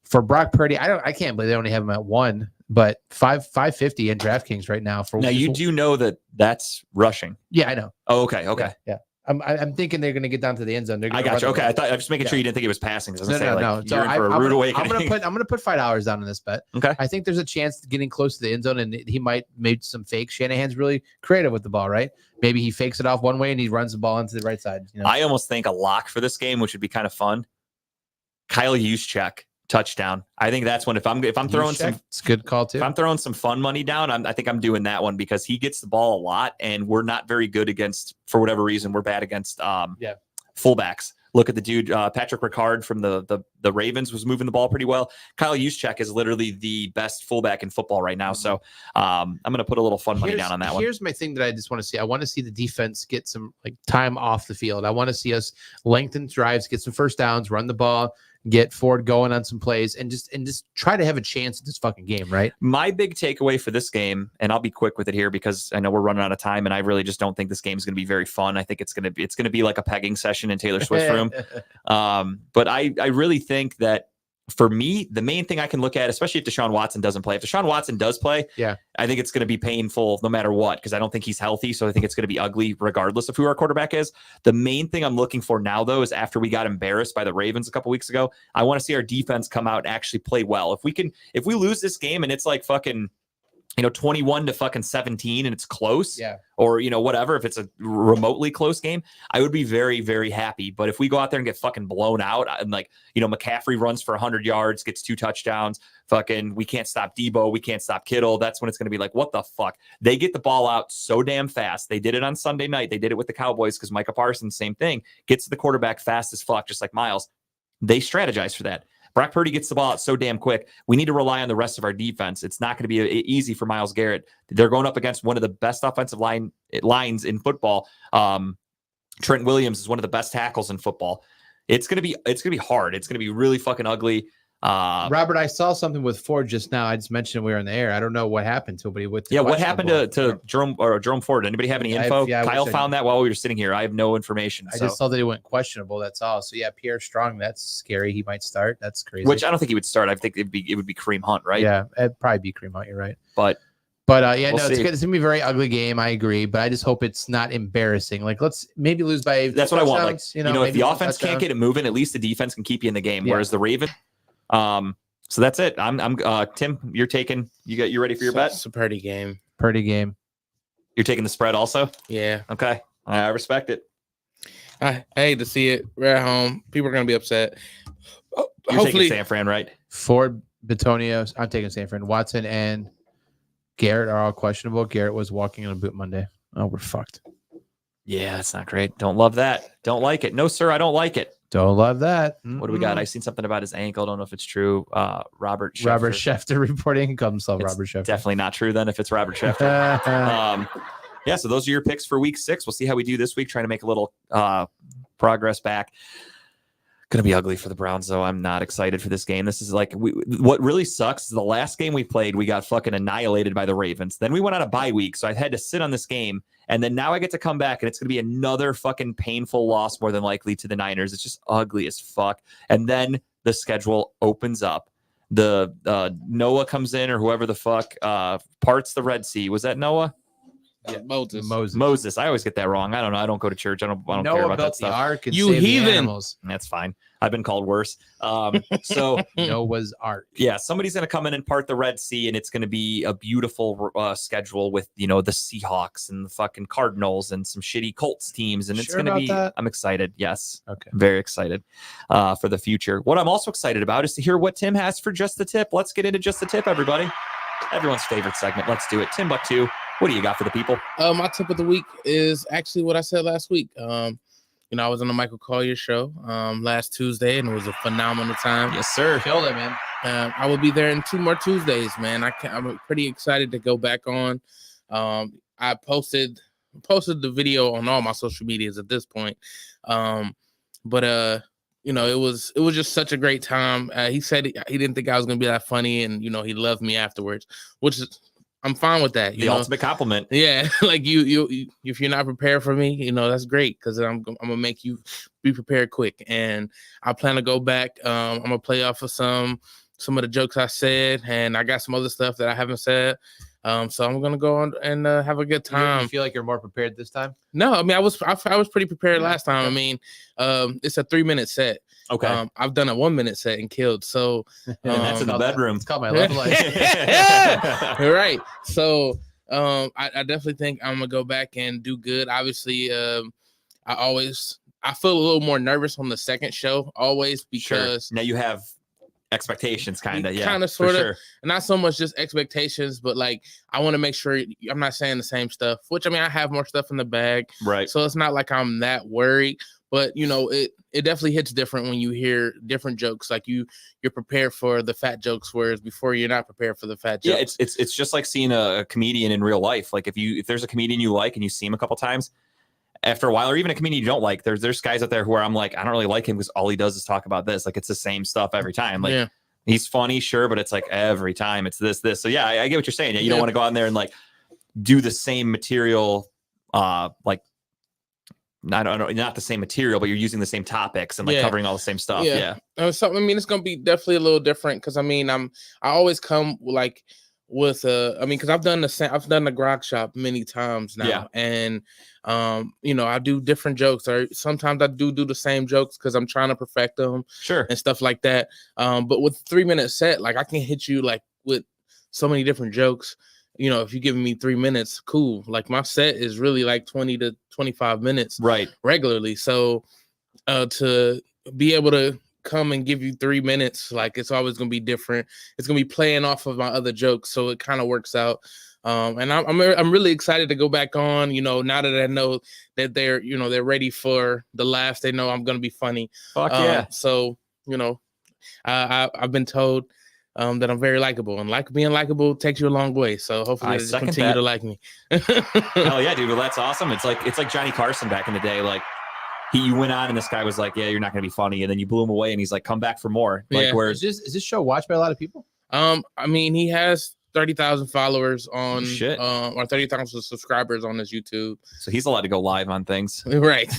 for Brock Purdy. I can't believe they only have him at 1, but 550 in DraftKings right now. Now you do know that's rushing. Yeah, I know. Oh, okay. Yeah. I'm thinking they're going to get down to the end zone. I got you. Okay, I was just making sure you didn't think it was passing. I was No. You're in for a rude awakening. I'm going to put $5 down on this bet. Okay. I think there's a chance of getting close to the end zone, and he might make some fakes. Shanahan's really creative with the ball, right? Maybe he fakes it off one way and he runs the ball into the right side. I almost think a lock for this game, which would be kind of fun. Kyle Juszczyk touchdown. I think that's one. If I'm throwing it's a good call too. If I'm throwing some fun money down, I think I'm doing that one because he gets the ball a lot, and we're not very good against, for whatever reason, we're bad against fullbacks. Look at the dude, Patrick Ricard from the Ravens was moving the ball pretty well. Kyle Juszczyk is literally the best fullback in football right now. So I'm going to put a little fun money down on that one. Here's my thing that I just want to see. I want to see the defense get some time off the field. I want to see us lengthen drives, get some first downs, run the ball, get Ford going on some plays, and just try to have a chance at this fucking game, right? My big takeaway for this game, and I'll be quick with it here because I know we're running out of time, and I really just don't think this game is going to be very fun. I think it's going to be like a pegging session in Taylor Swift's room. But I really think that for me, the main thing I can look at, especially if Deshaun Watson doesn't play, if Deshaun Watson does play, I think it's going to be painful no matter what, because I don't think he's healthy. So I think it's going to be ugly regardless of who our quarterback is. The main thing I'm looking for now, though, is after we got embarrassed by the Ravens a couple weeks ago, I want to see our defense come out and actually play well. If we lose this game and it's like fucking 21 to fucking 17 and it's close, Yeah. or, whatever, if it's a remotely close game, I would be very, very happy. But if we go out there and get fucking blown out and McCaffrey runs for 100 yards, gets 2 touchdowns, fucking, we can't stop Debo, we can't stop Kittle. That's when it's going to be like, what the fuck? They get the ball out so damn fast. They did it on Sunday night. They did it with the Cowboys because Micah Parsons, same thing, gets to the quarterback fast as fuck, just like Miles. They strategize for that. Brock Purdy gets the ball out so damn quick. We need to rely on the rest of our defense. It's not going to be easy for Myles Garrett. They're going up against one of the best offensive lines in football. Trent Williams is one of the best tackles in football. It's going to be hard. It's going to be really fucking ugly. Robert, I saw something with Ford just now. I just mentioned we were in the air. I don't know what happened to him, but he with what happened to Jerome Ford? Anybody have any info? Kyle found that while we were sitting here. I have no information. I just saw that he went questionable. That's all. So yeah, Pierre Strong. That's scary. He might start. That's crazy. Which I don't think he would start. I think it would be Kareem Hunt, right? Yeah, it'd probably be Kareem Hunt. You're right. But yeah, we'll see. It's gonna be a very ugly game. I agree, but I just hope it's not embarrassing. Like, let's maybe lose by. That's what I want. Like, if the offense touchdown. can't get it moving, at least the defense can keep you in the game. Yeah. Whereas the Ravens, so that's it. I'm Tim. You're taking. You ready for your bet? It's a Purdy game. Purdy game. You're taking the spread also. Yeah. Okay, I respect it. I hate to see it. We're at home. People are gonna be upset. You're Hopefully, taking San Fran, right? Ford, Bitonio. I'm taking San Fran. Watson and Garrett are all questionable. Garrett was walking in a boot Monday. Oh, we're fucked. Yeah, that's not great. Don't love that. Don't like it. No, sir, I don't like it. Don't love that. What do we got? I seen something about his ankle. Don't know if it's true. Robert Schefter reporting. He calls himself It's Robert Schefter. Definitely not true then if it's Robert Schefter. Yeah, so those are your picks for week 6. We'll see how we do this week, trying to make a little progress back. Going to be ugly for the Browns, though. I'm not excited for this game. This is like, what really sucks is the last game we played, we got fucking annihilated by the Ravens. Then we went on a bye week, so I had to sit on this game. And then now I get to come back, and it's going to be another fucking painful loss, more than likely, to the Niners. It's just ugly as fuck. And then the schedule opens up. The Noah comes in, or whoever the fuck parts the Red Sea. Was that Noah? yeah, Moses. Moses. I always get that wrong. I don't know. I don't go to church. I don't care Noah about that built the stuff. ark and You saved the heathen. animals. That's fine. I've been called worse. So Noah's ark. yeah, somebody's going to come in and part the Red Sea, and it's going to be a beautiful schedule with, the Seahawks and the fucking Cardinals and some shitty Colts teams. And it's Sure going to about be, that? I'm excited. Yes. Okay. Very excited for the future. What I'm also excited about is to hear what Tim has for Just the Tip. Let's get into Just the Tip, everybody. Everyone's favorite segment. Let's do it. Timbuktu, what do you got for the people? My tip of the week is actually what I said last week. I was on the Michael Collier show last Tuesday, and it was a phenomenal time. Yes, sir. Killed it, man. I will be there in 2 more Tuesdays, man. I'm pretty excited to go back on. I posted the video on all my social medias at this point. It was just such a great time. He said he didn't think I was gonna be that funny, and he loved me afterwards, which is I'm fine with that. The ultimate compliment. Yeah, like you if you're not prepared for me, that's great, because I'm gonna make you be prepared quick. And I plan to go back. I'm gonna play off of some of the jokes I said, and I got some other stuff that I haven't said. So I'm gonna go on and have a good time. You feel like you're more prepared this time? No, I mean I was pretty prepared last time. I mean, it's a 3-minute set. Okay. I've done a 1-minute set and killed. So and that's in the bedroom. It's called my love life. right. So I definitely think I'm gonna go back and do good. Obviously, I feel a little more nervous on the second show always, because now you have expectations, kind of. Yeah, kind of, for sort of. sure. Not so much just expectations, but like I want to make sure I'm not saying the same stuff. Which, I mean, I have more stuff in the bag, Right. so it's not like I'm that worried. But it definitely hits different when you hear different jokes. Like you're prepared for the fat jokes, whereas before you're not prepared for the fat jokes. Yeah, it's just like seeing a comedian in real life. Like if there's a comedian you like and you see him a couple times, after a while, or even a comedian you don't like, there's guys out there who are, I'm like, I don't really like him because all he does is talk about this. Like it's the same stuff every time. Like Yeah. he's funny, sure, but it's like every time it's this. So yeah, I get what you're saying. Yeah, you don't want to go out there and like do the same material, like I don't know, not the same material, but you're using the same topics and like covering all the same stuff. Yeah. So I mean, it's gonna be definitely a little different, because I mean, I always come like with because I've done the Grok Shop many times now. Yeah. And I do different jokes, or sometimes I do the same jokes because I'm trying to perfect them Sure. and stuff like that. But with 3-minute set, like I can hit you like with so many different jokes. you know, if you giving me 3 minutes, cool. Like my set is really like 20 to 25 minutes Right. regularly. So to be able to come and give you 3 minutes, like it's always gonna be different. It's gonna be playing off of my other jokes, so it kind of works out. And I'm really excited to go back on. You know, now that I know that they're ready for the laughs, they know I'm gonna be funny. Fuck yeah. So you know, I've been told that I'm very likable, and being likable takes you a long way. So hopefully, I they just second continue that. to like me. Hell yeah, dude. Well, that's awesome. It's like Johnny Carson back in the day. Like you went on and this guy was like, yeah, you're not going to be funny. And then you blew him away and he's like, come back for more. Like Yeah. where Is this show watched by a lot of people? I mean, he has 30,000 followers on Shit. or 30,000 subscribers on his YouTube. so he's allowed to go live on things. Right.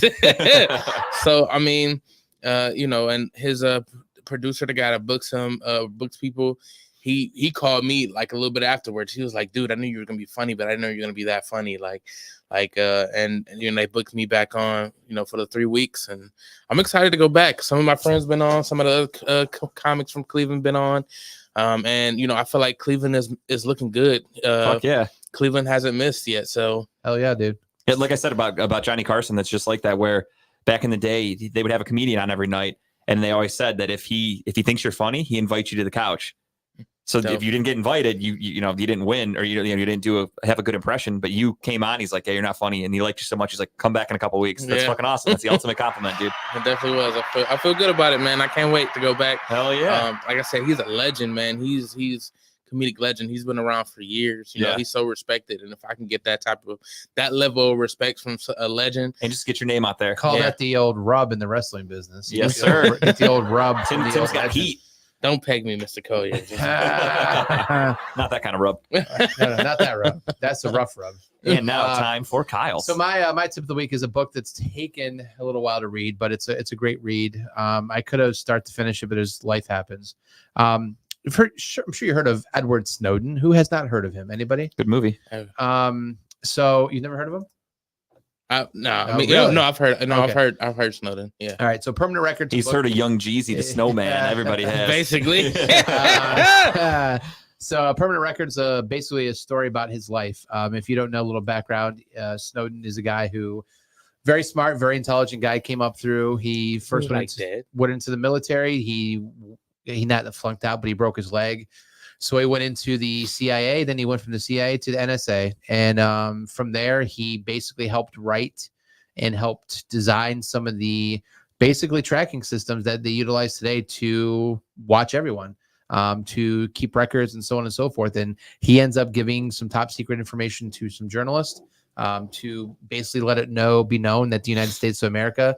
So I mean, you know, and his producer, the guy that books him, books people, he called me like a little bit afterwards. He was like, dude, I knew you were gonna be funny, but I didn't know you were gonna be that funny. And you know, they booked me back on, you know, for the 3 weeks, and I'm excited to go back. Some of my friends been on, some of the other comics from Cleveland been on. And you know, I feel like Cleveland is looking good. Fuck yeah. Cleveland hasn't missed yet. So Hell yeah, dude. Yeah, like I said about Johnny Carson, that's just like that, where back in the day, they would have a comedian on every night. And they always said that if he thinks you're funny, he invites you to the couch. So Dope. if you didn't get invited, you know, you didn't win, or you didn't have a good impression, but you came on, he's like, yeah, you're not funny. And he liked you so much. He's like, come back in a couple weeks. That's Yeah. fucking awesome. That's the ultimate compliment, dude. it definitely was. I feel good about it, man. I can't wait to go back. Hell yeah. Like I said, he's a legend, man. He's comedic legend. He's been around for years. You know, Yeah. he's so respected. And if I can get that level of respect from a legend, And just get your name out there. Call Yeah. that the old rub in the wrestling business. Yes, Get the old- sir. Get the old rub. from the Tim's old got legend. heat. don't peg me, Mr. Collier. Just- Not that kind of rub. No, not that rub. That's a rough rub. And now Uh, time for Kyle. So my tip of the week is a book that's taken a little while to read, but it's a great read. I could have start to finish it, but as life happens. I'm sure you heard of Edward Snowden. Who has not heard of him? Anybody? Good movie. So you never heard of him? no, Oh, I mean, really? no, I've heard Okay. I've heard Snowden. Yeah. All right. So Permanent Records. He's book- heard of Young Jeezy, the snowman. Yeah. Everybody has. Basically. So Permanent Records, basically a story about his life. If you don't know a little background, Snowden is a guy who, very smart, very intelligent guy, came up through. He first went into the military. He not flunked out, but he broke his leg. So he went into the CIA. Then he went from the CIA to the NSA. And from there, he basically helped write and helped design some of the basically tracking systems that they utilize today to watch everyone, to keep records and so on and so forth. And he ends up giving some top secret information to some journalists to basically let it be known that the United States of America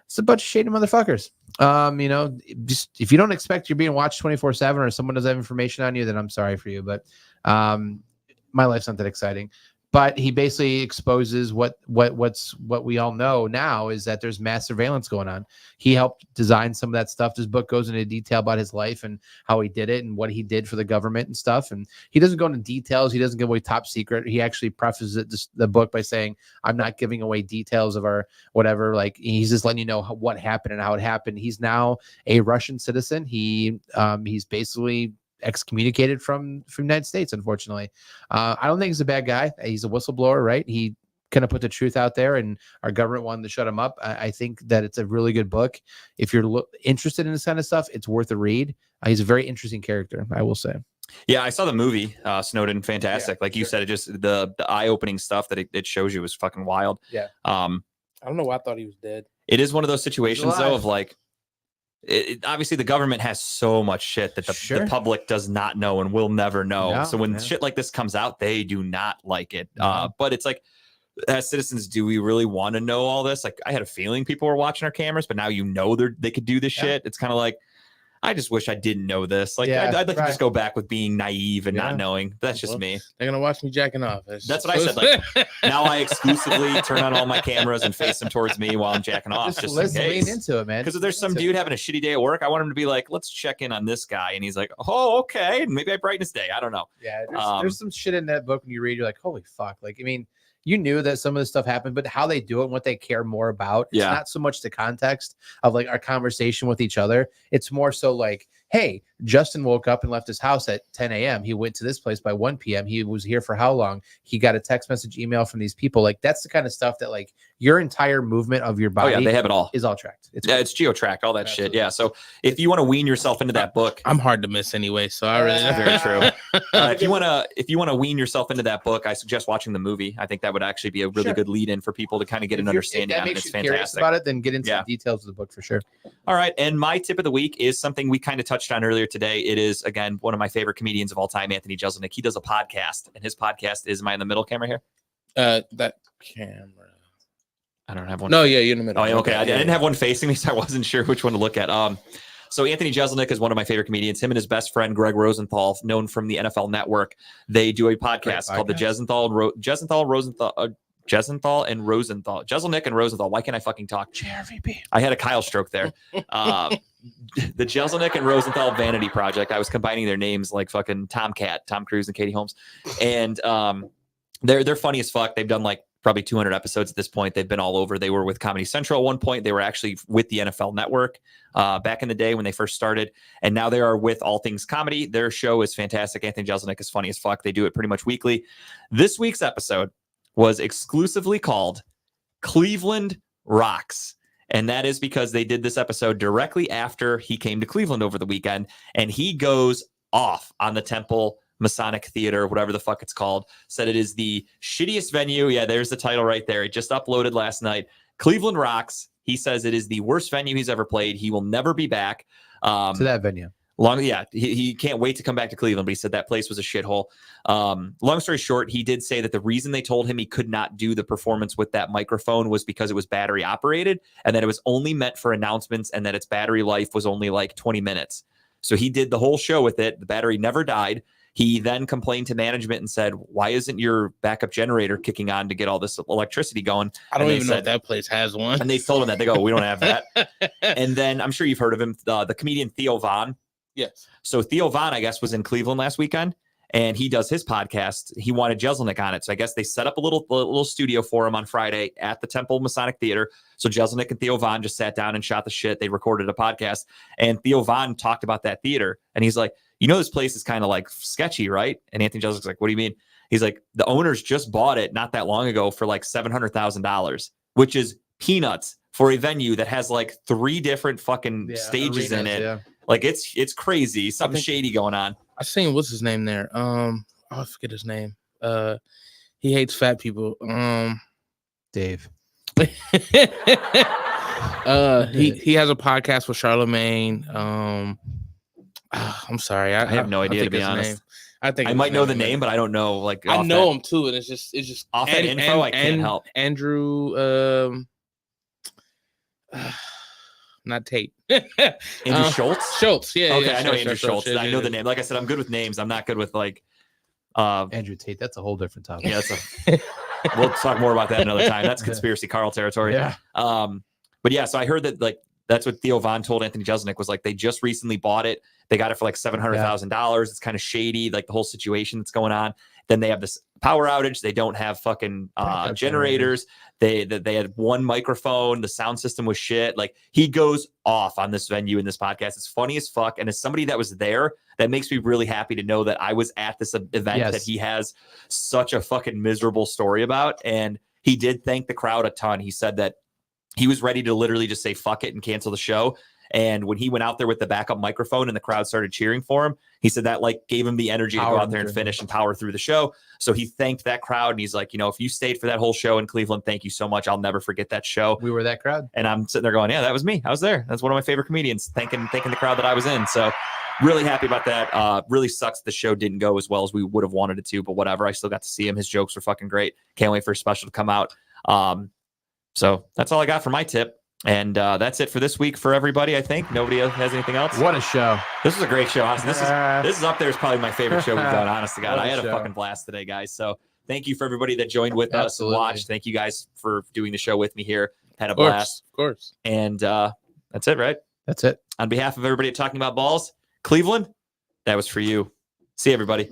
is a bunch of shady motherfuckers. You know, just if you don't expect you're being watched 24/7 or someone does have information on you, then I'm sorry for you. But my life's not that exciting. But he basically exposes what we all know now is that there's mass surveillance going on. He helped design some of that stuff. This book goes into detail about his life and how he did it and what he did for the government and stuff. And he doesn't go into details. He doesn't give away top secret. He actually prefaces the book by saying, I'm not giving away details of our whatever. Like, he's just letting you know what happened and how it happened. He's now a Russian citizen. He's basically excommunicated from the United States, unfortunately. I don't think he's a bad guy. He's a whistleblower, right? He kind of put the truth out there and our government wanted to shut him up. I think that it's a really good book. If you're interested in this kind of stuff, it's worth a read. He's a very interesting character, I will say. Yeah, I saw the movie Snowden. Fantastic. Yeah, like you sure. said, it just the eye-opening stuff that it shows you was fucking wild. Yeah. I don't know why I thought he was dead. It is one of those situations though alive. of like, obviously the government has so much shit that the Sure. public does not know and will never know. No, So when yeah. shit like this comes out, they do not like it. No. But it's like, as citizens, do we really want to know all this? Like, I had a feeling people were watching our cameras, but now they could do this Yeah. shit. It's kind of like, I just wish I didn't know this. Like, Yeah, I'd like to right. just go back with being naive and Yeah. not knowing. That's just Well, me. They're gonna watch me jacking off. That's what I said, like, Now I exclusively turn on all my cameras and face them towards me while I'm jacking off, just in listen, lean case. into it, man. Because if there's some Into it. dude having a shitty day at work, I want him to be like, let's check in on this guy. And he's like, oh, okay. And maybe I brighten his day. I don't know. Yeah, Um, there's some shit in that book when you read, you're like, holy fuck. Like, I mean, you knew that some of this stuff happened, but how they do it and what they care more about, it's Yeah. not so much the context of like our conversation with each other. It's more so like, hey, Justin woke up and left his house at 10 a.m. He went to this place by 1 p.m. He was here for how long? He got a text message, email from these people. Like, that's the kind of stuff that, like, your entire movement of your Oh body yeah, they have it all. is all tracked. It's geo-tracked, all that shit. Absolutely. Yeah. So if you want to wean yourself into that book, I'm hard to miss anyway, so I really very true. If you want to wean yourself into that book, I suggest watching the movie. I think that would actually be a really Sure. good lead-in for people to kind of get an If understanding that on it. makes It's you curious fantastic. about it, then get into Yeah. the details of the book for sure. All right. And my tip of the week is something we kind of touched on earlier today. It is, again, one of my favorite comedians of all time, Anthony Jeselnik. He does a podcast, and his podcast is, am I in the middle camera here? that camera. I don't have one. No, yeah, you're in the middle. Oh, yeah, okay. I didn't have one facing me, so I wasn't sure which one to look at. So Anthony Jeselnik is one of my favorite comedians. Him and his best friend, Greg Rosenthal, known from the NFL Network, they do a podcast called the Jeselnik and Rosenthal. Why can't I fucking talk? JRVP. I had a Kyle stroke there. The Jeselnik and Rosenthal Vanity Project. I was combining their names like fucking Tomcat, Tom Cruise and Katie Holmes. And they're funny as fuck. They've done like probably 200 episodes at this point. They've been all over. They were with Comedy Central at one point. They were actually with the NFL Network back in the day when they first started. And now they are with All Things Comedy. Their show is fantastic. Anthony Jeselnik is funny as fuck. They do it pretty much weekly. This week's episode was exclusively called Cleveland Rocks. And that is because they did this episode directly after he came to Cleveland over the weekend. And he goes off on the Temple Masonic Theater, whatever the fuck it's called, said it is the shittiest venue. Yeah, there's the title right there. It just uploaded last night. Cleveland Rocks. He says it is the worst venue he's ever played. He will never be back. To that venue. He can't wait to come back to Cleveland, but he said that place was a shithole. Long story short, he did say that the reason they told him he could not do the performance with that microphone was because it was battery operated and that it was only meant for announcements and that its battery life was only like 20 minutes. So he did the whole show with it. The battery never died. He then complained to management and said, why isn't your backup generator kicking on to get all this electricity going? I don't And they even know said- if that place has one. And they told him that. They go, we don't have that. And then I'm sure you've heard of him, the comedian Theo Von. Yes. So Theo Von, I guess, was in Cleveland last weekend, and he does his podcast. He wanted Jeselnik on it. So I guess they set up a little studio for him on Friday at the Temple Masonic Theater. So Jeselnik and Theo Von just sat down and shot the shit. They recorded a podcast, and Theo Von talked about that theater. And he's like, you know, this place is kind of like sketchy, right? And Anthony Jeselnik's like, what do you mean? He's like, the owners just bought it not that long ago for like $700,000, which is peanuts for a venue that has like 3 different fucking stages in it. Yeah. Like it's crazy. Something shady going on. I seen what's his name there. I forget his name. He hates fat people. Dave. He has a podcast with Charlemagne. I'm sorry, I have no idea, to be his honest. name. I think I his might know the is- name, but I don't know. Like I off know that- him too, and it's just Off that info, I can't help. Andrew. Not Tate. Andrew Schultz. Schultz. Yeah. Okay, yeah, I know Andrew Schultz. yeah, I know yeah. the name. Like I said, I'm good with names. I'm not good with like. Andrew Tate. That's a whole different topic. Yeah, we'll talk more about that another time. That's conspiracy Carl territory. Yeah. But yeah, so I heard that like that's what Theo Von told Anthony Jeselnik was like they just recently bought it. They got it for like $700,000. It's kind of shady, like the whole situation that's going on. Then they have this power outage. They don't have fucking Backup generators. They had one microphone. The sound system was shit. Like he goes off on this venue in this podcast. It's funny as fuck. And as somebody that was there, that makes me really happy to know that I was at this event Yes. that he has such a fucking miserable story about. And he did thank the crowd a ton. He said that he was ready to literally just say fuck it and cancel the show. And when he went out there with the backup microphone and the crowd started cheering for him, he said that like gave him the energy to go out there and finish and power through the show. So he thanked that crowd and he's like, you know, if you stayed for that whole show in Cleveland, thank you so much. I'll never forget that show. We were that crowd. And I'm sitting there going, yeah, that was me. I was there. That's one of my favorite comedians. Thanking the crowd that I was in. So really happy about that. Really sucks the show didn't go as well as we would have wanted it to, but whatever. I still got to see him. His jokes were fucking great. Can't wait for a special to come out. So that's all I got for my tip. And that's it for this week for everybody. I think nobody else has anything else. What a show. This was a great show. Honestly. This is up there. Is probably my favorite show we've done. Honest to God, What a I had a show. fucking blast today, guys. So thank you for everybody that joined with us and Absolutely. watched. Thank you guys for doing the show with me here. Had a Of course, blast. of course. And that's it, right? That's it. On behalf of everybody at Talking About Balls, Cleveland, that was for you. See you, everybody.